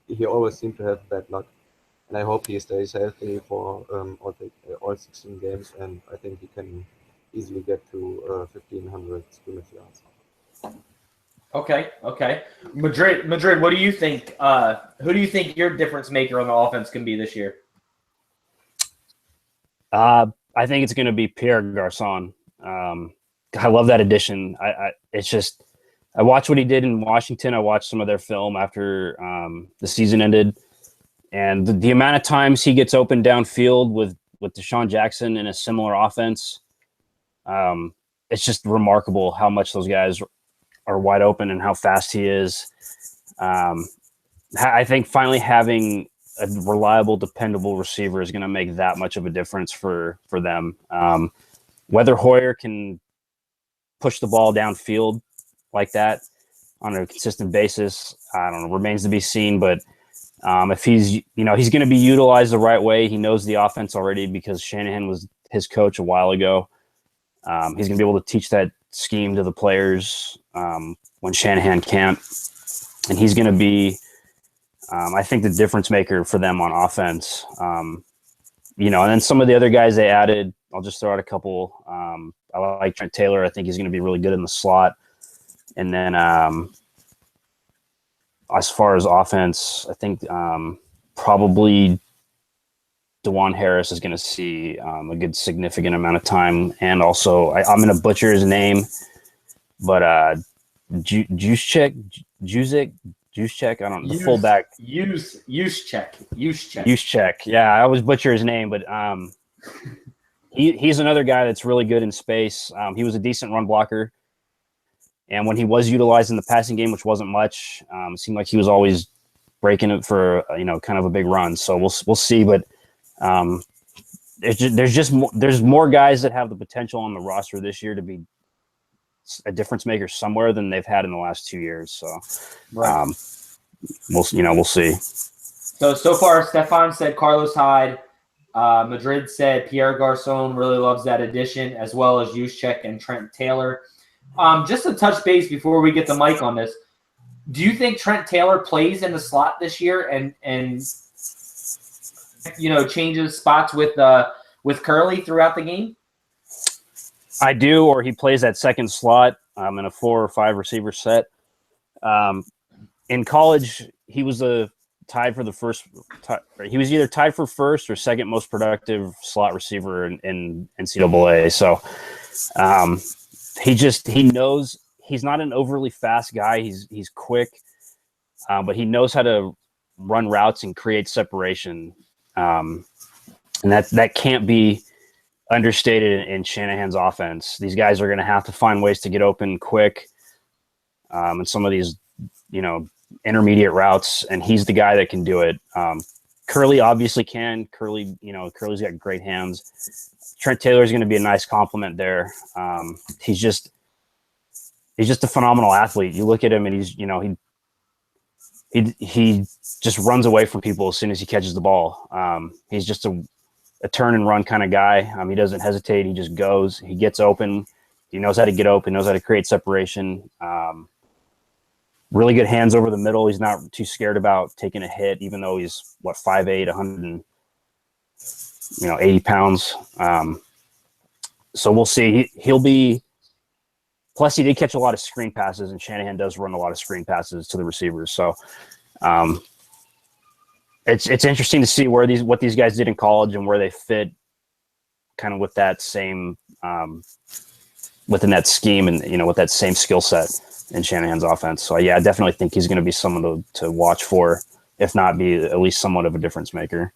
he always seemed to have bad luck. And I hope he stays healthy for all 16 games, and I think he can easily get to 1,500 scrimmage yards. Okay. Madrid, what do you think? Who do you think your difference maker on the offense can be this year? I think it's going to be Pierre Garçon. I love that addition. It's just, I watched what he did in Washington. I watched some of their film after the season ended, and the amount of times he gets open downfield with Deshaun Jackson in a similar offense, it's just remarkable how much those guys are wide open and how fast he is. I think finally having a reliable, dependable receiver is going to make that much of a difference for them. Whether Hoyer can push the ball downfield like that on a consistent basis, I don't know, remains to be seen. But if he's going to be utilized the right way, he knows the offense already because Shanahan was his coach a while ago. He's going to be able to teach that scheme to the players when Shanahan can't. And he's going to be, I think, the difference maker for them on offense. And then some of the other guys they added, I'll just throw out a couple. I like Trent Taylor. I think he's going to be really good in the slot. And then as far as offense, I think probably DeJuan Harris is going to see a good significant amount of time. And also, I'm going to butcher his name, but Juszczyk, I don't know, the fullback. Juszczyk. Yeah, I always butcher his name, but he's another guy that's really good in space. He was a decent run blocker. And when he was utilized in the passing game, which wasn't much, it seemed like he was always breaking it for, kind of a big run. So we'll see. But there's more guys that have the potential on the roster this year to be a difference maker somewhere than they've had in the last 2 years. So right. We'll see. So far, Stefan said Carlos Hyde. Madrid said Pierre Garçon really loves that addition, as well as Juszczyk and Trent Taylor. Just to touch base before we get the mic on this, do you think Trent Taylor plays in the slot this year? And changes spots with Curly throughout the game? I do, or he plays that second slot in a 4 or 5 receiver set. In college, he was tied for the first. He was either tied for first or second most productive slot receiver in NCAA. So he knows he's not an overly fast guy. He's quick, but he knows how to run routes and create separation, and that can't be understated in Shanahan's offense. These guys are going to have to find ways to get open quick, and some of these, intermediate routes, and he's the guy that can do it. Curly obviously can. Curly's got great hands. Trent Taylor is going to be a nice compliment there. He's just a phenomenal athlete. You look at him, and he just runs away from people as soon as he catches the ball. He's just a turn and run kind of guy. He doesn't hesitate. He just goes. He gets open. He knows how to get open. Knows how to create separation. Really good hands over the middle. He's not too scared about taking a hit, even though he's 5'8", 180 pounds. So we'll see. He'll be. Plus, he did catch a lot of screen passes, and Shanahan does run a lot of screen passes to the receivers. So it's interesting to see what these guys did in college and where they fit, kind of with that same within that scheme and with that same skill set in Shanahan's offense. So yeah, I definitely think he's going to be someone to watch for, if not be at least somewhat of a difference maker.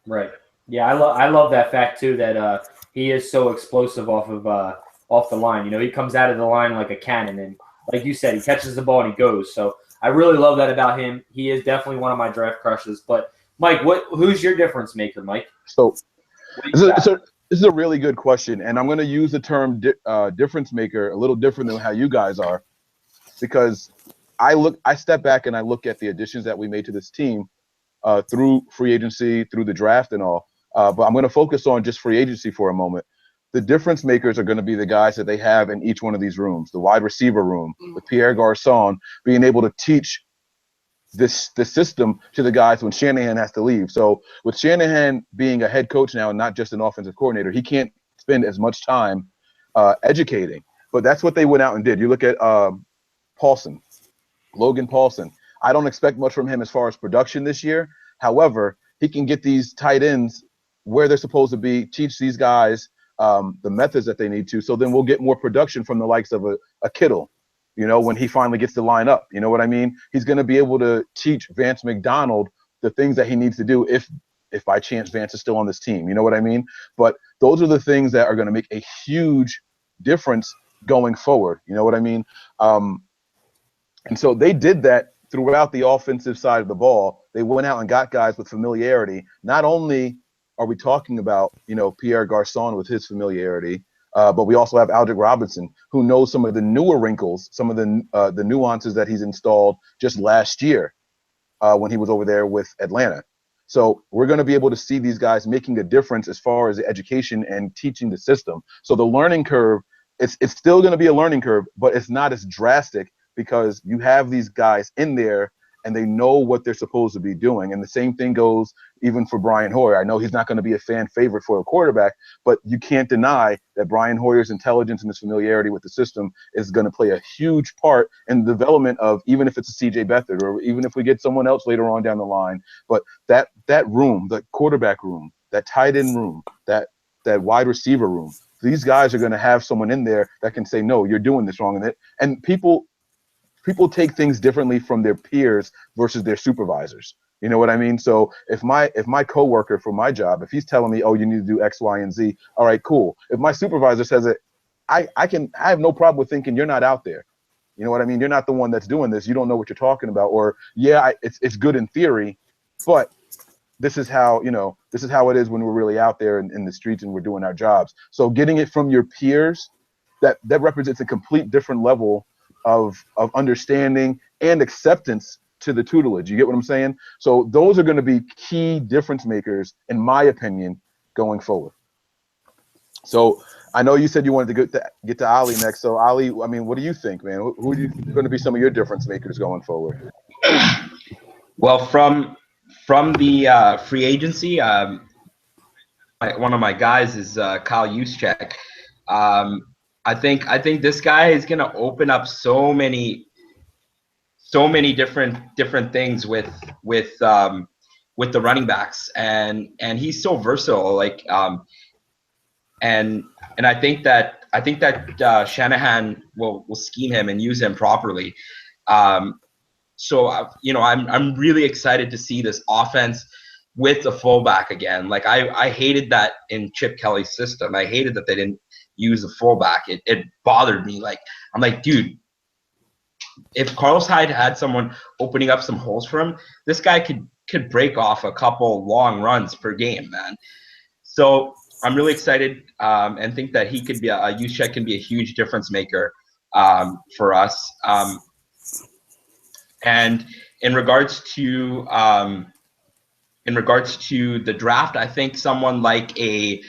Right. Yeah, I love that fact too, that he is so explosive off the line. He comes out of the line like a cannon, and like you said, he catches the ball and he goes. So I really love that about him. He is definitely one of my draft crushes. But Mike, who's your difference maker, Mike? So this is a really good question, and I'm going to use the term difference maker a little different than how you guys are, because I step back and I look at the additions that we made to this team through free agency, through the draft and all. But I'm going to focus on just free agency for a moment. The difference makers are going to be the guys that they have in each one of these rooms. The wide receiver room, with Pierre Garçon being able to teach the system to the guys when Shanahan has to leave. So with Shanahan being a head coach now and not just an offensive coordinator, he can't spend as much time educating. But that's what they went out and did. You look at Logan Paulson. I don't expect much from him as far as production this year. However, he can get these tight ends where they're supposed to be, teach these guys the methods that they need to. So then we'll get more production from the likes of a Kittle, when he finally gets to line up. You know what I mean? He's going to be able to teach Vance McDonald the things that he needs to do if by chance Vance is still on this team. You know what I mean? But those are the things that are going to make a huge difference going forward. You know what I mean? And so they did that throughout the offensive side of the ball. They went out and got guys with familiarity. Not only are we talking about, Pierre Garçon with his familiarity, but we also have Aldrick Robinson, who knows some of the newer wrinkles, some of the nuances that he's installed just last year when he was over there with Atlanta. So we're going to be able to see these guys making a difference as far as the education and teaching the system. So the learning curve, it's still going to be a learning curve, but it's not as drastic because you have these guys in there and they know what they're supposed to be doing. And the same thing goes even for Brian Hoyer. I know he's not going to be a fan favorite for a quarterback, but you can't deny that Brian Hoyer's intelligence and his familiarity with the system is going to play a huge part in the development of, even if it's a CJ Beathard or even if we get someone else later on down the line. But that room, the quarterback room, that tight end room, that wide receiver room, these guys are going to have someone in there that can say, no, you're doing this wrong. And people take things differently from their peers versus their supervisors. You know what I mean? So if my coworker for my job, if he's telling me, oh, you need to do X, Y, and Z, all right, cool. If my supervisor says it, I have no problem with thinking you're not out there. You know what I mean? You're not the one that's doing this. You don't know what you're talking about. Or it's good in theory, but this is how it is when we're really out there in the streets and we're doing our jobs. So getting it from your peers, that represents a complete different level of understanding and acceptance to the tutelage. You get what I'm saying? So those are going to be key difference makers, in my opinion, going forward. So I know you said you wanted to get to Ali next. So Ali, I mean, what do you think, man? Who are going to be some of your difference makers going forward? Well, from from the free agency, one of my guys is Kyle Juszczyk. I think this guy is going to open up so many different things with the running backs, and he's so versatile. Like and I think that Shanahan will scheme him and use him properly. So I'm really excited to see this offense with a fullback again. Like I hated that in Chip Kelly's system. I hated that they didn't use the fullback. It bothered me. Like I'm like, dude, if Carlos Hyde had someone opening up some holes for him, this guy could break off a couple long runs per game, man. So I'm really excited and think that he could be Juszczyk can be a huge difference maker for us. And in regards to the draft, I think someone like a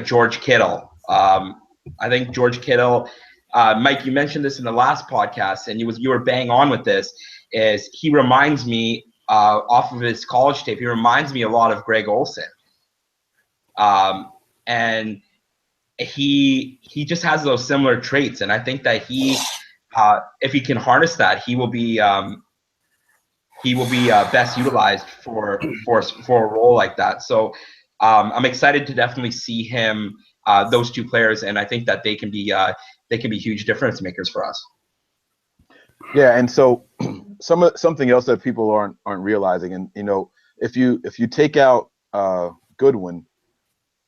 George Kittle. I think George Kittle, Mike, you mentioned this in the last podcast, and you were bang on with this. Is he reminds me off of his college tape? He reminds me a lot of Greg Olsen, and he just has those similar traits. And I think that if he can harness that, he will be best utilized for a role like that. So I'm excited to definitely see him, those two players, and I think that they can be huge difference makers for us. Yeah, and so something else that people aren't realizing, and if you take out Goodwin,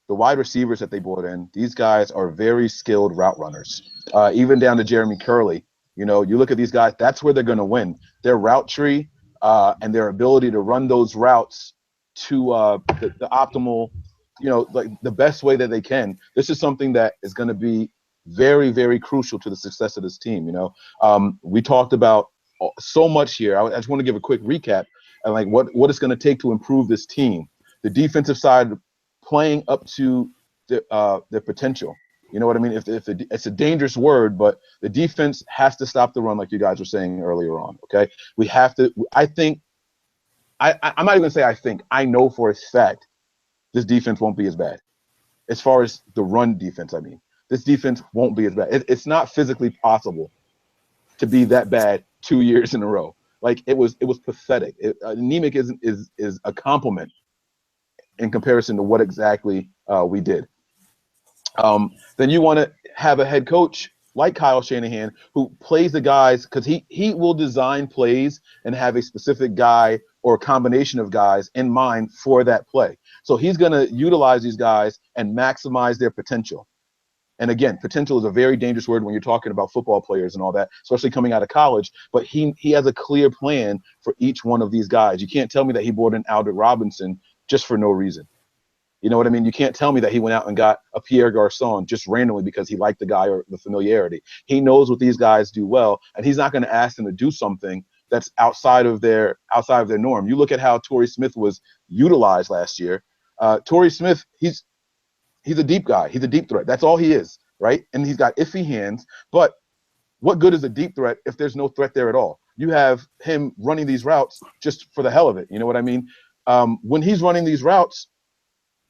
the wide receivers that they brought in, these guys are very skilled route runners. Even down to Jeremy Curley, you look at these guys, that's where they're going to win. Their route tree and their ability to run those routes to the optimal, like the best way that they can. This is something that is going to be very, very crucial to the success of this team. We talked about so much here. I just want to give a quick recap and like what it's going to take to improve this team. The defensive side playing up to their potential. You know what I mean? It's a dangerous word, but the defense has to stop the run, like you guys were saying earlier on. Okay, we have to. I think. I'm not even gonna say I think. I know for a fact this defense won't be as bad. As far as the run defense, I mean, this defense won't be as bad. It's not physically possible to be that bad 2 years in a row. Like it was pathetic. Anemic is a compliment in comparison to what exactly we did. Then you want to have a head coach like Kyle Shanahan who plays the guys, because he will design plays and have a specific guy or a combination of guys in mind for that play. So he's going to utilize these guys and maximize their potential. And again, potential is a very dangerous word when you're talking about football players and all that, especially coming out of college. But he has a clear plan for each one of these guys. You can't tell me that he brought in Aldrick Robinson just for no reason. You know what I mean? You can't tell me that he went out and got a Pierre Garçon just randomly because he liked the guy or the familiarity. He knows what these guys do well, and he's not going to ask them to do something that's outside of their norm. You look at how Torrey Smith was utilized last year. Torrey Smith, he's a deep guy. He's a deep threat. That's all he is, right? And he's got iffy hands. But what good is a deep threat if there's no threat there at all? You have him running these routes just for the hell of it. You know what I mean? When he's running these routes,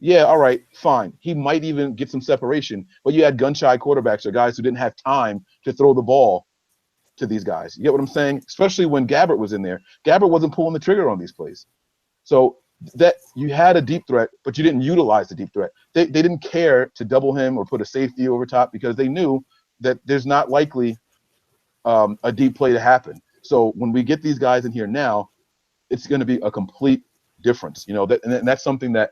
yeah, all right, fine. He might even get some separation, but you had gun-shy quarterbacks or guys who didn't have time to throw the ball to these guys. You get what I'm saying? Especially when Gabbert was in there. Gabbert wasn't pulling the trigger on these plays. So that you had a deep threat, but you didn't utilize the deep threat. They didn't care to double him or put a safety over top because they knew that there's not likely a deep play to happen. So when we get these guys in here now, it's going to be a complete difference. And that's something that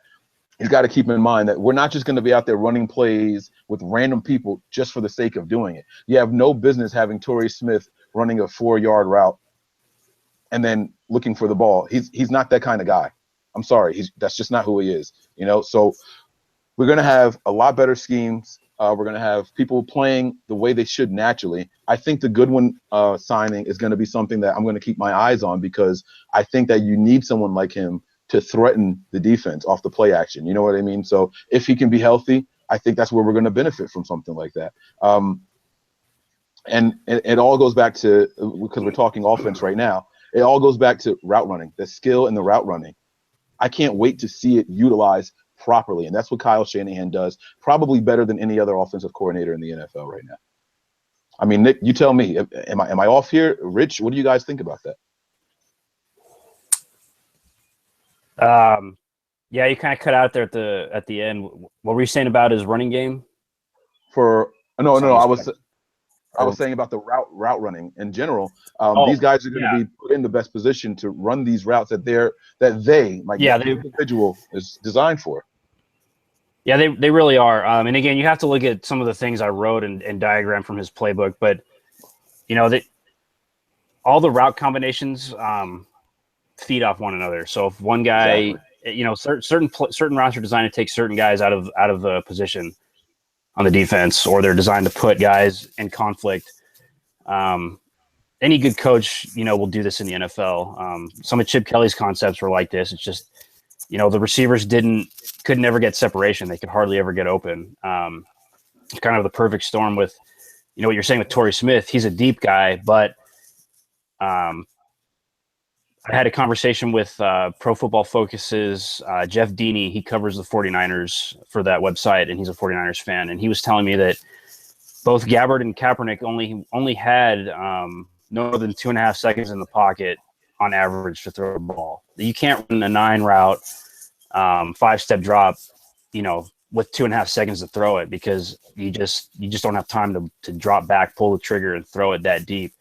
you've got to keep in mind, that we're not just going to be out there running plays with random people just for the sake of doing it. You have no business having Torrey Smith running a 4-yard route and then looking for the ball. He's not that kind of guy. I'm sorry. That's just not who he is. So we're going to have a lot better schemes. We're going to have people playing the way they should naturally. I think the Goodwin signing is going to be something that I'm going to keep my eyes on, because I think that you need someone like him to threaten the defense off the play action. You know what I mean? So if he can be healthy, I think that's where we're going to benefit from something like that. And it all goes back to, because we're talking offense right now, it all goes back to route running, the skill in the route running. I can't wait to see it utilized properly. And that's what Kyle Shanahan does, probably better than any other offensive coordinator in the NFL right now. I mean, Nick, you tell me, am I off here? Rich, what do you guys think about that? Yeah, you kind of cut out there at the end. What were you saying about his running game? No, I was saying about the route running in general. These guys are going to be put in the best position to run these routes that the individual is designed for. Yeah, they really are. And again, you have to look at some of the things I wrote and diagram from his playbook. But all the route combinations feed off one another. So if one guy, certain routes are designed to take certain guys out of the position on the defense, or they're designed to put guys in conflict. Any good coach, will do this in the NFL. Some of Chip Kelly's concepts were like this. It's just, the receivers could never get separation. They could hardly ever get open. It's kind of the perfect storm with, what you're saying with Torrey Smith. He's a deep guy, but I had a conversation with Pro Football Focus's Jeff Deeney. He covers the 49ers for that website, and he's a 49ers fan. And he was telling me that both Gabbert and Kaepernick only had no more than 2.5 seconds in the pocket on average to throw a ball. You can't run a 9 route, 5-step drop, with 2.5 seconds to throw it, because you just don't have time to drop back, pull the trigger, and throw it that deep.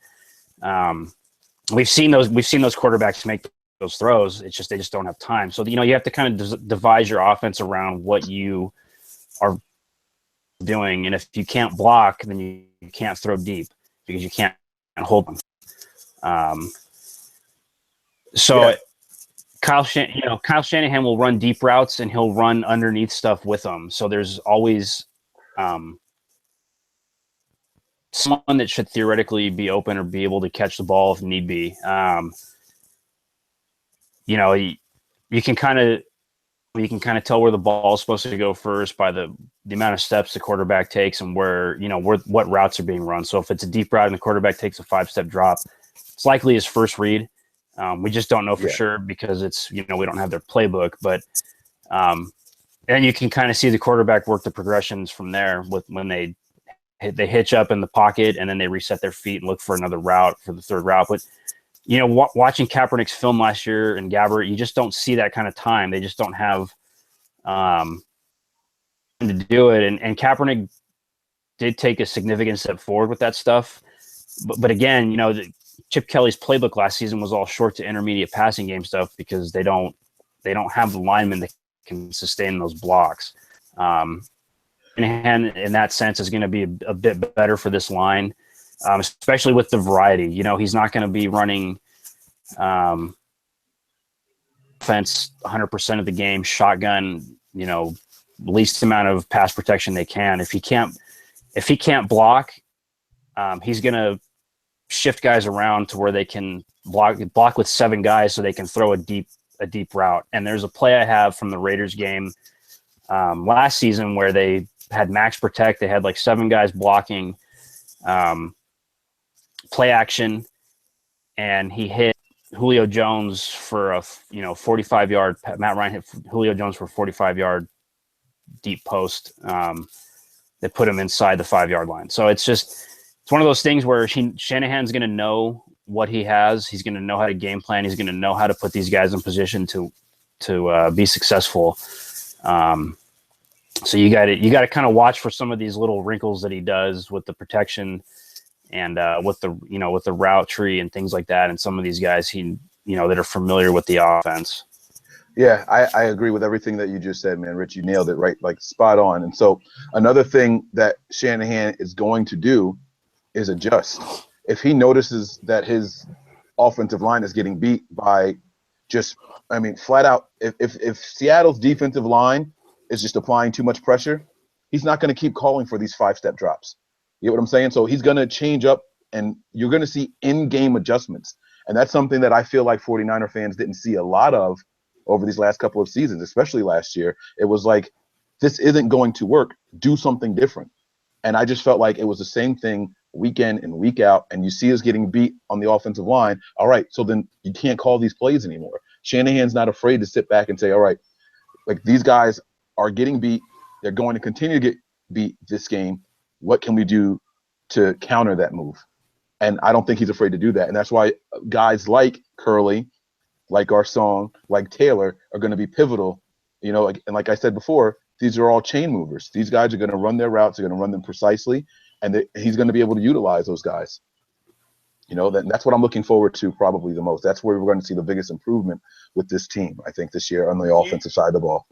We've seen those quarterbacks make those throws. It's just they just don't have time. So you have to kind of devise your offense around what you are doing, and if you can't block, then you can't throw deep because you can't hold them. Kyle Shanahan will run deep routes, and he'll run underneath stuff with them. So there's always someone that should theoretically be open or be able to catch the ball if need be. You can kind of tell where the ball is supposed to go first by the amount of steps the quarterback takes and where what routes are being run. So if it's a deep route and the quarterback takes a 5-step drop, it's likely his first read. We just don't know for sure because it's, we don't have their playbook, but and you can kind of see the quarterback work the progressions from there when they hitch up in the pocket and then they reset their feet and look for another route for the third route. But, watching Kaepernick's film last year and Gabbert, you just don't see that kind of time. They just don't have to do it. And Kaepernick did take a significant step forward with that stuff. But again, Chip Kelly's playbook last season was all short to intermediate passing game stuff because they don't have the linemen that can sustain those blocks. And in that sense is going to be a bit better for this line, especially with the variety. He's not going to be running offense 100% of the game, shotgun, least amount of pass protection they can. If he can't block, he's going to shift guys around to where they can block with 7 guys so they can throw a deep route. And there's a play I have from the Raiders game last season where they had max protect. They had like 7 guys blocking play action, and he hit Julio Jones for a 45-yard. Matt Ryan hit Julio Jones for a 45-yard deep post that put him inside the 5-yard line. So it's one of those things where Shanahan's going to know what he has. He's going to know how to game plan. He's going to know how to put these guys in position to be successful. So you got to kind of watch for some of these little wrinkles that he does with the protection and with the route tree and things like that. And some of these guys that are familiar with the offense. Yeah, I agree with everything that you just said, man. Rich, you nailed it, right? Like spot on. And so another thing that Shanahan is going to do is adjust. If he notices that his offensive line is getting beat by flat out, if Seattle's defensive line is just applying too much pressure, he's not going to keep calling for these 5-step drops. You know what I'm saying? So he's going to change up, and you're going to see in-game adjustments. And that's something that I feel like 49er fans didn't see a lot of over these last couple of seasons, especially last year. It was like, this isn't going to work. Do something different. And I just felt like it was the same thing week in and week out, and you see us getting beat on the offensive line. All right, so then you can't call these plays anymore. Shanahan's not afraid to sit back and say, all right, like these guys are getting beat. They're going to continue to get beat this game. What can we do to counter that move? And I don't think he's afraid to do that. And that's why guys like Curley, like Garcon, like Taylor are going to be pivotal. You know, and like I said before, these are all chain movers. These guys are going to run their routes. They're going to run them precisely. And he's going to be able to utilize those guys. You know, that's what I'm looking forward to probably the most. That's where we're going to see the biggest improvement with this team, I think, this year on the offensive side of the ball.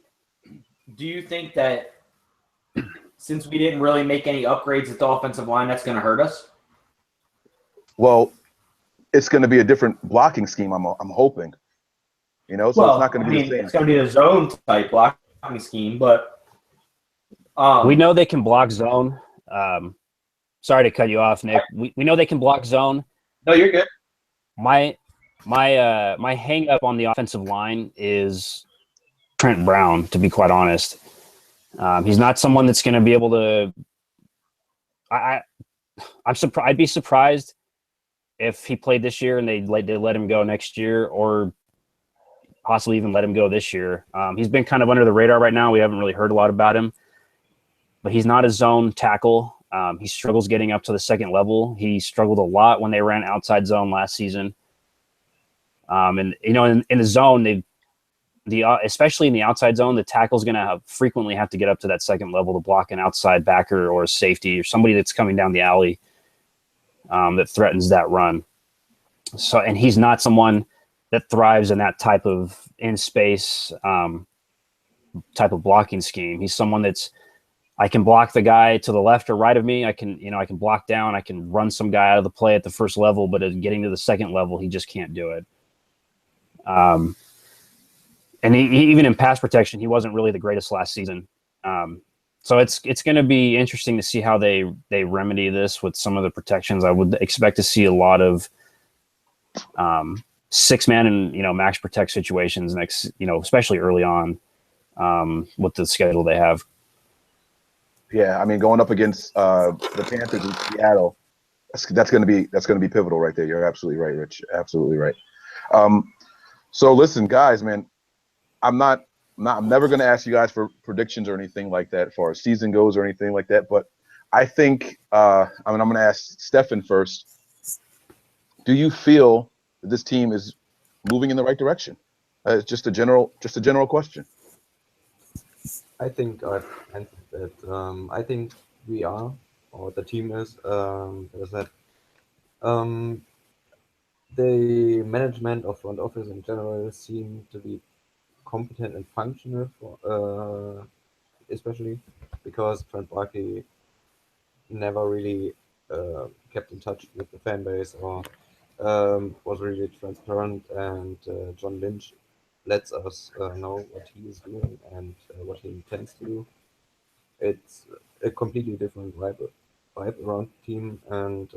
Do you think that since we didn't really make any upgrades at the offensive line, that's going to hurt us? Well, it's going to be a different blocking scheme, I'm hoping. You know, so it's not going to be the same. It's going to be a zone type blocking scheme, but we know they can block zone. Sorry to cut you off, Nick. We know they can block zone. No, you're good. My hang up on the offensive line is Trent Brown, to be quite honest. He's not someone that's going to be able to. I'm surprised. I'd be surprised if he played this year and they let him go next year, or possibly even let him go this year. He's been kind of under the radar right now. We haven't really heard a lot about him, but he's not a zone tackle. He struggles getting up to the second level. He struggled a lot when they ran outside zone last season. And you know, in the zone, especially in the outside zone, the tackle's going to frequently have to get up to that second level to block an outside backer or a safety or somebody that's coming down the alley that threatens that run. So, and he's not someone that thrives in that type of in space type of blocking scheme. He's someone that's, I can block the guy to the left or right of me. I can block down. I can run some guy out of the play at the first level, but at getting to the second level, he just can't do it. And he even in pass protection, he wasn't really the greatest last season. So it's going to be interesting to see how they remedy this with some of the protections. I would expect to see a lot of 6-man and max protect situations next, especially early on with the schedule they have. Yeah, I mean, going up against the Panthers in Seattle, that's going to be pivotal right there. You're absolutely right, Rich. Absolutely right. So listen, guys, man, I'm never going to ask you guys for predictions or anything like that as far as season goes or anything like that. But I think I'm going to ask Stefan first. Do you feel that this team is moving in the right direction? It's just a general question. I think I've answered that. I think we are, or the team is that the management of front office in general seem to be competent and functional, especially because Trent Barkley never really kept in touch with the fan base or was really transparent, and John Lynch lets us know what he is doing and what he intends to do. It's a completely different vibe around the team, and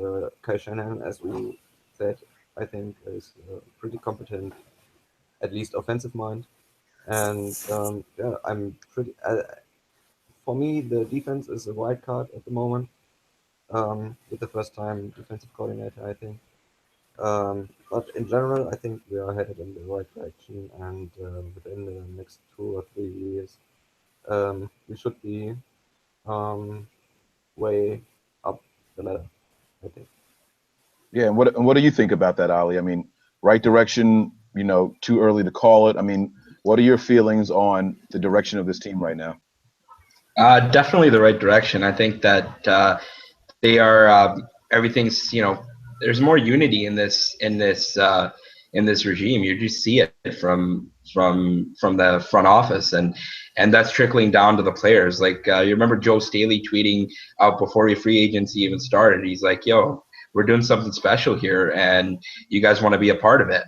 Kyle Shanahan, as we said, I think is pretty competent, at least offensive mind. And I'm pretty. For me, the defense is a wild card at the moment. With the first-time defensive coordinator, I think. But in general, I think we are headed in the right direction, and within the next 2 or 3 years, we should be way up the ladder, I think. Yeah, and what do you think about that, Ali? I mean, right direction, too early to call it. I mean, what are your feelings on the direction of this team right now? Definitely the right direction. I think that they are everything's, there's more unity in this regime. You just see it from the front office, and that's trickling down to the players. Like you remember Joe Staley tweeting out before free agency even started. He's like, "Yo, we're doing something special here, and you guys want to be a part of it."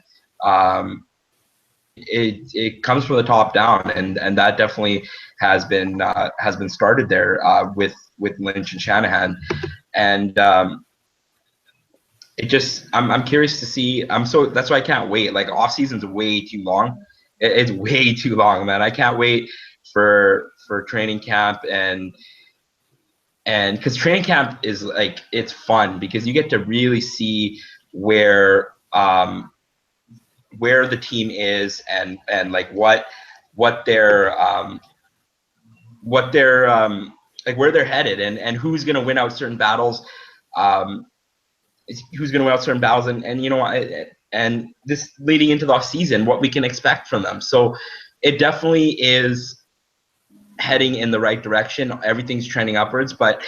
It comes from the top down, and that definitely has been started there with Lynch and Shanahan, and I'm curious to see. That's why I can't wait. Like off season's way too long. It's way too long, man. I can't wait for training camp and because training camp is like, it's fun because you get to really see where where the team is and like what their like where they're headed and who's going to win out certain battles, who's going to win out certain battles, and you know, and this leading into the season, what we can expect from them. So it definitely is heading in the right direction. Everything's trending upwards, but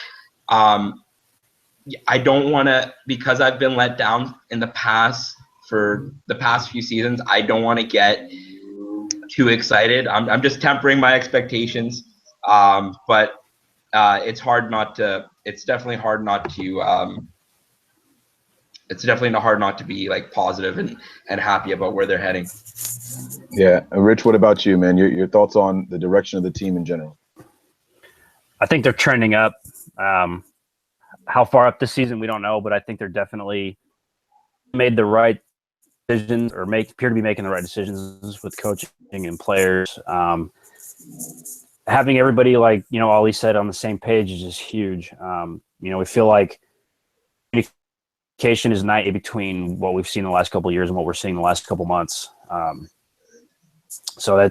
I don't want to, because I've been let down in the past for the past few seasons, I don't want to get too excited. I'm just tempering my expectations. But it's hard not to. It's definitely hard not to. It's definitely hard not to be like positive and happy about where they're heading. Yeah, Rich, what about you, man? Your thoughts on the direction of the team in general? I think they're trending up. How far up this season, we don't know, but I think they're definitely made the right decisions, or appear to be making the right decisions with coaching and players. Having everybody, like, you know, Ollie said, on the same page is just huge. You know, we feel like communication is night between what we've seen the last couple of years and what we're seeing the last couple months. So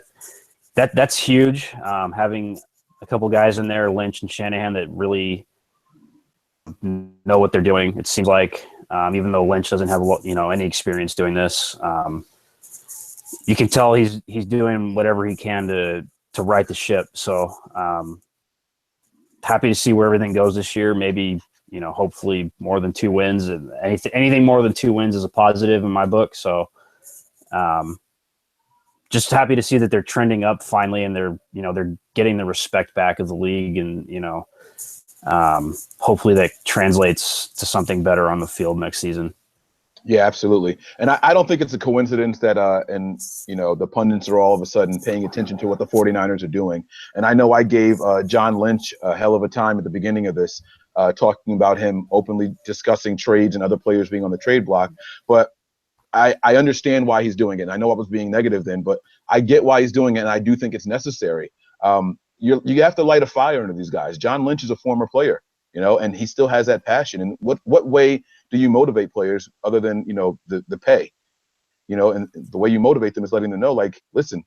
that's huge. Having a couple guys in there, Lynch and Shanahan, that really know what they're doing. It seems like, even though Lynch doesn't have any experience doing this, you can tell he's doing whatever he can to right the ship. So happy to see where everything goes this year. Maybe, you know, hopefully more than 2 wins. Anything more than 2 wins is a positive in my book. So just happy to see that they're trending up finally, and they're getting the respect back of the league, and hopefully that translates to something better on the field next season. Yeah, absolutely. And I don't think it's a coincidence that the pundits are all of a sudden paying attention to what the 49ers are doing. And I know I gave John Lynch a hell of a time at the beginning of this, talking about him openly discussing trades and other players being on the trade block. But I understand why he's doing it. And I know I was being negative then, but I get why he's doing it, and I do think it's necessary. You have to light a fire under these guys. John Lynch is a former player, and he still has that passion. And what way do you motivate players other than, the pay? And the way you motivate them is letting them know, like, listen,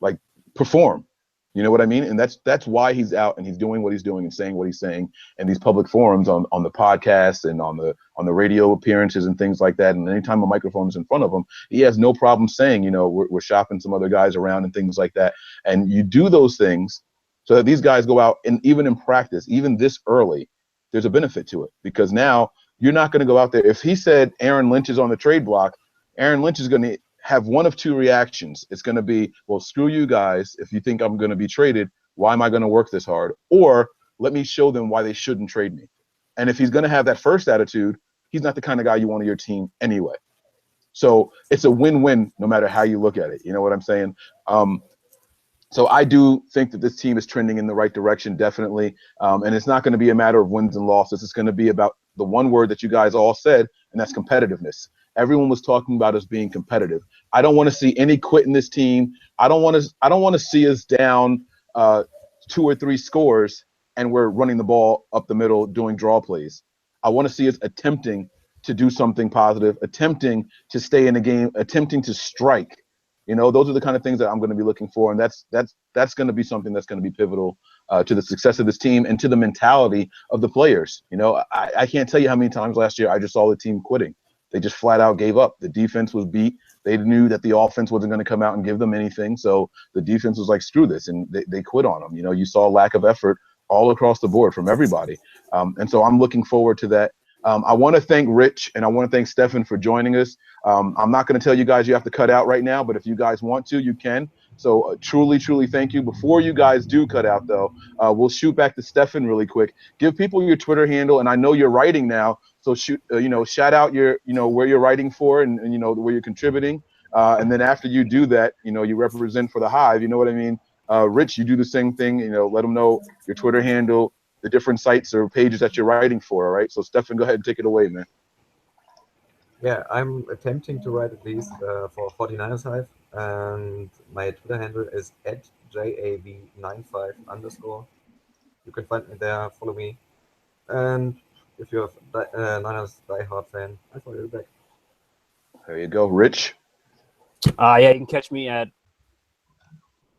like, perform. You know what I mean? And that's why he's out and he's doing what he's doing and saying what he's saying in these public forums, on the podcast and on the radio appearances and things like that. And anytime a microphone is in front of him, he has no problem saying, we're shopping some other guys around and things like that. And you do those things so that these guys go out, and even in practice, even this early, there's a benefit to it, because now you're not going to go out there. If he said Aaron Lynch is on the trade block, Aaron Lynch is going to have one of 2 reactions. It's going to be, well, screw you guys. If you think I'm going to be traded, why am I going to work this hard? Or let me show them why they shouldn't trade me. And if he's going to have that first attitude, he's not the kind of guy you want on your team anyway. So it's a win-win no matter how you look at it. You know what I'm saying? So I do think that this team is trending in the right direction, definitely. And it's not going to be a matter of wins and losses. It's going to be about the one word that you guys all said, and that's competitiveness. Everyone was talking about us being competitive. I don't want to see any quit in this team. I don't want to see us down 2 or 3 scores and we're running the ball up the middle doing draw plays. I want to see us attempting to do something positive, attempting to stay in the game, attempting to strike. Those are the kind of things that I'm going to be looking for, and that's going to be something that's going to be pivotal to the success of this team and to the mentality of the players. I can't tell you how many times last year I just saw the team quitting. They just flat out gave up. The defense was beat. They knew that the offense wasn't going to come out and give them anything. So the defense was like, screw this. And they quit on them. You saw lack of effort all across the board from everybody. And so I'm looking forward to that. I want to thank Rich and I want to thank Stefan for joining us. I'm not going to tell you guys you have to cut out right now, but if you guys want to, you can. So truly, truly thank you. Before you guys do cut out, though, we'll shoot back to Stefan really quick. Give people your Twitter handle, and I know you're writing now. So shout out your, where you're writing for and where you're contributing. And then after you do that, you represent for the Hive. You know what I mean? Rich, you do the same thing. Let them know your Twitter handle, the different sites or pages that you're writing for. All right. So Stefan, go ahead and take it away, man. Yeah, I'm attempting to write at least for 49ers Hive, and my Twitter handle is @JAV95_. You can find me there, follow me, and if you're a Niners diehard fan, I follow you back. There you go, Rich. Yeah, you can catch me at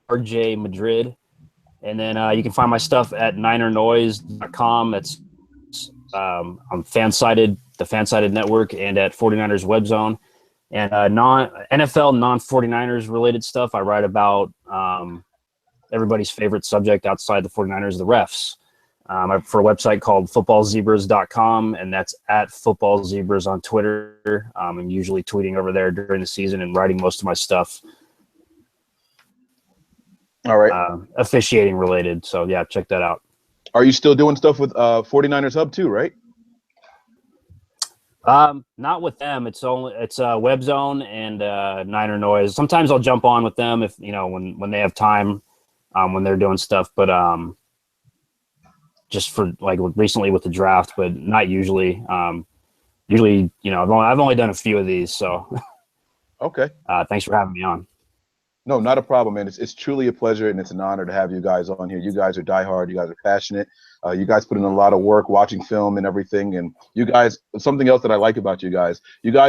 RJ Madrid. And then you can find my stuff at ninernoise.com. That's on Fansided, the Fansided Network, and at 49ers Web Zone. And NFL non-49ers related stuff, I write about everybody's favorite subject outside the 49ers, the refs. For a website called footballzebras.com, and that's at footballzebras on Twitter. I'm usually tweeting over there during the season and writing most of my stuff. All right. Officiating related. So, yeah, check that out. Are you still doing stuff with 49ers Hub too, right? Not with them. It's Web Zone and Niner Noise. Sometimes I'll jump on with them if when they have time, when they're doing stuff. But just for like recently with the draft, but not usually. Usually, I've only done a few of these. So, okay. Thanks for having me on. No, not a problem, man. It's truly a pleasure, and it's an honor to have you guys on here. You guys are diehard. You guys are passionate. You guys put in a lot of work watching film and everything. And you guys, something else that I like about you guys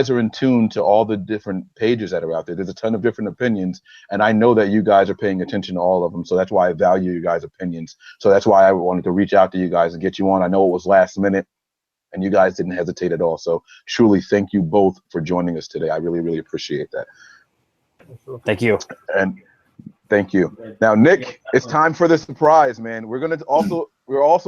are in tune to all the different pages that are out there. There's a ton of different opinions, and I know that you guys are paying attention to all of them. So that's why I value you guys' opinions. So that's why I wanted to reach out to you guys and get you on. I know it was last minute, and you guys didn't hesitate at all. So truly thank you both for joining us today. I really, really appreciate that. Thank you. And thank you. Now, Nick, it's time for the surprise, man. We're also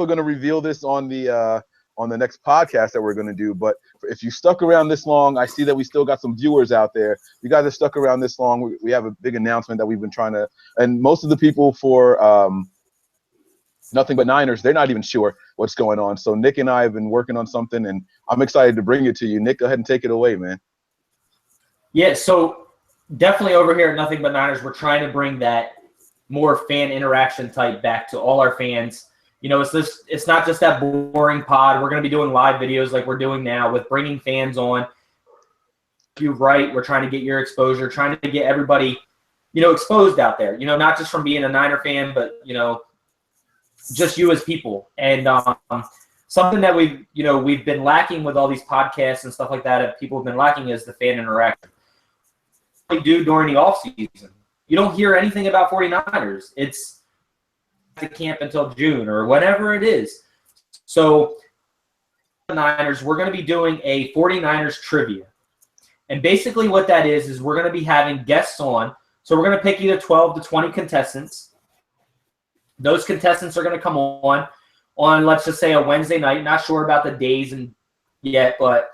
going to reveal this on the next podcast that we're going to do. But if you stuck around this long, I see that we still got some viewers out there. You guys have stuck around this long. We have a big announcement that we've been trying to, and most of the people for Nothing But Niners, they're not even sure what's going on. So Nick and I have been working on something, and I'm excited to bring it to you. Nick, go ahead and take it away, man. Yeah, so definitely over here at Nothing But Niners, we're trying to bring that more fan interaction type back to all our fans. It's not just that boring pod. We're going to be doing live videos like we're doing now with bringing fans on. You're right. We're trying to get your exposure, trying to get everybody, exposed out there, not just from being a Niner fan, but, just you as people. And something that we've been lacking with all these podcasts and stuff like that, people have been lacking is the fan interaction. What we do during the off season. You don't hear anything about 49ers. It's the camp until June or whatever it is. So Niners, we're going to be doing a 49ers trivia. And basically what that is we're going to be having guests on. So we're going to pick either 12 to 20 contestants. Those contestants are going to come on let's just say a Wednesday night. Not sure about the days yet, but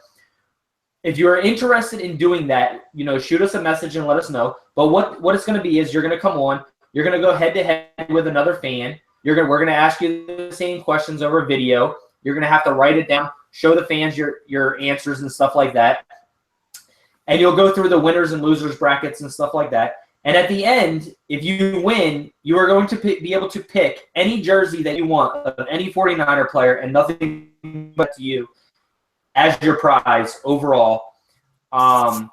if you're interested in doing that, shoot us a message and let us know. But what it's going to be is you're going to come on. You're going to go head-to-head with another fan. We're going to ask you the same questions over video. You're going to have to write it down, show the fans your answers and stuff like that. And you'll go through the winners and losers brackets and stuff like that. And at the end, if you win, you are going to be able to pick any jersey that you want of any 49er player and nothing but you as your prize overall. What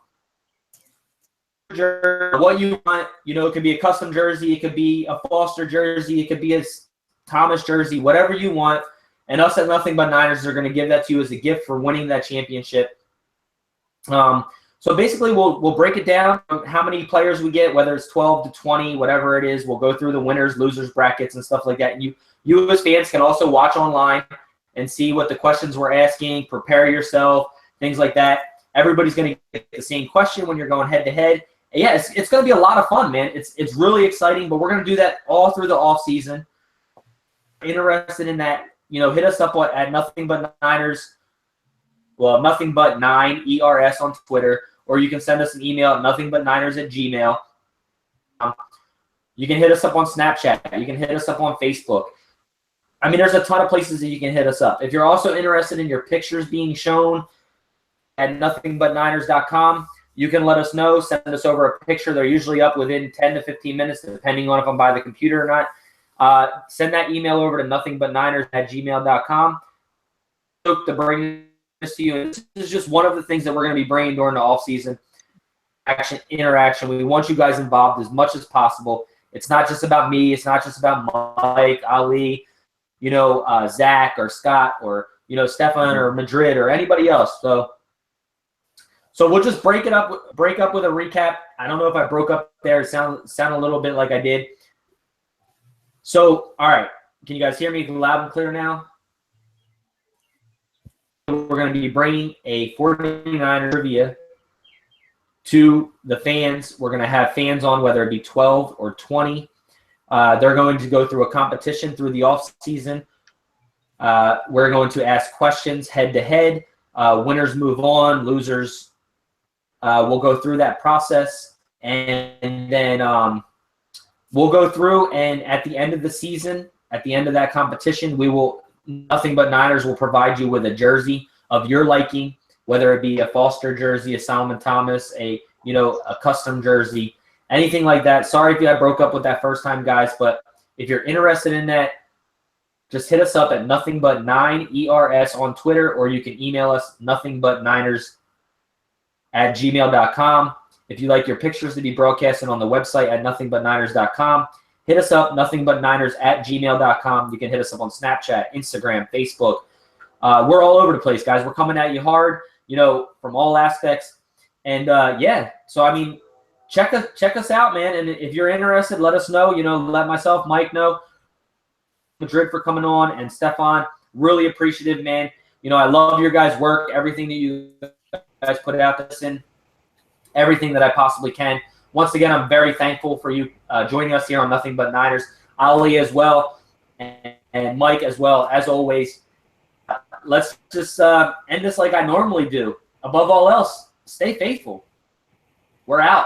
you want, it could be a custom jersey, it could be a Foster jersey, it could be a Thomas jersey, whatever you want. And us at Nothing But Niners are going to give that to you as a gift for winning that championship. So basically, we'll break it down, how many players we get, whether it's 12 to 20, whatever it is. We'll go through the winners, losers brackets and stuff like that. And you as fans can also watch online and see what the questions we're asking, prepare yourself, things like that. Everybody's going to get the same question when you're going head-to-head. Yeah, it's going to be a lot of fun, man. It's really exciting, but we're going to do that all through the off season. Interested in that, hit us up at Nothing But Niners. Well, Nothing But 9 ERS on Twitter, or you can send us an email at nothingbutniners@gmail. You can hit us up on Snapchat. You can hit us up on Facebook. I mean, there's a ton of places that you can hit us up. If you're also interested in your pictures being shown at nothingbutniners.com, you can let us know. Send us over a picture. They're usually up within 10 to 15 minutes, depending on if I'm by the computer or not. Send that email over to nothingbutniners@gmail.com. To bring this to you. This is just one of the things that we're going to be bringing during the off season. Interaction. We want you guys involved as much as possible. It's not just about me. It's not just about Mike, Ali, Zach or Scott or Stefan or Madrid or anybody else. So So we'll just break up with a recap. I don't know if I broke up there. It sound a little bit like I did. So, all right. Can you guys hear me loud and clear now? We're going to be bringing a 49er trivia to the fans. We're going to have fans on, whether it be 12 or 20. They're going to go through a competition through the off season. We're going to ask questions head to head. Winners move on. Losers will go through that process, and then we'll go through. And at the end of the season, at the end of that competition, Nothing But Niners will provide you with a jersey of your liking, whether it be a Foster jersey, a Solomon Thomas, a custom jersey, anything like that. Sorry if I broke up with that first time, guys, but if you're interested in that, just hit us up at nothingbut9ers on Twitter, or you can email us nothingbutniners@gmail.com. If you like your pictures to be broadcasted on the website at nothingbutniners.com, hit us up, nothingbutniners@gmail.com. You can hit us up on Snapchat, Instagram, Facebook. We're all over the place, guys. We're coming at you hard, from all aspects. And, so, I mean, check us out, man. And if you're interested, let us know. Let myself, Mike know. Madrid for coming on, and Stefan, really appreciative, man. I love your guys' work, everything that you guys put out this in, everything that I possibly can. Once again, I'm very thankful for you joining us here on Nothing But Niners. Ali as well, and Mike as well, as always. Let's just end this like I normally do. Above all else, stay faithful. We're out.